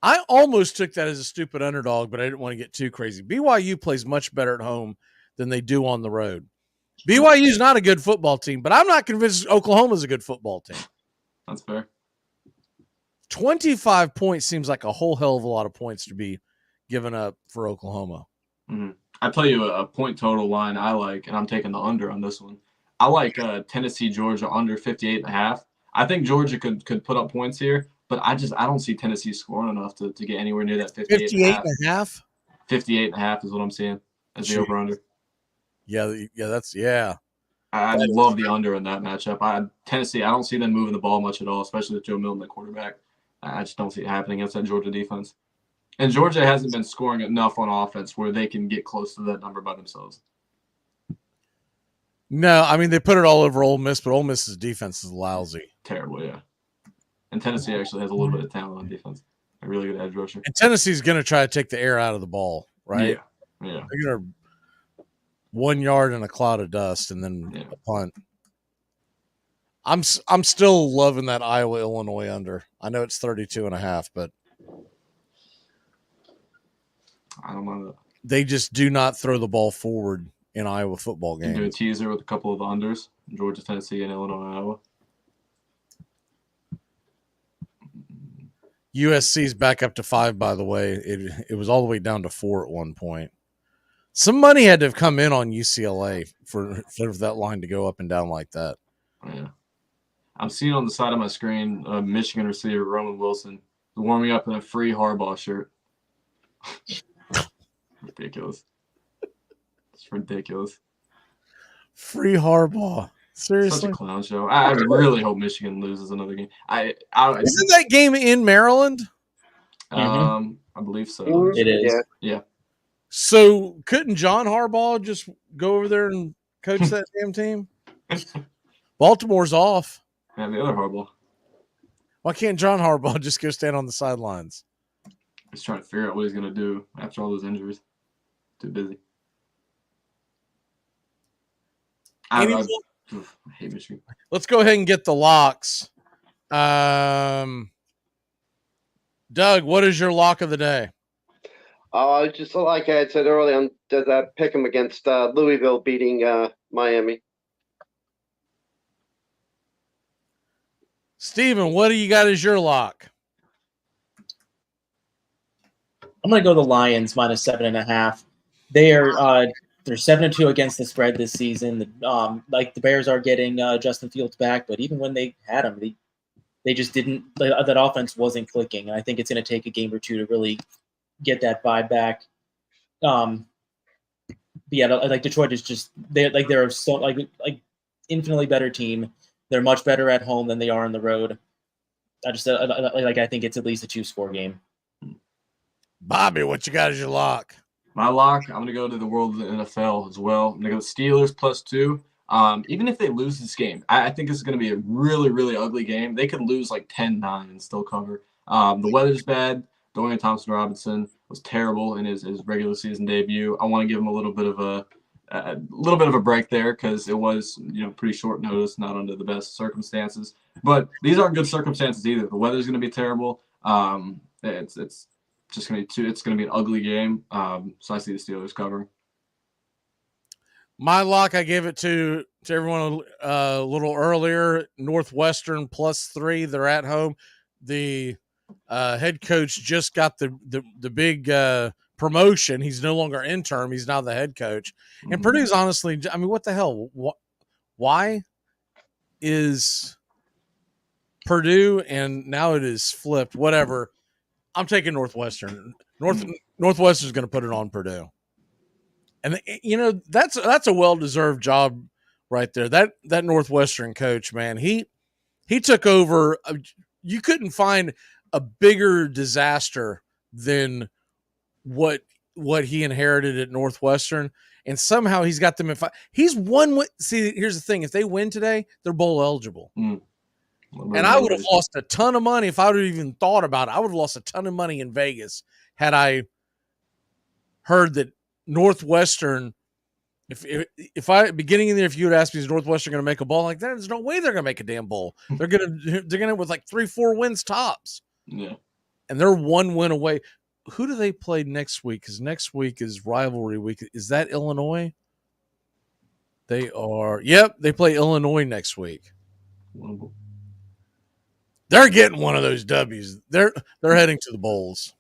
I almost took that as a stupid underdog, but I didn't want to get too crazy. BYU plays much better at home than they do on the road. BYU is not a good football team, but I'm not convinced Oklahoma is a good football team. That's fair. 25 points seems like a whole hell of a lot of points to be given up for Oklahoma. I tell you a point total line I like, and I'm taking the under on this one. I like Tennessee, Georgia under 58.5. I think Georgia could put up points here, but I don't see Tennessee scoring enough to get anywhere near that 58.5. 58.5 is what I'm seeing as the over under. Yeah. I love the under in that matchup. Tennessee, I don't see them moving the ball much at all, especially with Joe Milton, the quarterback. I just don't see it happening against that Georgia defense. And Georgia hasn't been scoring enough on offense where they can get close to that number by themselves. No, I mean, they put it all over Ole Miss, but Ole Miss's defense is lousy. Terrible, yeah. And Tennessee actually has a little bit of talent on defense. A really good edge rusher. And Tennessee's going to try to take the air out of the ball, right? Yeah. They're going to 1 yard in a cloud of dust and then a punt. I'm still loving that Iowa-Illinois under. I know it's 32.5, but I don't know that. They just do not throw the ball forward in Iowa football games. Do a teaser with a couple of unders: Georgia, Tennessee, and Illinois, Iowa. USC's back up to 5, by the way. It was all the way down to 4 at one point. Some money had to have come in on UCLA for that line to go up and down like that. Yeah. I'm seeing on the side of my screen Michigan receiver Roman Wilson warming up in a free Harbaugh shirt. Ridiculous. It's ridiculous. Free Harbaugh. Seriously? Such a clown show. I really hope Michigan loses another game. Isn't that game in Maryland? I believe so. It is. Yeah. So couldn't John Harbaugh just go over there and coach that damn team? Baltimore's off. And the other Harbaugh. Why can't John Harbaugh just go stand on the sidelines? He's trying to figure out what he's going to do after all those injuries. Too busy. I hate Michigan. Let's go ahead and get the locks. Doug, what is your lock of the day? Just like I had said earlier, does that pick him against Louisville beating Miami? Steven, what do you got as your lock? I'm going to go the Lions minus 7.5. They're 7-2 against the spread this season. The Bears are getting Justin Fields back, but even when they had him, they just didn't. That offense wasn't clicking, and I think it's going to take a game or two to really get that vibe back. Detroit is just they're so infinitely better team. They're much better at home than they are on the road. I think it's at least a 2-score game. Bobby, what you got as your lock? My lock, I'm going to go to the world of the NFL as well. I'm going to go Steelers +2. Even if they lose this game, I think this is going to be a really, really ugly game. They could lose 10-9 and still cover. The weather's bad. Dorian Thompson-Robinson was terrible in his regular season debut. I want to give him a little bit of a break there because it was pretty short notice, not under the best circumstances. But these aren't good circumstances either. The weather's going to be terrible. It's just going to be it's going to be an ugly game. So I see the Steelers covering. My lock, I gave it to everyone a little earlier. Northwestern +3. They're at home. The head coach just got the big promotion. He's no longer interim. He's now the head coach. And Purdue's honestly, I mean, what the hell? Why is Purdue and now it is flipped? Whatever. I'm taking Northwestern. Northwestern's going to put it on Purdue. And that's a well-deserved job right there. That Northwestern coach, man, he took over. You couldn't find a bigger disaster than what he inherited at Northwestern, and somehow he's got them in 5. He's won. See, here's the thing: if they win today, they're bowl eligible. And I would have lost a ton of money if I would have even thought about it. I would have lost a ton of money in Vegas had I heard that Northwestern If I beginning in there, if you would ask me, is Northwestern going to make a bowl? Like, there's no way they're going to make a damn bowl. They're gonna with like 3-4 wins tops. Yeah, and they're 1 win away. Who do they play next week? Because next week is rivalry week. Is that Illinois? They are. Yep, they play Illinois next week. They're getting one of those W's. They're heading to the bowls.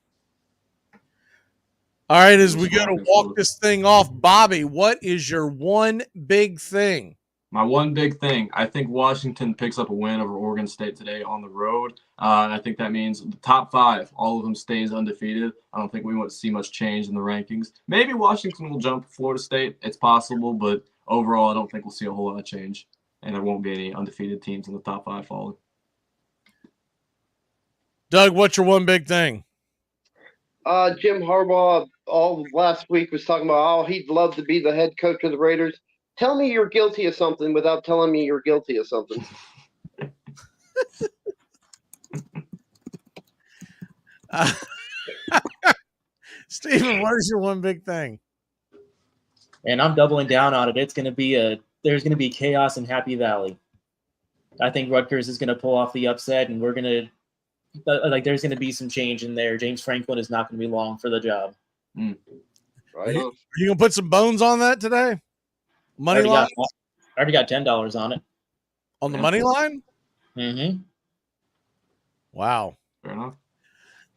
All right, as we go to walk this thing off, Bobby, what is your one big thing? My one big thing, I think Washington picks up a win over Oregon State today on the road. I think that means the top 5, all of them stays undefeated. I don't think we won't see much change in the rankings. Maybe Washington will jump Florida State. It's possible, but overall, I don't think we'll see a whole lot of change. And there won't be any undefeated teams in the top 5 following. Doug, what's your one big thing? Jim Harbaugh all last week was talking about, he'd love to be the head coach of the Raiders. Tell me you're guilty of something without telling me you're guilty of something. Steven, what is your one big thing? And I'm doubling down on it. It's going to be there's going to be chaos in Happy Valley. I think Rutgers is going to pull off the upset, and we're going to there's going to be some change in there. James Franklin is not going to be long for the job. Right. Are you going to put some bones on that today? Money line? I already got $10 on it. On the money line? Mm-hmm. Wow. Fair enough.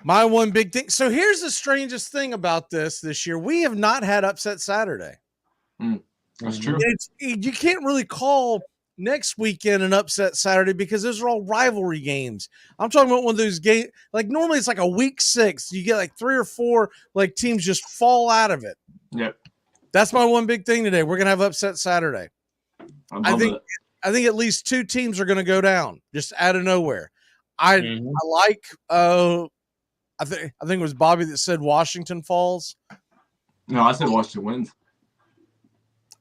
My one big thing. So here's the strangest thing about this year. We have not had upset Saturday. That's true. You can't really call next weekend an upset Saturday because those are all rivalry games. I'm talking about one of those games, like normally it's like a week 6. You get like 3 or 4 like teams just fall out of it. Yep. That's my one big thing today. We're going to have upset Saturday. I think at least 2 teams are going to go down just out of nowhere. I like I think it was Bobby that said Washington falls. No, I said Washington wins.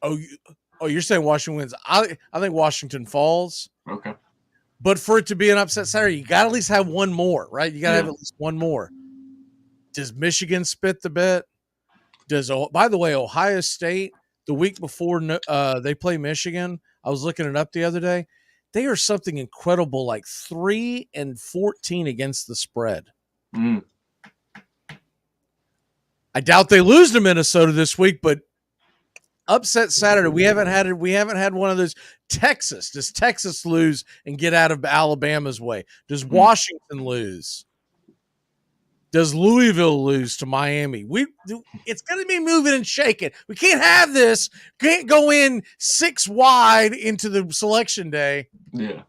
Oh, you're saying Washington wins. I think Washington falls. Okay. But for it to be an upset Saturday, you got to at least have one more, right? You got to have at least one more. Does Michigan spit the bit? By the way, Ohio State, the week before they play Michigan, I was looking it up the other day. They are something incredible, like 3-14 against the spread. I doubt they lose to Minnesota this week, but upset Saturday. We haven't had one of those. Texas. Does Texas lose and get out of Alabama's way? Does Washington lose? Does Louisville lose to Miami? It's going to be moving and shaking. We can't have this. Can't go in 6 wide into the selection day. Yeah.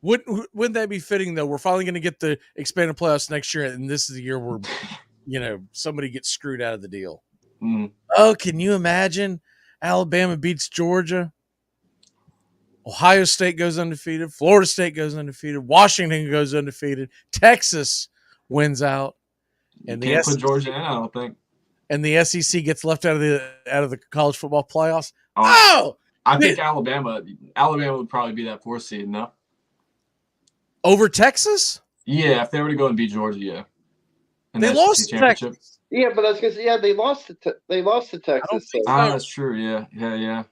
Wouldn't that be fitting though? We're finally going to get the expanded playoffs next year, and this is the year where somebody gets screwed out of the deal. Oh, can you imagine? Alabama beats Georgia. Ohio State goes undefeated. Florida State goes undefeated. Washington goes undefeated. Texas wins out. And you can't put Georgia in, I don't think. And the SEC gets left out of the college football playoffs. I think Alabama would probably be that 4th seed, no? Over Texas? Yeah, if they were to go and beat Georgia, yeah. And they lost to Texas. Yeah, but I was going to say, they lost to Texas. That's true. Yeah.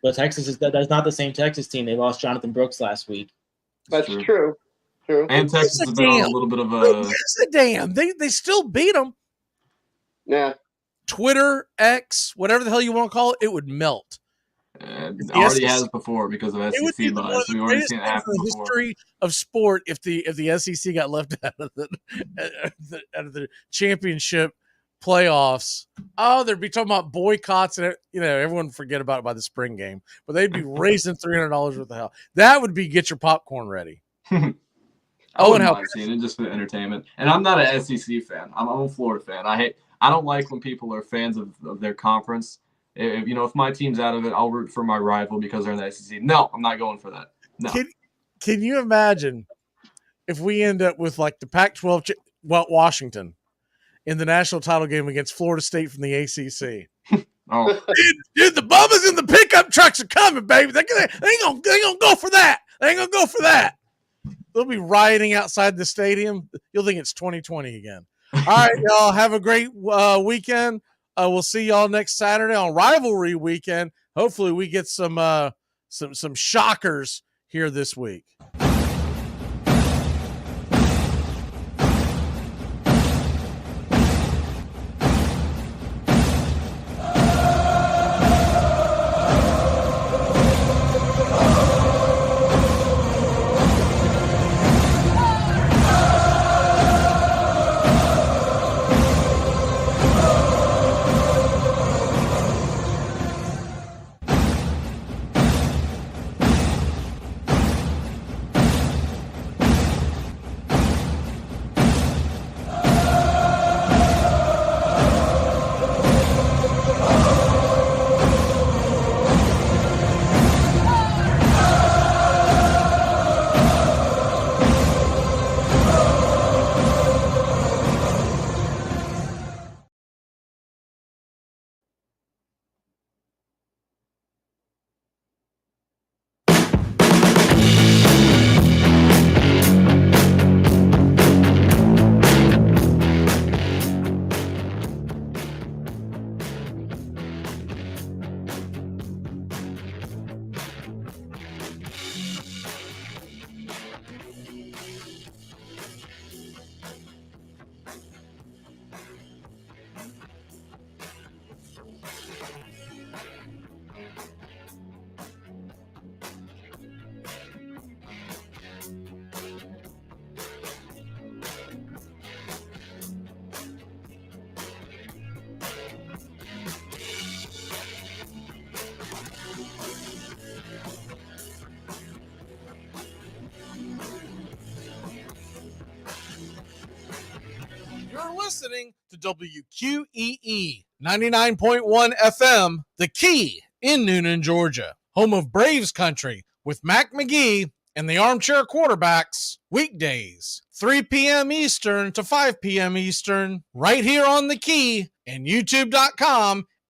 But Texas that's not the same Texas team. They lost Jonathan Brooks last week. That's true. And Texas has been on a little bit of a. Where's the damn? They still beat them. Yeah. Twitter, X, whatever the hell you want to call it, it would melt. It already has before because of SEC bias. We've already seen it happen before. History of sport if the SEC got left out of the championship playoffs. Oh, they'd be talking about boycotts and everyone would forget about it by the spring game. But they'd be raising $300 worth of hell. That would be get your popcorn ready. I wouldn't mind seeing it just for the entertainment. And I'm not an SEC fan. I'm a Florida fan. I don't like when people are fans of their conference. If my team's out of it, I'll root for my rival because they're in the SEC. No, I'm not going for that. No. Can you imagine if we end up with like the Pac-12, Washington, in the national title game against Florida State from the ACC? Dude, the Bubba's in the pickup trucks are coming, baby. They ain't gonna go for that. They ain't gonna go for that. They'll be rioting outside the stadium. You'll think it's 2020 again. All right, y'all. Have a great weekend. We'll see y'all next Saturday on Rivalry Weekend. Hopefully we get some shockers here this week. You're listening to WQEE 99.1 FM, The Key in Noonan, Georgia, home of Braves Country with Mac Magee and the Armchair Quarterbacks, weekdays, 3 p.m. Eastern to 5 p.m. Eastern, right here on The Key and YouTube.com